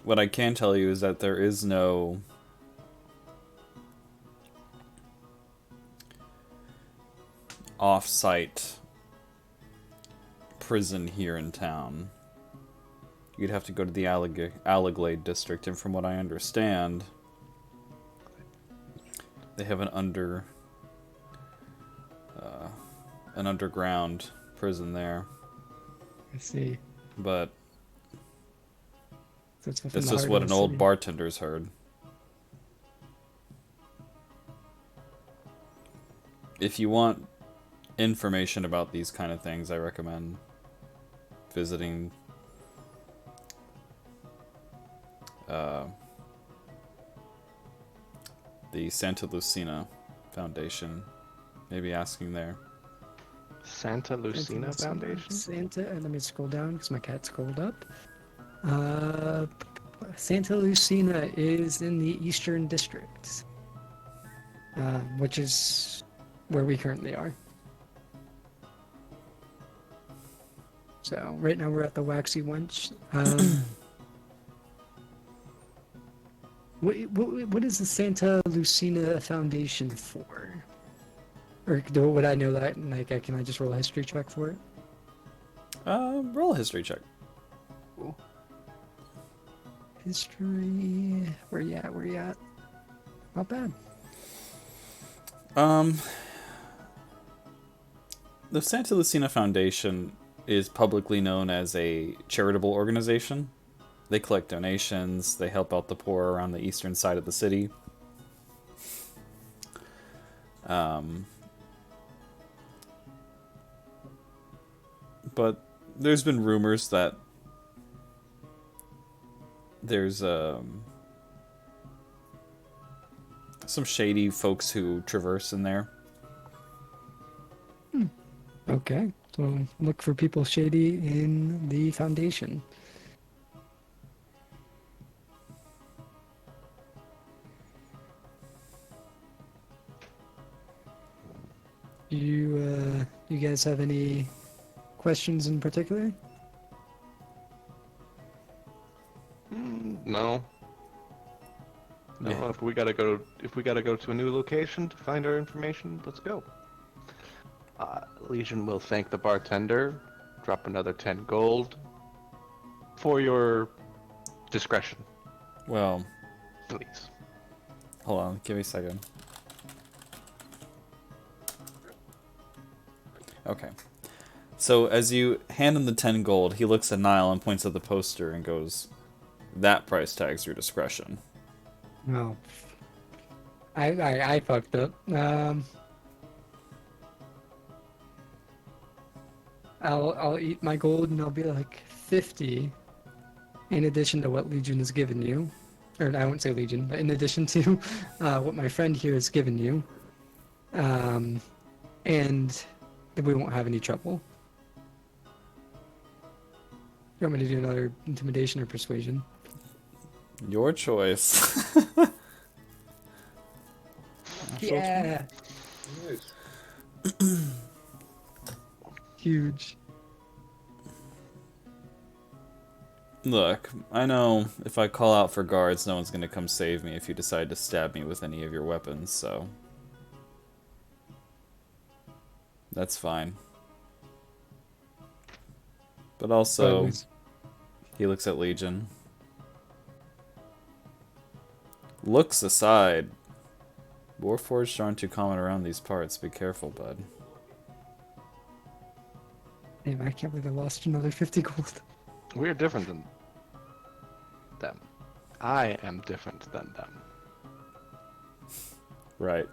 [SPEAKER 1] what I can tell you is that there is no off-site prison here in town. You'd have to go to the Allaglade district, and from what I understand, they have an underground prison there.
[SPEAKER 5] I see.
[SPEAKER 1] But
[SPEAKER 5] So it's within
[SPEAKER 1] this
[SPEAKER 5] the
[SPEAKER 1] is
[SPEAKER 5] heart
[SPEAKER 1] what
[SPEAKER 5] of
[SPEAKER 1] an
[SPEAKER 5] the
[SPEAKER 1] old
[SPEAKER 5] city.
[SPEAKER 1] bartender's heard. If you want information about these kind of things, I recommend visiting the Santa Lucina Foundation. Maybe asking there.
[SPEAKER 3] Santa Lucina Foundation?
[SPEAKER 5] Santa, and let me scroll down because my cat scrolled up. Santa Lucina is in the Eastern District, which is where we currently are. So right now we're at the Waxy Wench. What is the Santa Lucina Foundation for? Or would I know that? Like, can I just roll a history check for it?
[SPEAKER 1] Roll a history check.
[SPEAKER 5] Cool. History. Where you at? Where you at? Not bad.
[SPEAKER 1] The Santa Lucina Foundation is publicly known as a charitable organization. They collect donations, they help out the poor around the eastern side of the city. But there's been rumors that there's some shady folks who traverse in there.
[SPEAKER 5] Okay, so look for people shady in the Foundation. You guys have any questions in particular?
[SPEAKER 3] No. No,
[SPEAKER 1] Yeah.
[SPEAKER 3] if we gotta go to a new location to find our information, let's go. Legion will thank the bartender, drop another 10 gold for your discretion,
[SPEAKER 1] Well,
[SPEAKER 3] please.
[SPEAKER 1] hold on, give me a second. Okay. So as you hand him the 10 gold, he looks at Niall and points at the poster and goes, "That price tag's your discretion."
[SPEAKER 5] No. I fucked up. I'll eat my gold and I'll be like 50 in addition to what Legion has given you. Or I won't say Legion, but in addition to what my friend here has given you. And we won't have any trouble. You want me to do another intimidation or persuasion?
[SPEAKER 1] Your choice.
[SPEAKER 5] Yeah!
[SPEAKER 4] Nice.
[SPEAKER 5] Huge.
[SPEAKER 1] Look, I know if I call out for guards, no one's gonna come save me if you decide to stab me with any of your weapons, so... That's fine. But also, he looks at Legion. Looks aside, Warforged aren't too common around these parts. Be careful, bud.
[SPEAKER 5] Damn, I can't believe I lost another 50 gold.
[SPEAKER 3] We're different than them. I am different than them.
[SPEAKER 1] Right.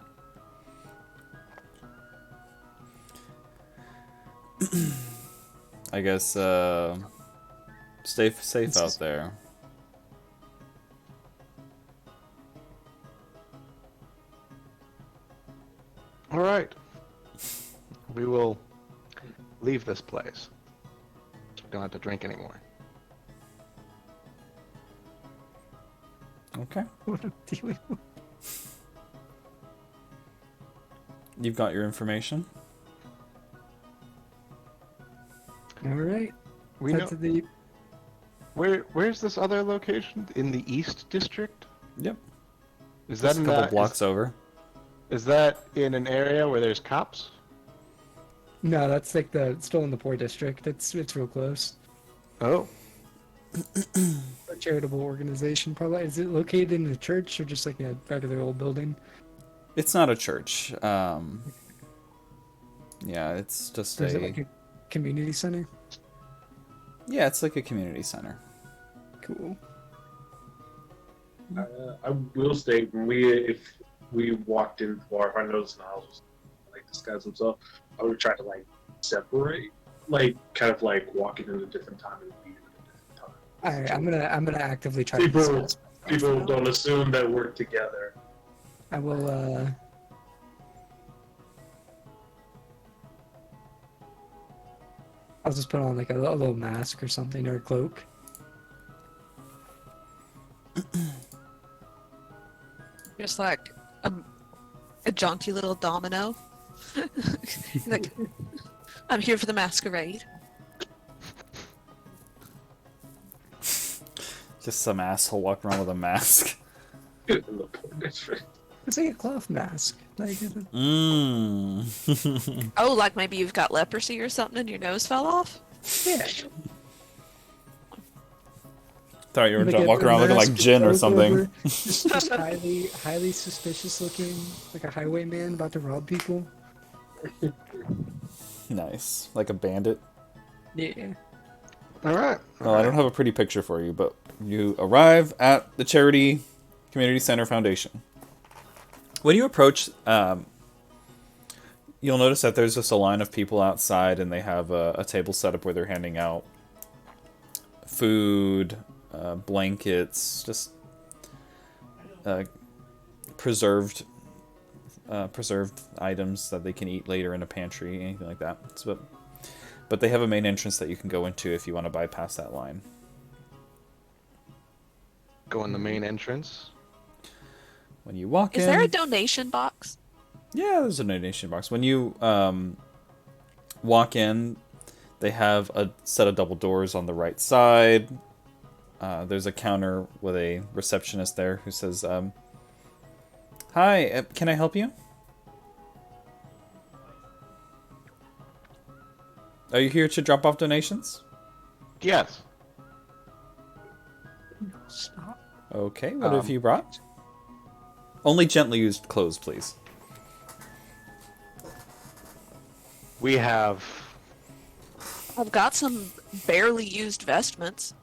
[SPEAKER 1] I guess, stay safe out there.
[SPEAKER 3] All right. We will leave this place. We don't have to drink anymore.
[SPEAKER 1] Okay.
[SPEAKER 5] What am I dealing with?
[SPEAKER 1] You've got your information?
[SPEAKER 5] Alright.
[SPEAKER 3] We
[SPEAKER 5] Head
[SPEAKER 3] know
[SPEAKER 5] to the...
[SPEAKER 3] where's this other location in the East District?
[SPEAKER 1] Yep.
[SPEAKER 3] Is
[SPEAKER 1] Just
[SPEAKER 3] that
[SPEAKER 1] a
[SPEAKER 3] in
[SPEAKER 1] couple
[SPEAKER 3] that,
[SPEAKER 1] blocks over.
[SPEAKER 3] Is that in an area where there's cops?
[SPEAKER 5] No, that's like it's still in the poor district. It's real close.
[SPEAKER 3] Oh,
[SPEAKER 5] A charitable organization, probably. Is it located in a church or just like a regular old building?
[SPEAKER 1] It's not a church. Yeah, it's just
[SPEAKER 5] Or is it
[SPEAKER 1] a...
[SPEAKER 5] like a community center?
[SPEAKER 1] Yeah, it's like a community center.
[SPEAKER 5] Cool.
[SPEAKER 4] I will state if we walked in, or if I noticed Niles was like disguise himself, I would try to like separate, like kind of like walking in a different time and leaving at a different time.
[SPEAKER 5] Alright, I'm gonna actively try to
[SPEAKER 4] People
[SPEAKER 5] disguise myself
[SPEAKER 4] people
[SPEAKER 5] now.
[SPEAKER 4] don't assume that we're together.
[SPEAKER 5] I will I'll just put on like a little mask or something or a cloak.
[SPEAKER 2] Just like a jaunty little domino. Like, I'm here for the masquerade.
[SPEAKER 1] Just some asshole walking around with a mask.
[SPEAKER 4] In the poor district.
[SPEAKER 5] It's like a cloth mask. Like,
[SPEAKER 1] Mmm.
[SPEAKER 2] Oh, like maybe you've got leprosy or something and your nose fell off?
[SPEAKER 5] yeah.
[SPEAKER 1] Thought you were
[SPEAKER 5] Like a
[SPEAKER 1] walking around looking
[SPEAKER 5] mask
[SPEAKER 1] like
[SPEAKER 5] with
[SPEAKER 1] Jin or
[SPEAKER 5] clothes
[SPEAKER 1] something.
[SPEAKER 5] over, just highly suspicious looking, like a highwayman about to rob people.
[SPEAKER 1] Nice. Like a bandit.
[SPEAKER 5] Yeah.
[SPEAKER 3] all right.
[SPEAKER 1] Well, I don't have a pretty picture for you, but you arrive at the Charity Community Center Foundation. When you approach, you'll notice that there's just a line of people outside, and they have a table set up where they're handing out food, blankets, just preserved items that they can eat later in a pantry, anything like that. But they have a main entrance that you can go into if you want to bypass that line.
[SPEAKER 3] Go in the main entrance.
[SPEAKER 1] When you walk in...
[SPEAKER 2] Is there a donation box?
[SPEAKER 1] Yeah, there's a donation box. When you walk in, they have a set of double doors on the right side. There's a counter with a receptionist there who says, "Hi, can I help you? Are you here to drop off donations?"
[SPEAKER 3] Yes.
[SPEAKER 5] Stop.
[SPEAKER 1] Okay, what have you brought? Only gently used clothes, please.
[SPEAKER 3] We have.
[SPEAKER 2] I've got some barely used vestments.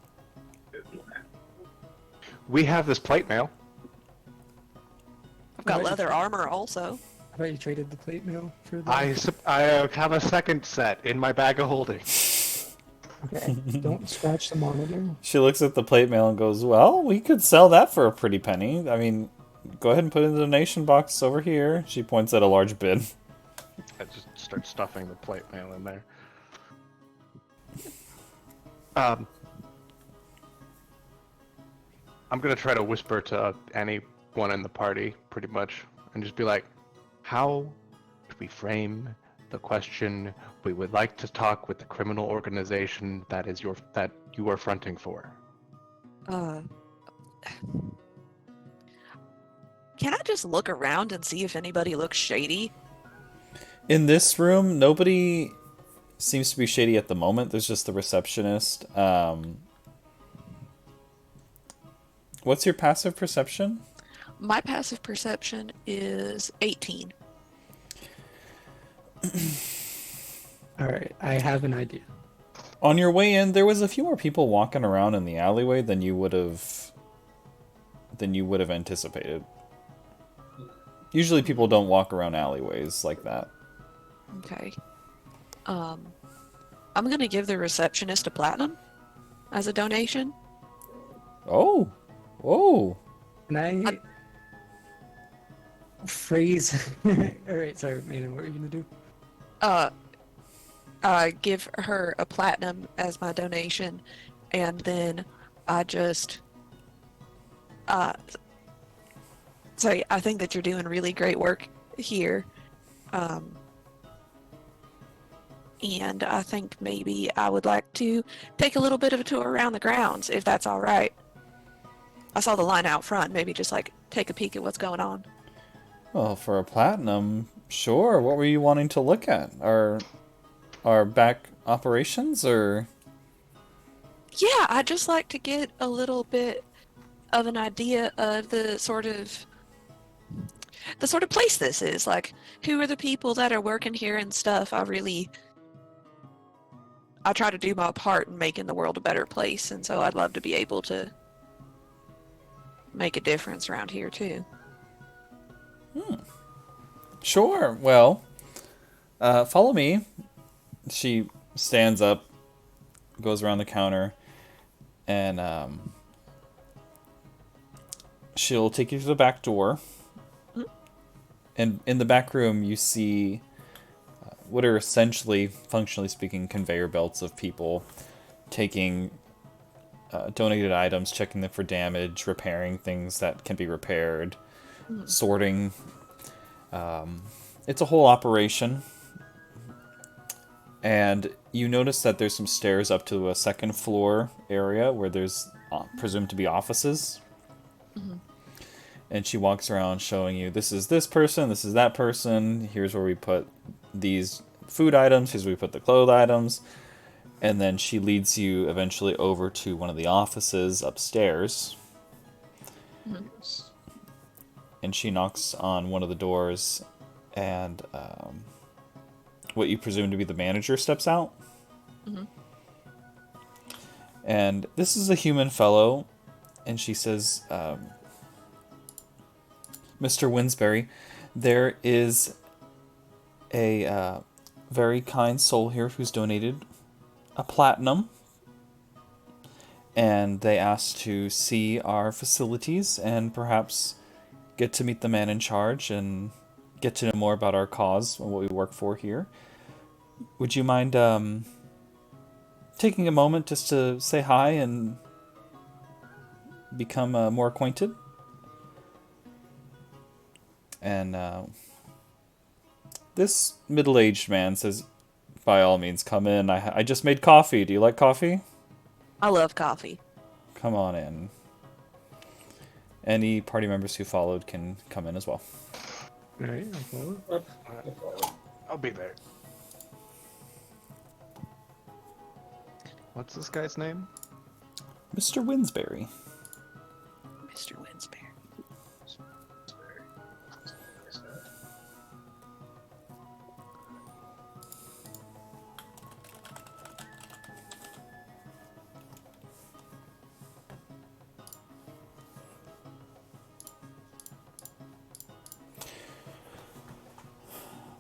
[SPEAKER 3] We have this plate mail.
[SPEAKER 2] I've got
[SPEAKER 5] Right.
[SPEAKER 2] leather armor also.
[SPEAKER 5] I thought you traded the plate mail for the.
[SPEAKER 3] I have a second set in my bag of holding.
[SPEAKER 5] Okay. Don't scratch the monitor.
[SPEAKER 1] She looks at the plate mail and goes, "Well, we could sell that for a pretty penny. I mean, go ahead and put it in the donation box over here." She points at a large bin.
[SPEAKER 3] I just start stuffing the plate mail in there. I'm gonna try to whisper to anyone in the party, pretty much, and just be like, "How do we frame the question? We would like to talk with the criminal organization that you are fronting for."
[SPEAKER 2] Can I just look around and see if anybody looks shady?
[SPEAKER 1] In this room, nobody seems to be shady at the moment. There's just the receptionist. What's your passive perception?
[SPEAKER 2] My passive perception is 18.
[SPEAKER 5] All right, I have an idea.
[SPEAKER 1] On your way in, there was a few more people walking around in the alleyway than you would have anticipated. Usually people don't walk around alleyways like that.
[SPEAKER 2] Okay. I'm gonna give the receptionist a platinum as a donation.
[SPEAKER 1] Oh. Whoa.
[SPEAKER 5] Can I phrase? All right, sorry, Maiden. What are you gonna do?
[SPEAKER 2] Give her a platinum as my donation, and then I just say I think that you're doing really great work here, and I think maybe I would like to take a little bit of a tour around the grounds, if that's all right. I saw the line out front. Maybe just like take a peek at what's going on.
[SPEAKER 1] Well, for a platinum, sure. What were you wanting to look at? Our back operations, or?
[SPEAKER 2] Yeah, I'd just like to get a little bit of an idea of the sort of place this is. Like, who are the people that are working here and stuff? I try to do my part in making the world a better place, and so I'd love to be able to make a difference around here too.
[SPEAKER 1] Sure. Well, follow me. She stands up, goes around the counter, and she'll take you to the back door. And in the back room, you see what are essentially, functionally speaking, conveyor belts of people taking donated items, checking them for damage, repairing things that can be repaired, sorting. It's a whole operation. And you notice that there's some stairs up to a second floor area where there's presumed to be offices. And she walks around showing you, this is this person, this is that person, here's where we put these food items, here's where we put the clothes items. And then she leads you eventually over to one of the offices upstairs. And she knocks on one of the doors, and what you presume to be the manager steps out. And this is a human fellow, and she says, Mr. Winsberry, there is a very kind soul here who's donated a platinum, and they asked to see our facilities and perhaps get to meet the man in charge and get to know more about our cause and what we work for here. Would you mind taking a moment just to say hi and become more acquainted? And this middle-aged man says, by all means, come in. I just made coffee. Do you like coffee?
[SPEAKER 2] I love coffee.
[SPEAKER 1] Come on in. Any party members who followed can come in as well.
[SPEAKER 5] Alright, I'll follow.
[SPEAKER 3] I'll be there. What's this guy's name?
[SPEAKER 1] Mr. Winsberry.
[SPEAKER 2] Mr. Winsberry.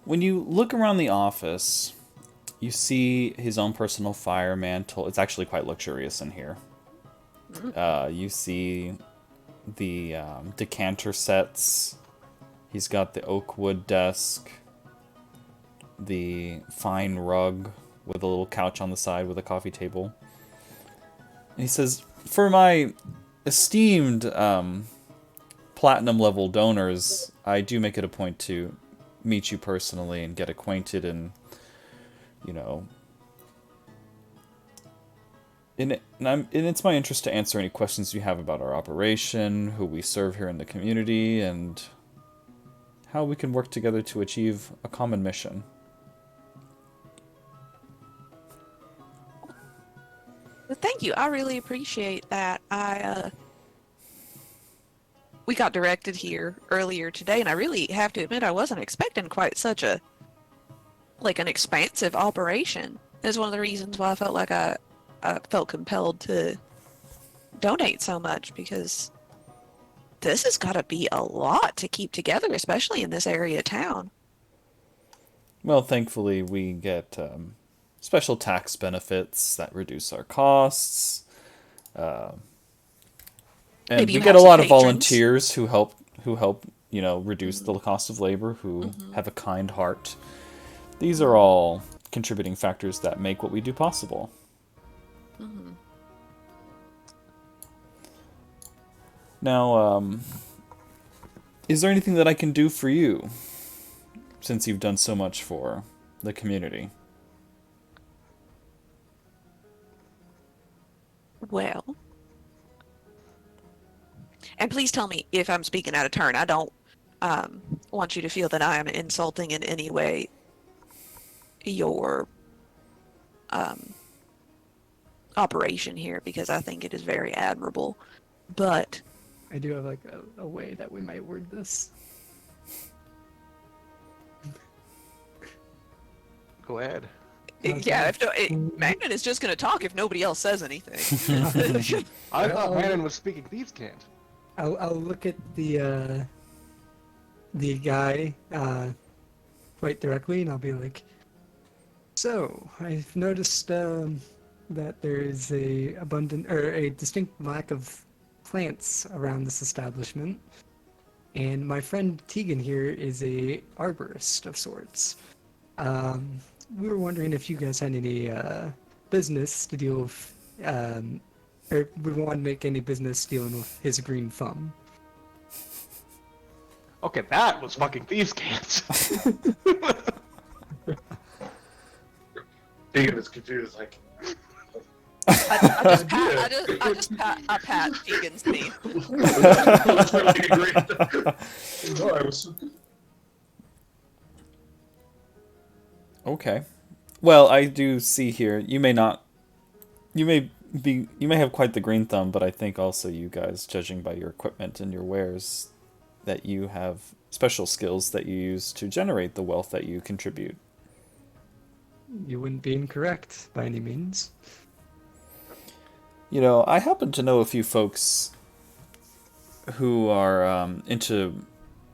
[SPEAKER 1] When you look around the office, you see his own personal fire mantle. It's actually quite luxurious in here. You see the decanter sets. He's got the oak wood desk, the fine rug with a little couch on the side with a coffee table. And he says, for my esteemed platinum level donors, I do make it a point to meet you personally and get acquainted and, you know, and it's my interest to answer any questions you have about our operation, who we serve here in the community, and how we can work together to achieve a common mission.
[SPEAKER 2] Well, thank you. I really appreciate that. We got directed here earlier today, and I really have to admit I wasn't expecting quite such an expansive operation. It's one of the reasons why I felt like I felt compelled to donate so much, because this has got to be a lot to keep together, especially in this area of town.
[SPEAKER 1] Well, thankfully, we get special tax benefits that reduce our costs. And
[SPEAKER 2] Maybe
[SPEAKER 1] we
[SPEAKER 2] you
[SPEAKER 1] get
[SPEAKER 2] have
[SPEAKER 1] a
[SPEAKER 2] some
[SPEAKER 1] lot of
[SPEAKER 2] patrons.
[SPEAKER 1] volunteers who help, reduce the cost of labor, who have a kind heart. These are all contributing factors that make what we do possible. Now, is there anything that I can do for you, since you've done so much for the community?
[SPEAKER 2] Well, and please tell me if I'm speaking out of turn. I don't want you to feel that I am insulting in any way your operation here, because I think it is very admirable. But
[SPEAKER 5] I do have like a way that we might word this.
[SPEAKER 3] Go ahead.
[SPEAKER 2] yeah, Magnet is just going to talk if nobody else says anything.
[SPEAKER 3] I thought
[SPEAKER 5] Well-
[SPEAKER 3] Manon was speaking thieves' cant.
[SPEAKER 5] I'll look at the guy quite directly, and I'll be like, "So I've noticed that there is a distinct lack of plants around this establishment, and my friend Tegan here is a arborist of sorts. We were wondering if you guys had any business to deal with, or we want to make any business dealing with his green thumb."
[SPEAKER 3] Okay, that was fucking thieves' cant.
[SPEAKER 4] Deegan is confused, like,
[SPEAKER 2] I pat Deegan's knee.
[SPEAKER 4] That's really great. No, I was.
[SPEAKER 1] Okay. Well, I do see here, you may have quite the green thumb, but I think also you guys, judging by your equipment and your wares, that you have special skills that you use to generate the wealth that you contribute.
[SPEAKER 5] You wouldn't be incorrect by any means.
[SPEAKER 1] You know, I happen to know a few folks who are into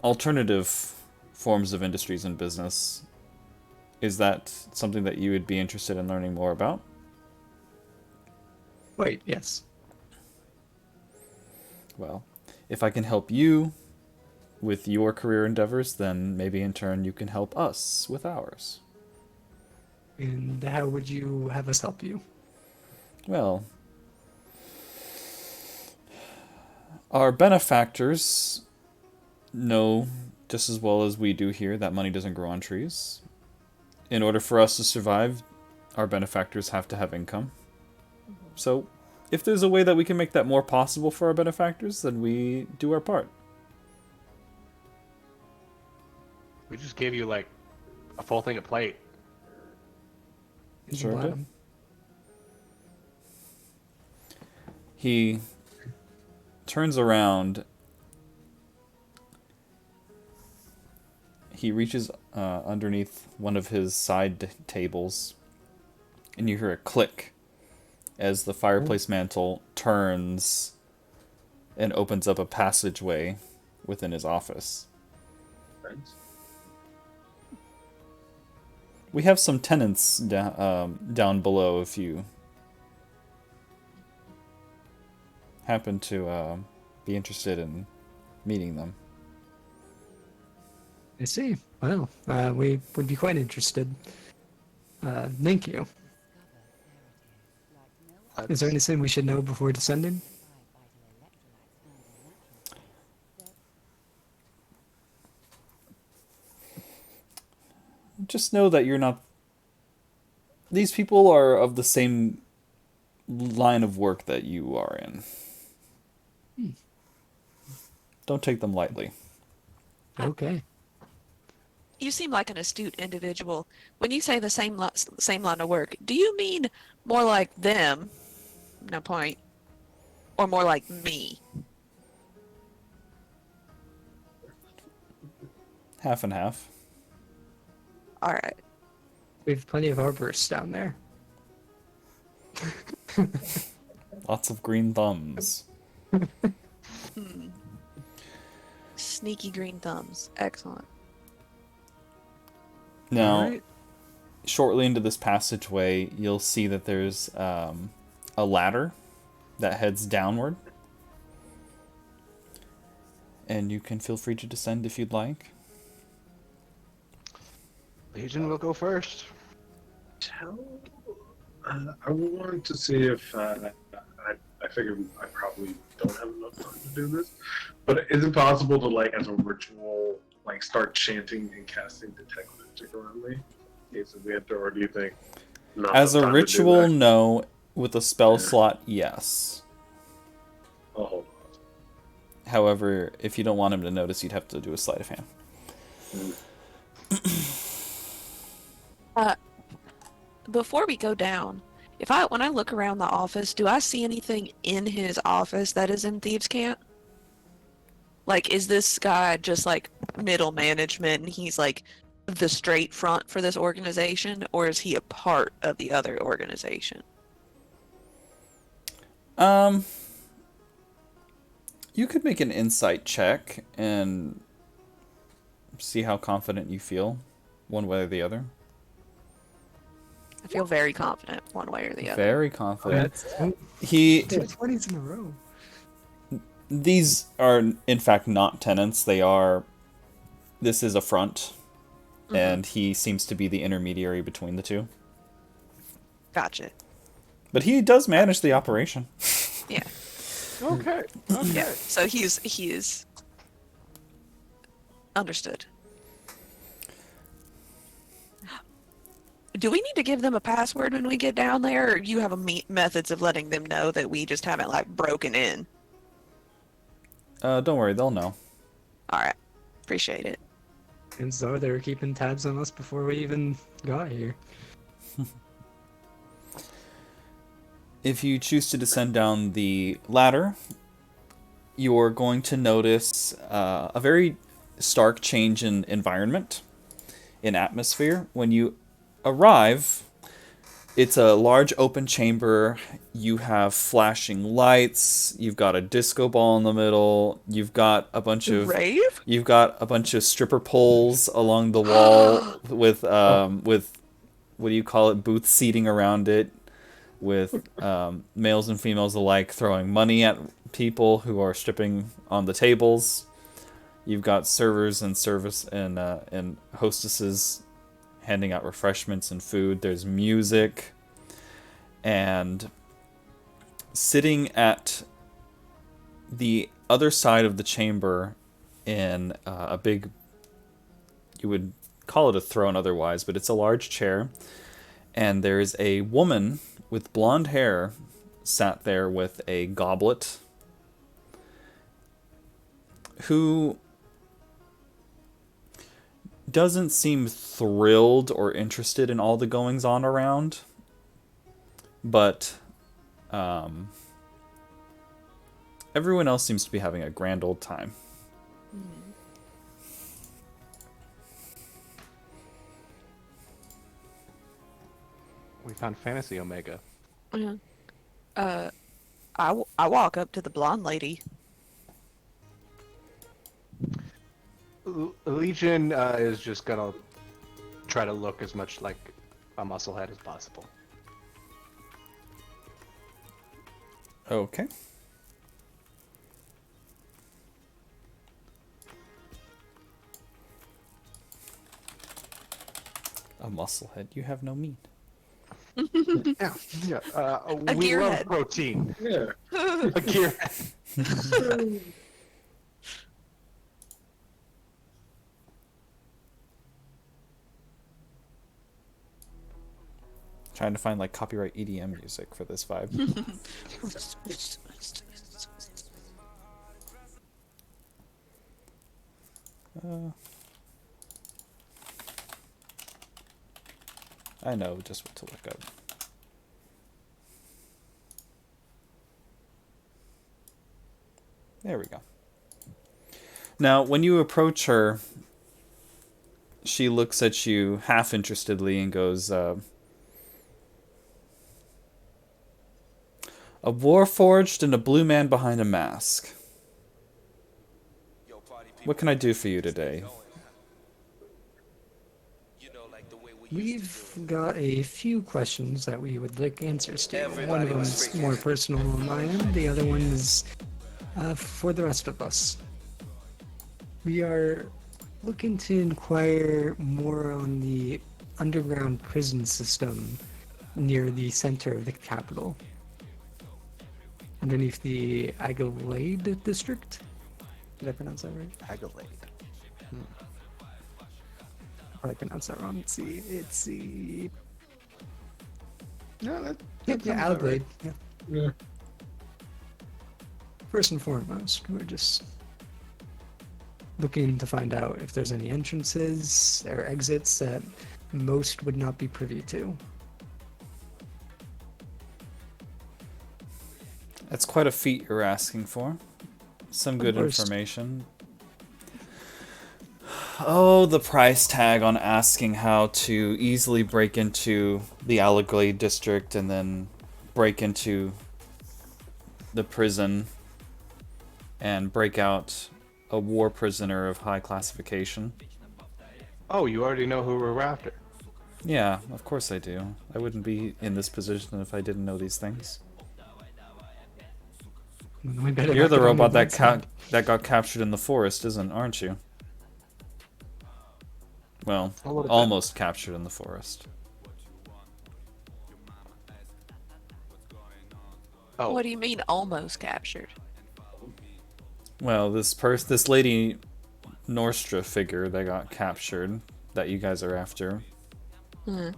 [SPEAKER 1] alternative forms of industries and business. Is that something that you would be interested in learning more about?
[SPEAKER 5] Wait, yes.
[SPEAKER 1] Well, if I can help you with your career endeavors, then maybe in turn you can help us with ours.
[SPEAKER 5] And how would you have us help you?
[SPEAKER 1] Well, our benefactors know just as well as we do here that money doesn't grow on trees. In order for us to survive, our benefactors have to have income. So, if there's a way that we can make that more possible for our benefactors, then we do our part.
[SPEAKER 3] We just gave you like a full thing of plate.
[SPEAKER 1] Sure
[SPEAKER 5] Let
[SPEAKER 1] did.
[SPEAKER 5] 'em.
[SPEAKER 1] He turns around. He reaches underneath one of his side tables, and you hear a click as the fireplace mantle turns and opens up a passageway within his office.
[SPEAKER 4] Thanks.
[SPEAKER 1] We have some tenants down below if you happen to be interested in meeting them.
[SPEAKER 5] I see. Well, we would be quite interested. Thank you. Is there anything we should know before descending?
[SPEAKER 1] Just know that you're not... These people are of the same line of work that you are in. Don't take them lightly.
[SPEAKER 5] Okay.
[SPEAKER 2] You seem like an astute individual. When you say the same line of work, do you mean more like them, no point, or more like me?
[SPEAKER 1] Half and half.
[SPEAKER 2] All right.
[SPEAKER 5] We have plenty of arborists down there.
[SPEAKER 1] Lots of green thumbs.
[SPEAKER 2] Sneaky green thumbs. Excellent.
[SPEAKER 1] Now,
[SPEAKER 5] Alright.
[SPEAKER 1] shortly into this passageway, you'll see that there's a ladder that heads downward. And you can feel free to descend if you'd like.
[SPEAKER 3] Legion will go first.
[SPEAKER 4] I wanted to see if I figured I probably don't have enough time to do this, but is it possible to like as a ritual like start chanting and casting detect magic around me in case we enter, or do you think not
[SPEAKER 1] As
[SPEAKER 4] enough
[SPEAKER 1] a
[SPEAKER 4] time to do
[SPEAKER 1] ritual,
[SPEAKER 4] that?
[SPEAKER 1] no. With a spell
[SPEAKER 4] Yeah.
[SPEAKER 1] slot, yes.
[SPEAKER 4] I'll hold
[SPEAKER 1] However, if you don't want him to notice, you'd have to do a sleight of hand.
[SPEAKER 2] Before we go down, when I look around the office, do I see anything in his office that is in Thieves' Cant? Like, is this guy just like middle management and he's like the straight front for this organization, or is he a part of the other organization?
[SPEAKER 1] You could make an insight check and see how confident you feel, one way or the other.
[SPEAKER 2] I feel very confident one way or the other.
[SPEAKER 1] Very confident.
[SPEAKER 5] That's
[SPEAKER 1] He.
[SPEAKER 5] 20s in a row.
[SPEAKER 1] These are, in fact, not tenants. This is a front, and he seems to be the intermediary between the two.
[SPEAKER 2] Gotcha.
[SPEAKER 1] But he does manage the operation.
[SPEAKER 2] Yeah.
[SPEAKER 3] Okay.
[SPEAKER 2] Yeah. So he is understood. Do we need to give them a password when we get down there, or do you have methods of letting them know that we just haven't like broken in?
[SPEAKER 1] Don't worry, they'll know.
[SPEAKER 2] All right. Appreciate it.
[SPEAKER 5] And so they were keeping tabs on us before we even got here.
[SPEAKER 1] If you choose to descend down the ladder, you're going to notice a very stark change in environment, in atmosphere. When you arrive, it's a large open chamber. You have flashing lights. You've got a disco ball in the middle. You've got a bunch of
[SPEAKER 2] Rave?
[SPEAKER 1] You've got a bunch of stripper poles along the wall with what do you call it? Booth seating around it, with males and females alike throwing money at people who are stripping on the tables. You've got servers and and hostesses handing out refreshments and food. There's music, and sitting at the other side of the chamber in a big, you would call it a throne otherwise, but it's a large chair, and there's a woman with blonde hair sat there with a goblet who doesn't seem thrilled or interested in all the goings on around, but everyone else seems to be having a grand old time.
[SPEAKER 3] We found Fantasy Omega.
[SPEAKER 2] Yeah. I walk up to the blonde lady.
[SPEAKER 3] Legion is just gonna try to look as much like a musclehead as possible.
[SPEAKER 1] Okay. A musclehead. You have no meat.
[SPEAKER 3] Yeah, yeah.
[SPEAKER 2] A
[SPEAKER 3] We love
[SPEAKER 2] gearhead.
[SPEAKER 3] protein.
[SPEAKER 4] Yeah.
[SPEAKER 3] A gearhead.
[SPEAKER 1] Trying to find like copyright EDM music for this vibe. I know just what to look up. There we go. Now, when you approach her, she looks at you half interestedly and goes, a warforged and a blue man behind a mask. What can I do for you today?
[SPEAKER 5] We've got a few questions that we would like answers to. One of them is more personal on my end. The other one is for the rest of us. We are looking to inquire more on the underground prison system near the center of the capital, underneath the Adelaide district. Did I pronounce that right?
[SPEAKER 3] Adelaide.
[SPEAKER 5] Probably pronounced that wrong. It's the
[SPEAKER 3] No, that
[SPEAKER 5] yeah,
[SPEAKER 3] sounds about
[SPEAKER 5] Adelaide.
[SPEAKER 3] right.
[SPEAKER 5] Yeah.
[SPEAKER 4] Yeah.
[SPEAKER 5] First and foremost, we're just looking to find out if there's any entrances or exits that most would not be privy to.
[SPEAKER 1] That's quite a feat you're asking for. Some good
[SPEAKER 5] course.
[SPEAKER 1] information. Oh, the price tag on asking how to easily break into the Alleglade district and then break into the prison and break out a war prisoner of high classification.
[SPEAKER 3] Oh, you already know who we're after.
[SPEAKER 1] Yeah, of course I do. I wouldn't be in this position if I didn't know these things.
[SPEAKER 5] We better
[SPEAKER 1] You're
[SPEAKER 5] not
[SPEAKER 1] the
[SPEAKER 5] get on
[SPEAKER 1] robot
[SPEAKER 5] their
[SPEAKER 1] that
[SPEAKER 5] bad side.
[SPEAKER 1] that got captured in the forest, aren't you? Well,
[SPEAKER 3] A little bit.
[SPEAKER 1] almost captured in the forest.
[SPEAKER 3] Oh,
[SPEAKER 2] What do you mean almost captured?
[SPEAKER 1] Well, this lady Norstra figure that got captured, that you guys are after,
[SPEAKER 2] Hmm.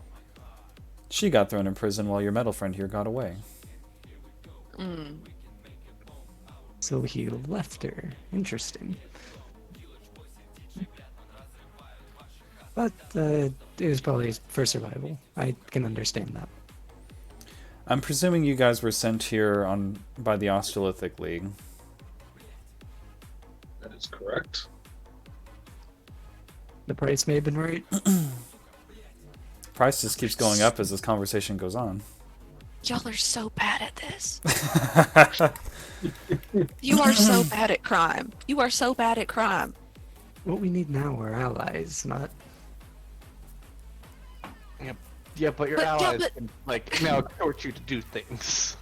[SPEAKER 1] she got thrown in prison while your metal friend here got away.
[SPEAKER 2] Mm.
[SPEAKER 5] So he left her. Interesting. But it was probably for survival. I can understand that.
[SPEAKER 1] I'm presuming you guys were sent here by the Australithic League.
[SPEAKER 4] That is correct.
[SPEAKER 5] The price may have been right.
[SPEAKER 1] Price just keeps going up as this conversation goes on.
[SPEAKER 2] Y'all are so bad at this. You are so bad at crime. You are so bad at crime.
[SPEAKER 5] What we need now are allies, not.
[SPEAKER 3] yeah, but your
[SPEAKER 2] But- yeah,
[SPEAKER 3] allies
[SPEAKER 2] but-
[SPEAKER 3] can, like, now court you to do things.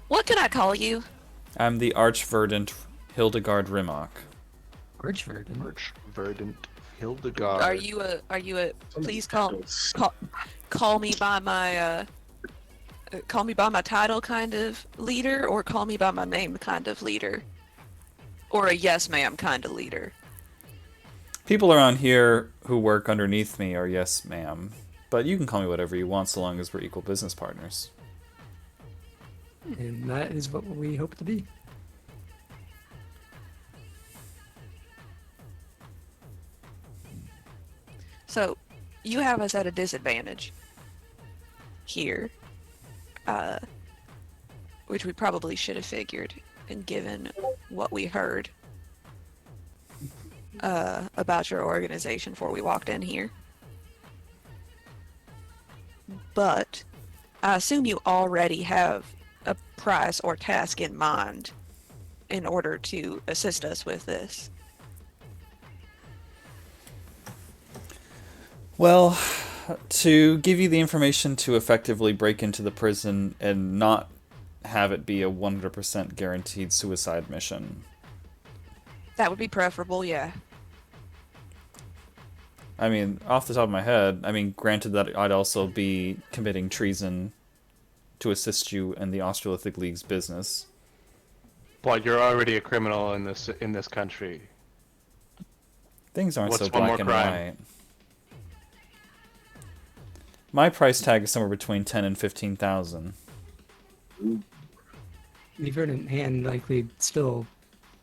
[SPEAKER 2] What can I call you?
[SPEAKER 1] I'm the Archverdant Hildegard Rimmock.
[SPEAKER 5] Archford.
[SPEAKER 3] Merch Verdant Hildegard.
[SPEAKER 2] Are you a? Please call
[SPEAKER 4] Titles.
[SPEAKER 2] call me by my call me by my title kind of leader, or call me by my name kind of leader, or a yes ma'am kind of leader.
[SPEAKER 1] People around here who work underneath me are yes, ma'am. But you can call me whatever you want so long as we're equal business partners.
[SPEAKER 5] And that is what we hope to be.
[SPEAKER 2] So, you have us at a disadvantage here, which we probably should have figured, and given what we heard about your organization before we walked in here. But I assume you already have a price or task in mind in order to assist us with this.
[SPEAKER 1] Well, to give you the information to effectively break into the prison and not have it be a 100% guaranteed suicide mission.
[SPEAKER 2] That would be preferable, yeah.
[SPEAKER 1] I mean, off the top of my head, granted that I'd also be committing treason to assist you in the Australithic League's business.
[SPEAKER 3] But you're already a criminal in this country.
[SPEAKER 1] Things aren't
[SPEAKER 3] What's
[SPEAKER 1] so
[SPEAKER 3] one
[SPEAKER 1] black
[SPEAKER 3] more
[SPEAKER 1] and
[SPEAKER 3] crime?
[SPEAKER 1] white. My price tag is somewhere between 10 and 15,000.
[SPEAKER 5] The Verdant Hand likely still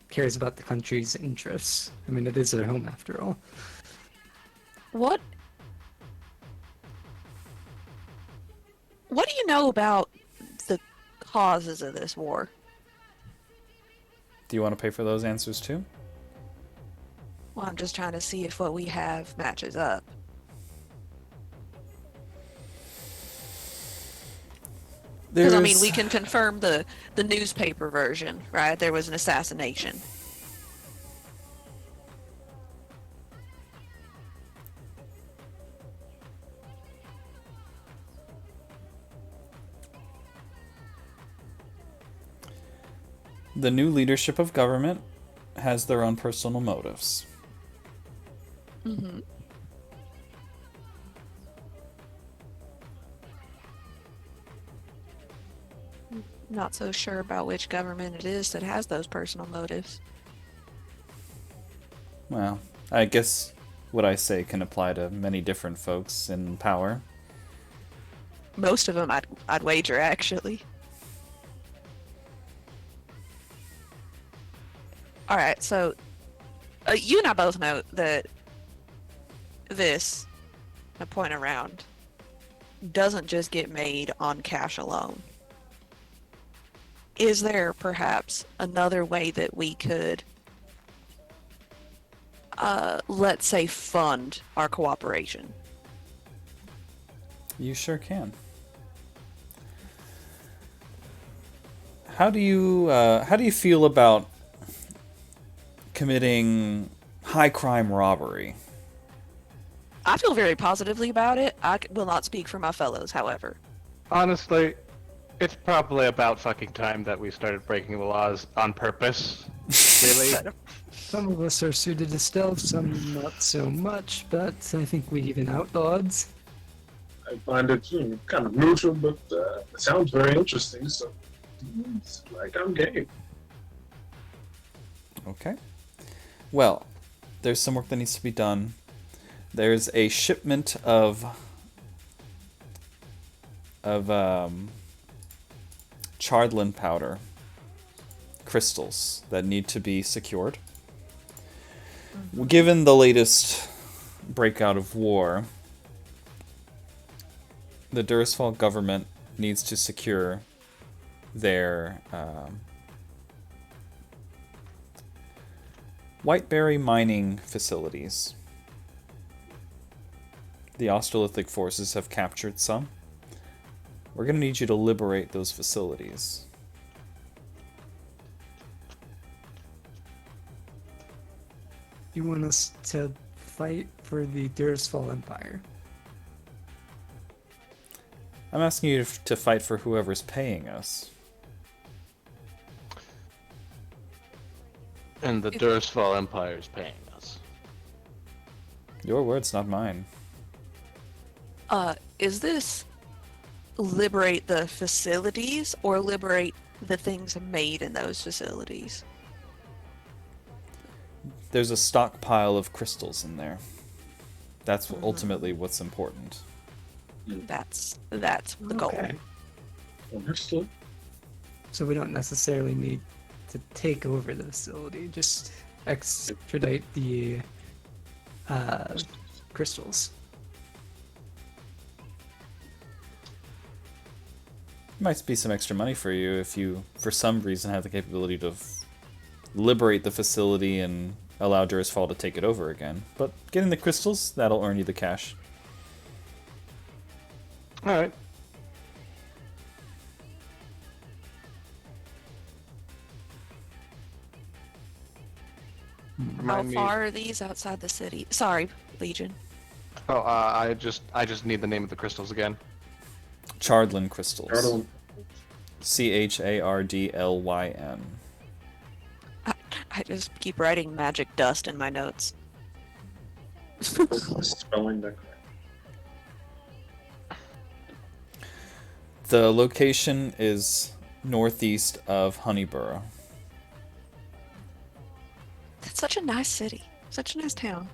[SPEAKER 5] cares about the country's interests. I mean, it is their home after all.
[SPEAKER 2] What do you know about the causes of this war?
[SPEAKER 1] Do you want to pay for those answers too?
[SPEAKER 2] Well, I'm just trying to see if what we have matches up. Because, I mean, we can confirm the newspaper version, right? There was an assassination.
[SPEAKER 1] The new leadership of government has their own personal motives.
[SPEAKER 2] Mm-hmm. Not so sure about which government it is that has those personal motives.
[SPEAKER 1] Well, I guess what I say can apply to many different folks in power.
[SPEAKER 2] Most of them, I'd wager, actually. All right, so you and I both know that this, a point around, doesn't just get made on cash alone. Is there perhaps another way that we could, let's say, fund our cooperation?
[SPEAKER 1] You sure can. How do you feel about committing high crime robbery?
[SPEAKER 2] I feel very positively about it. I will not speak for my fellows, however.
[SPEAKER 3] Honestly, it's probably about fucking time that we started breaking the laws on purpose. Really?
[SPEAKER 5] Some of us are suited to stealth, some not so much, but I think we even out the odds.
[SPEAKER 4] I find it kind of neutral, but it sounds very interesting, so it's like I'm game.
[SPEAKER 1] Okay. Well, there's some work that needs to be done. There's a shipment of chardlin powder crystals that need to be secured. Given the latest breakout of war, the Durisfall government needs to secure their whiteberry mining facilities. The Australithic forces have captured some. We're going to need you to liberate those facilities.
[SPEAKER 5] You want us to fight for the Durisfall Empire?
[SPEAKER 1] I'm asking you to fight for whoever's paying us.
[SPEAKER 3] And the Dursfall Empire is paying us.
[SPEAKER 1] Your words, not mine.
[SPEAKER 2] Is this liberate the facilities or liberate the things made in those facilities?
[SPEAKER 1] There's a stockpile of crystals in there. That's ultimately what's important.
[SPEAKER 2] That's the goal.
[SPEAKER 5] Okay.
[SPEAKER 4] Understood.
[SPEAKER 5] So we don't necessarily need to take over the facility, just extradite the crystals.
[SPEAKER 1] Might be some extra money for you if you, for some reason, have the capability to liberate the facility and allow Dursfall to take it over again. But getting the crystals, that'll earn you the cash.
[SPEAKER 3] Alright.
[SPEAKER 2] How
[SPEAKER 3] Remind me.
[SPEAKER 2] far are these outside the city? Sorry, Legion.
[SPEAKER 3] Oh, I just need the name of the crystals again.
[SPEAKER 1] Chardlyn crystals.
[SPEAKER 4] Chardlyn.
[SPEAKER 1] Chardlyn.
[SPEAKER 2] I just keep writing magic dust in my notes.
[SPEAKER 4] Spelling that correct.
[SPEAKER 1] The location is northeast of Honeyborough.
[SPEAKER 2] That's such a nice city. Such a nice town.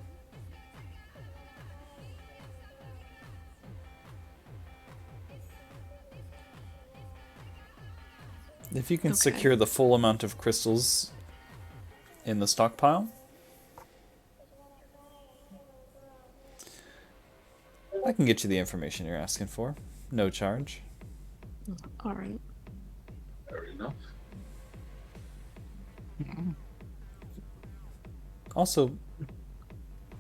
[SPEAKER 1] If you can
[SPEAKER 2] Okay.
[SPEAKER 1] secure the full amount of crystals in the stockpile, I can get you the information you're asking for. No charge.
[SPEAKER 2] All right.
[SPEAKER 4] Fair enough.
[SPEAKER 1] Also,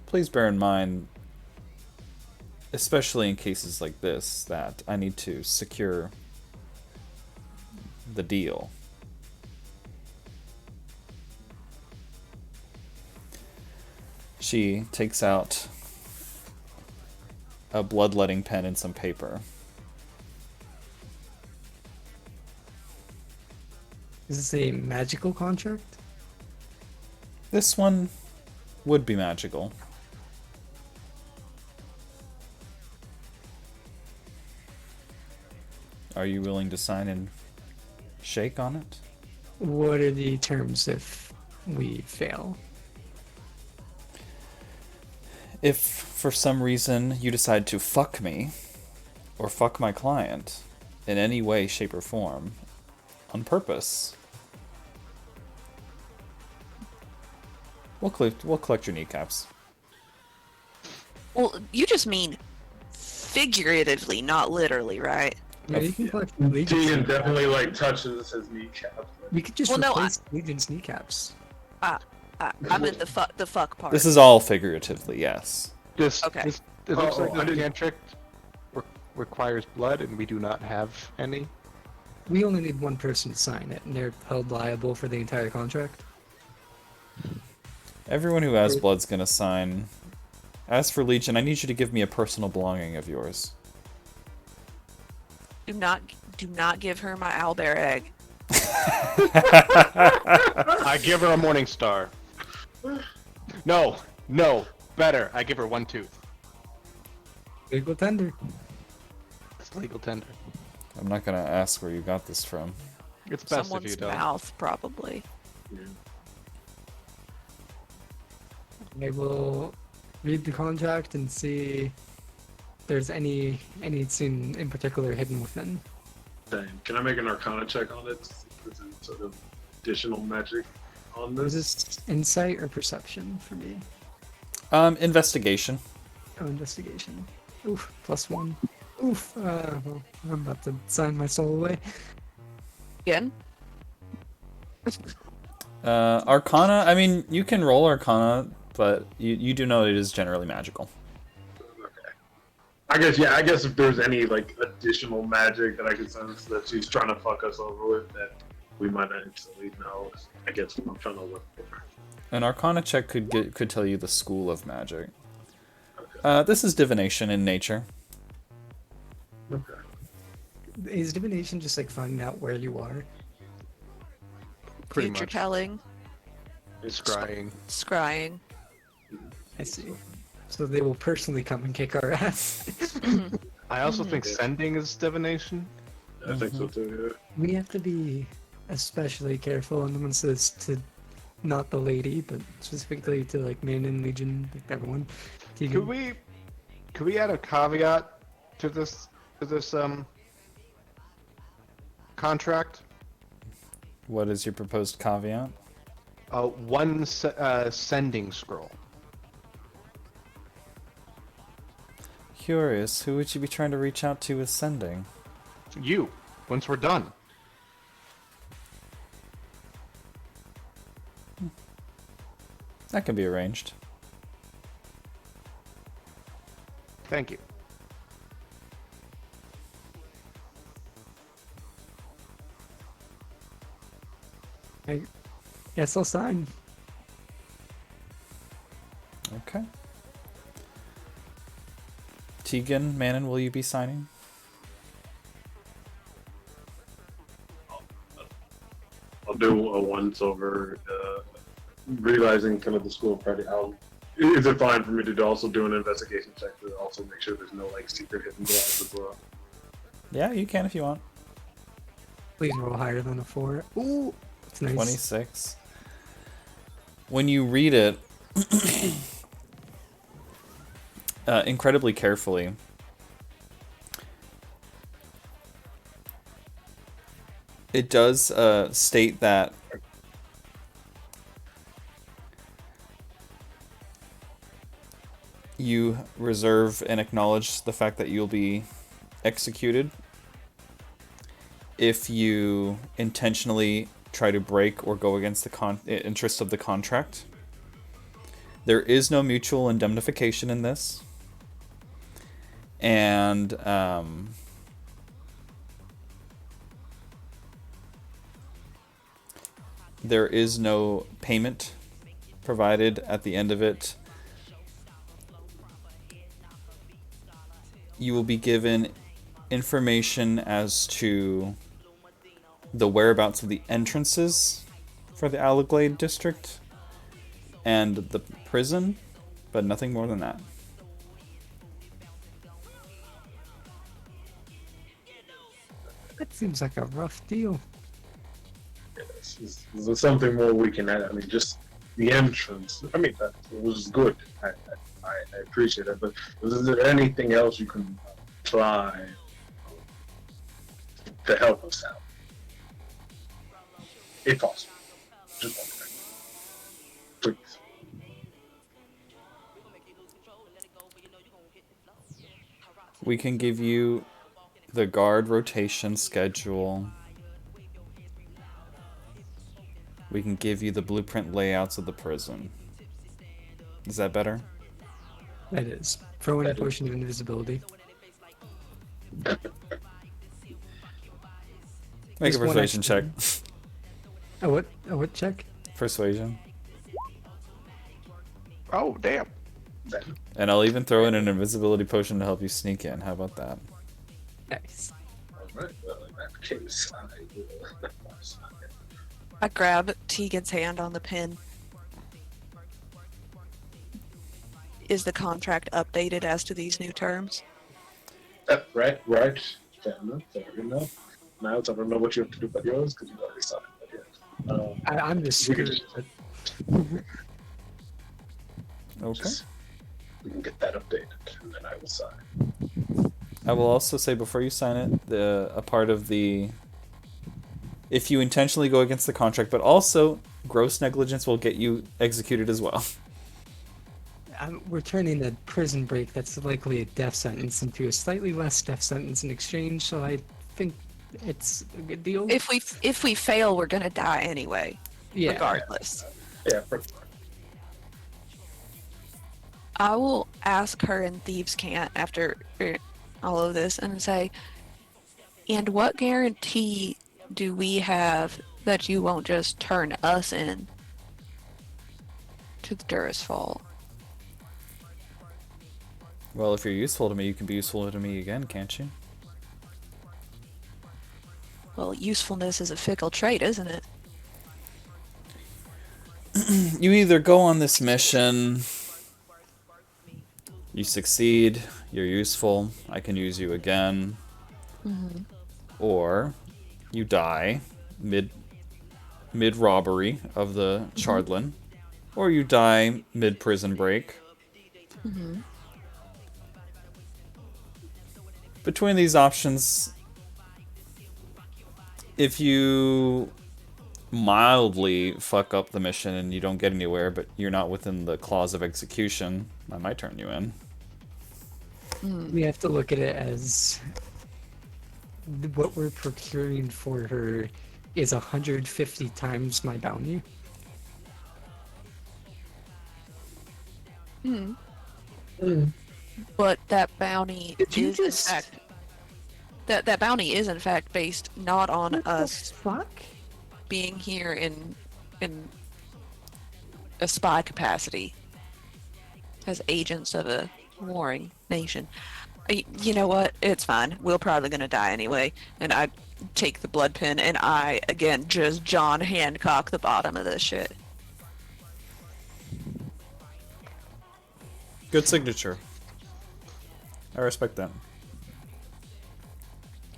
[SPEAKER 1] please bear in mind, especially in cases like this, that I need to secure the deal. She takes out a bloodletting pen and some paper.
[SPEAKER 5] Is this a magical contract?
[SPEAKER 1] This one would be magical. Are you willing to sign and shake on it?
[SPEAKER 5] What are the terms if we fail?
[SPEAKER 1] If for some reason you decide to fuck me, or fuck my client, in any way, shape, or form, on purpose, we'll collect your kneecaps.
[SPEAKER 2] Well, you just mean figuratively, not literally, right?
[SPEAKER 5] Yeah, you can collect Legion's
[SPEAKER 4] Tegan
[SPEAKER 5] kneecaps.
[SPEAKER 4] definitely like touches his kneecap.
[SPEAKER 5] We could just
[SPEAKER 2] Well, no,
[SPEAKER 5] replace Legion's kneecaps.
[SPEAKER 2] I meant the fuck part.
[SPEAKER 1] This is all figuratively, yes.
[SPEAKER 3] This
[SPEAKER 2] Okay.
[SPEAKER 3] it looks like
[SPEAKER 4] I
[SPEAKER 3] this
[SPEAKER 4] didn't-
[SPEAKER 3] cantrip requires blood, and we do not have any.
[SPEAKER 5] We only need one person to sign it, and they're held liable for the entire contract.
[SPEAKER 1] Everyone who has blood's gonna sign. As for Legion, I need you to give me a personal belonging of yours.
[SPEAKER 2] Do not give her my owlbear egg.
[SPEAKER 3] I give her a morning star. No, better. I give her one tooth.
[SPEAKER 5] Legal tender.
[SPEAKER 3] It's legal tender.
[SPEAKER 1] I'm not gonna ask where you got this from.
[SPEAKER 3] It's best if you
[SPEAKER 2] Someone's
[SPEAKER 3] don't.
[SPEAKER 2] mouth, probably.
[SPEAKER 5] I will read the contract and see if there's any scene in particular hidden within.
[SPEAKER 4] Dang. Can I make an Arcana check on it? Is there sort of additional magic on
[SPEAKER 5] Is
[SPEAKER 4] this?
[SPEAKER 5] this insight or perception for me?
[SPEAKER 1] Investigation.
[SPEAKER 5] Oh, investigation. Oof, +1. Oof. Well, I'm about to sign my soul away.
[SPEAKER 2] Again?
[SPEAKER 1] Arcana, I mean, you can roll Arcana, but you do know it is generally magical.
[SPEAKER 4] I guess if there's any like additional magic that I could sense that she's trying to fuck us over with, that we might not instantly know. I guess what I'm trying to look for.
[SPEAKER 1] An Arcana check could tell you the school of magic.
[SPEAKER 4] Okay.
[SPEAKER 1] This is divination in nature.
[SPEAKER 4] Okay.
[SPEAKER 5] Is divination just like finding out where you are?
[SPEAKER 3] Pretty
[SPEAKER 2] Future
[SPEAKER 3] much.
[SPEAKER 2] telling.
[SPEAKER 3] Scrying.
[SPEAKER 2] Scrying.
[SPEAKER 5] I see. So they will personally come and kick our ass.
[SPEAKER 3] I also think sending is divination.
[SPEAKER 4] I think so too.
[SPEAKER 5] We have to be especially careful on the one says to not the lady, but specifically to like man and legion, like everyone.
[SPEAKER 3] Could we add a caveat to this contract?
[SPEAKER 1] What is your proposed caveat?
[SPEAKER 3] One sending scroll.
[SPEAKER 1] Curious, who would you be trying to reach out to with sending?
[SPEAKER 3] You. Once we're done.
[SPEAKER 1] That can be arranged.
[SPEAKER 3] Thank you.
[SPEAKER 5] I guess I'll sign.
[SPEAKER 1] Okay. Tegan, Manon, will you be signing?
[SPEAKER 4] I'll do a once over, realizing kind of the school party. Is it fine for me to also do an investigation check to also make sure there's no like secret hidden drives as well?
[SPEAKER 1] Yeah, you can if you want.
[SPEAKER 5] Please roll higher than a 4. Ooh, it's nice.
[SPEAKER 1] 26. When you read it incredibly carefully, it does state that you reserve and acknowledge the fact that you'll be executed if you intentionally try to break or go against the interest of the contract. There is no mutual indemnification in this. And there is no payment provided at the end of it. You will be given information as to the whereabouts of the entrances for the Allaglade district and the prison, but nothing more than that.
[SPEAKER 5] That seems like a rough deal.
[SPEAKER 4] Is there something more we can add? I mean, just the entrance. I mean, that was good. I appreciate it. But is there anything else you can try to help us out? If possible. Just one thing. Please.
[SPEAKER 1] We can give you the guard rotation schedule. We can give you the blueprint layouts of the prison. Is that better?
[SPEAKER 5] That is. Throw in a potion of invisibility.
[SPEAKER 1] Make
[SPEAKER 5] Just
[SPEAKER 1] a
[SPEAKER 5] one
[SPEAKER 1] persuasion check.
[SPEAKER 5] extra. A what check?
[SPEAKER 1] Persuasion.
[SPEAKER 3] Oh, damn.
[SPEAKER 1] And I'll even throw in an invisibility potion to help you sneak in. How about that?
[SPEAKER 5] Nice.
[SPEAKER 4] Alright, well, in that case, I will.
[SPEAKER 2] I grab Tegan's hand on the pin. Is the contract updated as to these new terms?
[SPEAKER 4] Right. Fair enough. Now I don't know what you have to do but yours because you already signed it. Yeah.
[SPEAKER 5] I'm just
[SPEAKER 4] We can
[SPEAKER 5] screwed.
[SPEAKER 4] just-
[SPEAKER 1] Okay.
[SPEAKER 4] We can get that updated, and then I will sign.
[SPEAKER 1] I will also say before you sign it, a part of the... If you intentionally go against the contract, but also gross negligence will get you executed as well.
[SPEAKER 5] We're turning a prison break that's likely a death sentence into a slightly less death sentence in exchange, so I think it's a good deal.
[SPEAKER 2] If we fail, we're gonna die anyway,
[SPEAKER 5] yeah.
[SPEAKER 2] regardless.
[SPEAKER 4] Yeah, pretty much.
[SPEAKER 2] I will ask her in Thieves' Cant after all of this and say, and what guarantee do we have that you won't just turn us in to the Durrus Fall?
[SPEAKER 1] Well, if you're useful to me, you can be useful to me again, can't you?
[SPEAKER 2] Well, usefulness is a fickle trait, isn't it?
[SPEAKER 1] you either go on this mission, you succeed, you're useful, I can use you again, or you die mid robbery of the Chardlin, or you die mid prison break. Between these options, if you mildly fuck up the mission and you don't get anywhere, but you're not within the clause of execution, I might turn you in.
[SPEAKER 5] We have to look at it as what we're procuring for her is 150 times my bounty.
[SPEAKER 2] But that bounty
[SPEAKER 5] Did you
[SPEAKER 2] is
[SPEAKER 5] just-
[SPEAKER 2] in fact that bounty is in fact based not on
[SPEAKER 5] What the
[SPEAKER 2] us
[SPEAKER 5] fuck?
[SPEAKER 2] being here in a spy capacity as agents of a warring nation. You know what? It's fine. We're probably gonna die anyway. And I take the blood pin and I again just John Hancock the bottom of this shit.
[SPEAKER 1] Good signature. I respect that.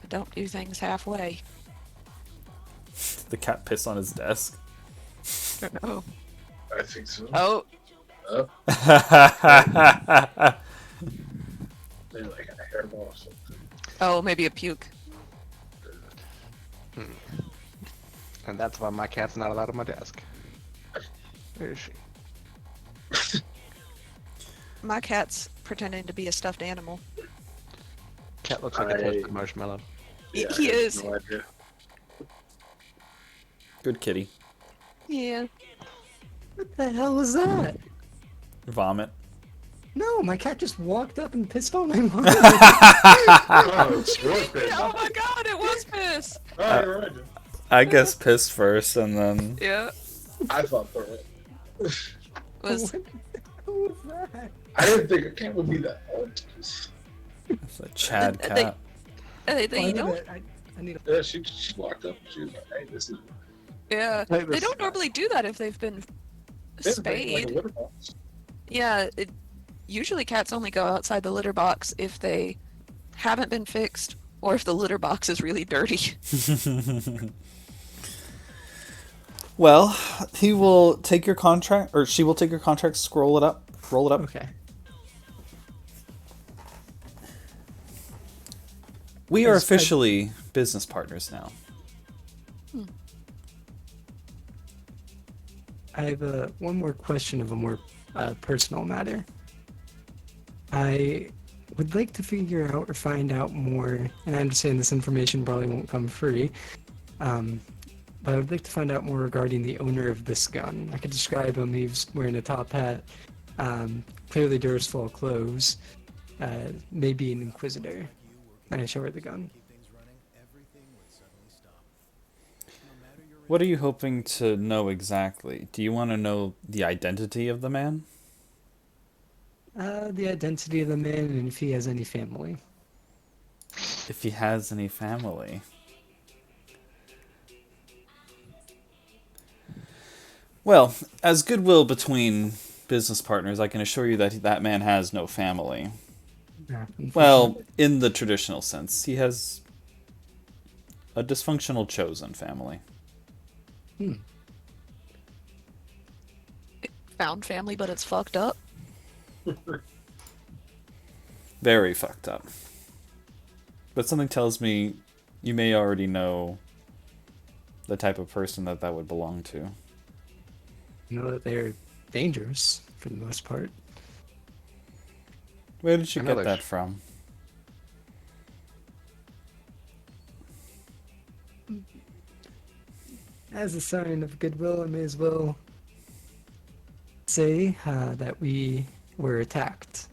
[SPEAKER 2] I don't do things halfway.
[SPEAKER 1] The cat pissed on his desk.
[SPEAKER 2] Oh.
[SPEAKER 4] I think so.
[SPEAKER 2] Oh,
[SPEAKER 4] Maybe like a hairball or something.
[SPEAKER 2] oh, maybe a puke.
[SPEAKER 3] And that's why my cat's not allowed on my desk. Where is she?
[SPEAKER 2] My cat's pretending to be a stuffed animal.
[SPEAKER 3] Cat looks like a toasted marshmallow.
[SPEAKER 2] He
[SPEAKER 4] I have
[SPEAKER 2] is.
[SPEAKER 4] No idea.
[SPEAKER 1] Good kitty.
[SPEAKER 2] Yeah.
[SPEAKER 5] What the hell was that?
[SPEAKER 1] Vomit.
[SPEAKER 5] No, my cat just walked up and pissed on my mom.
[SPEAKER 4] Oh, it's worth it.
[SPEAKER 2] Oh my god, it was piss.
[SPEAKER 4] Oh, you're right.
[SPEAKER 1] I guess pissed first and then...
[SPEAKER 2] Yeah.
[SPEAKER 4] I thought for it.
[SPEAKER 2] Was
[SPEAKER 5] What was that?
[SPEAKER 4] I didn't think a cat would be that old.
[SPEAKER 1] It's a Chad
[SPEAKER 2] They-
[SPEAKER 1] cat.
[SPEAKER 2] they don't.
[SPEAKER 5] I need
[SPEAKER 4] Yeah, she walked up and she was like, "Hey, this is."
[SPEAKER 2] Yeah.
[SPEAKER 3] Hey,
[SPEAKER 2] They
[SPEAKER 3] this-
[SPEAKER 2] don't normally do that if they've been
[SPEAKER 4] This is like a
[SPEAKER 2] spayed.
[SPEAKER 4] litter box.
[SPEAKER 2] Yeah. Usually cats only go outside the litter box if they haven't been fixed or if the litter box is really dirty.
[SPEAKER 1] Well, he will take your contract, or she will take your contract, scroll it up, roll it up.
[SPEAKER 5] Okay.
[SPEAKER 1] We are
[SPEAKER 5] Yes, I-
[SPEAKER 1] officially business partners now.
[SPEAKER 5] I have one more question of a more personal matter. I would like to figure out or find out more, and I understand this information probably won't come free, but I would like to find out more regarding the owner of this gun. I could describe him. He's wearing a top hat, clearly Durstfall clothes, maybe an inquisitor. And I show her the gun.
[SPEAKER 1] What are you hoping to know exactly? Do you want to know the identity of the man?
[SPEAKER 5] The identity of the man and if he has any family.
[SPEAKER 1] If he has any family. Well, as goodwill between business partners, I can assure you that that man has no family. Well, in the traditional sense, he has a dysfunctional chosen family.
[SPEAKER 2] Found family, but it's fucked up.
[SPEAKER 1] Very fucked up. But something tells me you may already know the type of person that would belong to.
[SPEAKER 5] You know that they're dangerous for the most part.
[SPEAKER 1] Where did you
[SPEAKER 3] I know
[SPEAKER 1] get
[SPEAKER 3] there's-
[SPEAKER 1] that from?
[SPEAKER 5] As a sign of goodwill, I may as well say that we were attacked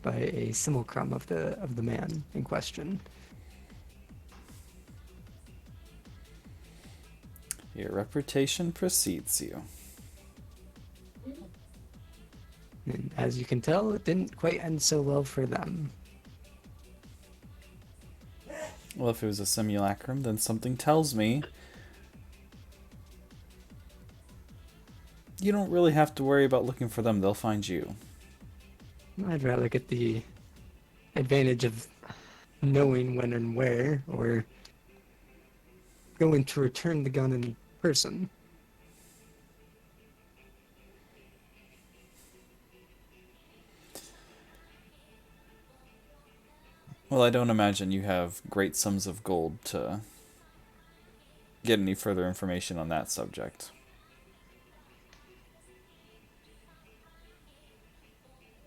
[SPEAKER 5] by a simulacrum of the man in question.
[SPEAKER 1] Your reputation precedes you.
[SPEAKER 5] And as you can tell, it didn't quite end so well for them.
[SPEAKER 1] Well, if it was a simulacrum, then something tells me You don't really have to worry about looking for them. They'll find you.
[SPEAKER 5] I'd rather get the advantage of knowing when and where, or going to return the gun in person.
[SPEAKER 1] Well, I don't imagine you have great sums of gold to get any further information on that subject.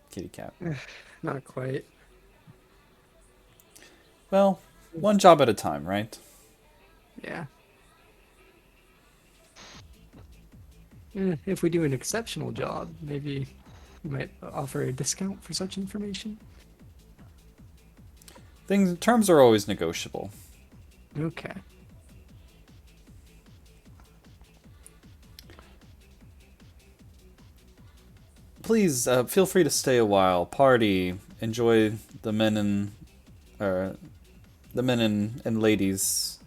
[SPEAKER 1] Kitty cat.
[SPEAKER 5] Not quite.
[SPEAKER 1] Well, one job at a time, right?
[SPEAKER 5] Yeah. If we do an exceptional job, maybe we might offer a discount for such information.
[SPEAKER 1] Terms are always negotiable.
[SPEAKER 5] Okay.
[SPEAKER 1] Please feel free to stay a while. Party, enjoy the men and ladies,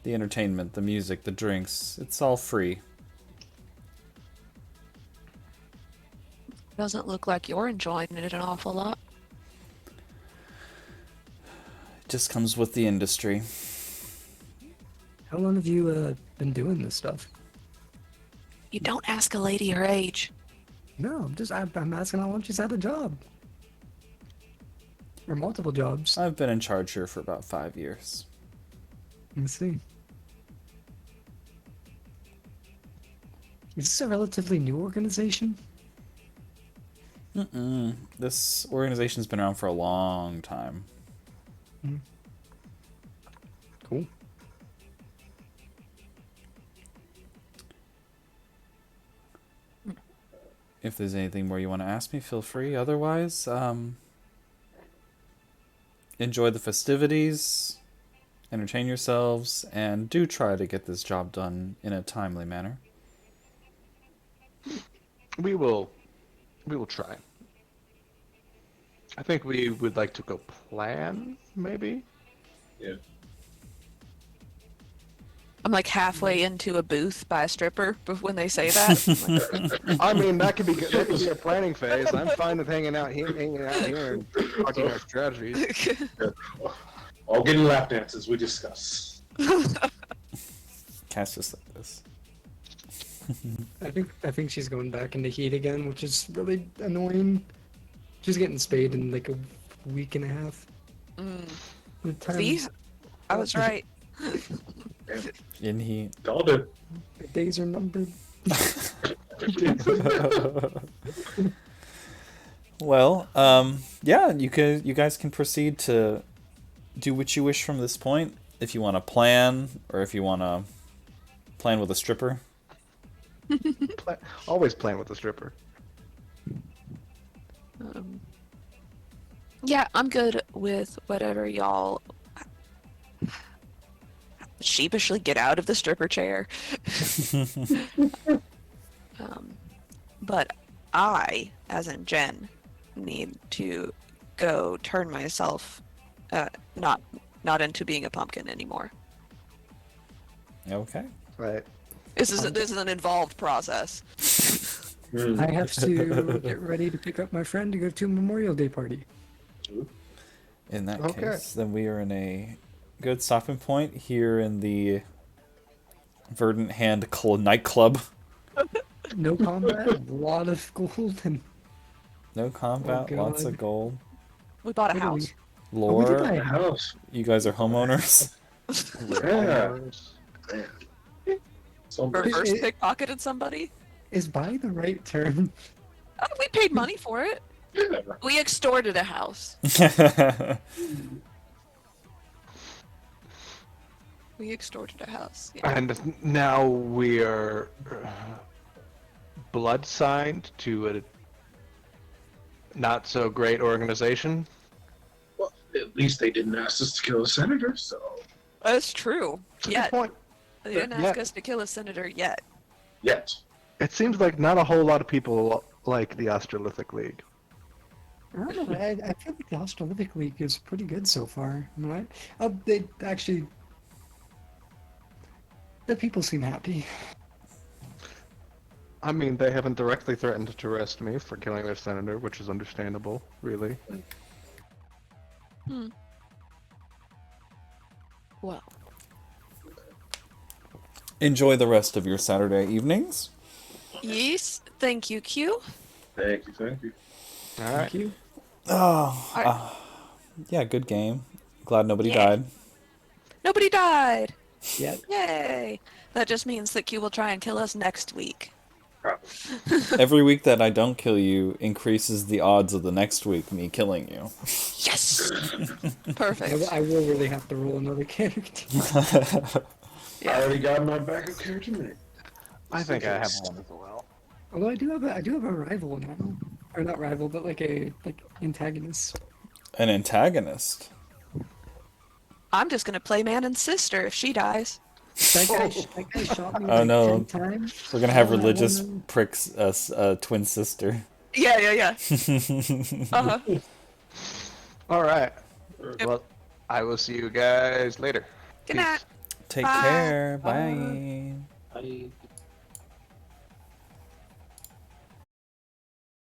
[SPEAKER 1] the entertainment, the music, the drinks. It's all free.
[SPEAKER 2] Doesn't look like you're enjoying it an awful lot.
[SPEAKER 1] It just comes with the industry.
[SPEAKER 5] How long have you been doing this stuff?
[SPEAKER 2] You don't ask a lady her age.
[SPEAKER 5] No, I'm asking how long she's had a job. Or multiple jobs.
[SPEAKER 1] I've been in charge here for about 5 years.
[SPEAKER 5] Let's see. Is this a relatively new organization?
[SPEAKER 1] This organization's been around for a long time.
[SPEAKER 5] Cool.
[SPEAKER 1] If there's anything more you want to ask me, feel free. Otherwise, enjoy the festivities, entertain yourselves, and do try to get this job done in a timely manner.
[SPEAKER 3] We will try. I think we would like to go plan, maybe?
[SPEAKER 4] Yeah.
[SPEAKER 2] I'm like halfway into a booth by a stripper when they say that.
[SPEAKER 3] I mean, that could be good. That could be a planning phase. I'm fine with hanging out here and talking our strategies.
[SPEAKER 4] All getting lap dances, we discuss.
[SPEAKER 1] Cat's just like this.
[SPEAKER 5] I think she's going back into heat again, which is really annoying. She's getting spayed in like a week and a half. The time-
[SPEAKER 2] See? I was right.
[SPEAKER 1] In heat.
[SPEAKER 4] Told it.
[SPEAKER 5] The days are numbered.
[SPEAKER 1] Well, yeah, you guys can proceed to do what you wish from this point. If you want to plan, or if you want to plan with a stripper.
[SPEAKER 3] Always plan with a stripper.
[SPEAKER 2] Yeah, I'm good with whatever y'all sheepishly get out of the stripper chair. But I, as in Jen, need to go turn myself not into being a pumpkin anymore.
[SPEAKER 1] Okay.
[SPEAKER 3] Right.
[SPEAKER 2] This is an involved process.
[SPEAKER 5] I have to get ready to pick up my friend to go to a Memorial Day party.
[SPEAKER 1] In that
[SPEAKER 3] Okay.
[SPEAKER 1] case, then we are in a good stopping point here in the Verdant Hand nightclub.
[SPEAKER 5] No combat, a lot of gold, and
[SPEAKER 1] No combat,
[SPEAKER 5] Oh,
[SPEAKER 1] lots
[SPEAKER 5] God.
[SPEAKER 1] of gold.
[SPEAKER 2] We bought a
[SPEAKER 5] What do we-
[SPEAKER 2] house.
[SPEAKER 5] we did
[SPEAKER 1] Lore,
[SPEAKER 5] buy
[SPEAKER 4] The house.
[SPEAKER 1] you guys are homeowners.
[SPEAKER 4] Yeah. Man. So much.
[SPEAKER 2] Reverse
[SPEAKER 5] It-
[SPEAKER 2] pickpocketed somebody.
[SPEAKER 5] is buy the right term?
[SPEAKER 2] Oh, we paid money for it.
[SPEAKER 4] Yeah.
[SPEAKER 2] We extorted a house. We extorted a house. Yeah.
[SPEAKER 3] And now we are blood signed to a not so great organization.
[SPEAKER 4] Well, at least they didn't ask us to kill a senator, so.
[SPEAKER 2] That's true.
[SPEAKER 3] Good
[SPEAKER 2] Yet.
[SPEAKER 3] point.
[SPEAKER 2] They didn't ask
[SPEAKER 3] Yet.
[SPEAKER 2] us to kill a senator yet.
[SPEAKER 4] Yet.
[SPEAKER 3] It seems like not a whole lot of people like the Australithic League.
[SPEAKER 5] I don't know. I feel like the Australithic League is pretty good so far. Am I right? They actually, the people seem happy.
[SPEAKER 3] I mean, they haven't directly threatened to arrest me for killing their senator, which is understandable, really.
[SPEAKER 2] Well,
[SPEAKER 1] Enjoy the rest of your Saturday evenings.
[SPEAKER 2] yes. Thank you, Q.
[SPEAKER 4] Thank you, thank you.
[SPEAKER 3] All right.
[SPEAKER 5] Thank you.
[SPEAKER 1] Oh,
[SPEAKER 2] Alright.
[SPEAKER 1] yeah, good game. Glad nobody
[SPEAKER 2] Yeah.
[SPEAKER 1] died.
[SPEAKER 2] Nobody died.
[SPEAKER 5] Yeah.
[SPEAKER 2] Yay. That just means that Q will try and kill us next week.
[SPEAKER 4] Probably.
[SPEAKER 1] Every week that I don't kill you increases the odds of the next week me killing you.
[SPEAKER 2] Yes. Perfect.
[SPEAKER 5] I will really have to roll another character.
[SPEAKER 4] I
[SPEAKER 2] Yeah.
[SPEAKER 4] already got my backup character made.
[SPEAKER 3] I
[SPEAKER 4] Just
[SPEAKER 3] think
[SPEAKER 4] in
[SPEAKER 3] I have
[SPEAKER 4] case.
[SPEAKER 3] one as well.
[SPEAKER 5] Although I do have a rival now, or not rival, but like antagonist.
[SPEAKER 1] An antagonist.
[SPEAKER 2] I'm just gonna play man and sister if she dies.
[SPEAKER 5] That guy shot me
[SPEAKER 1] Oh,
[SPEAKER 5] like
[SPEAKER 1] no.
[SPEAKER 5] 10 times.
[SPEAKER 1] We're gonna have
[SPEAKER 5] I
[SPEAKER 1] religious
[SPEAKER 5] wanna-
[SPEAKER 1] pricks twin sister.
[SPEAKER 2] Yeah. Uh-huh.
[SPEAKER 3] All right.
[SPEAKER 2] Yep.
[SPEAKER 3] Well, I will see you guys later.
[SPEAKER 2] Good
[SPEAKER 3] Peace.
[SPEAKER 2] night.
[SPEAKER 1] Take
[SPEAKER 2] Bye.
[SPEAKER 1] care.
[SPEAKER 5] Bye.
[SPEAKER 1] Bye.
[SPEAKER 4] I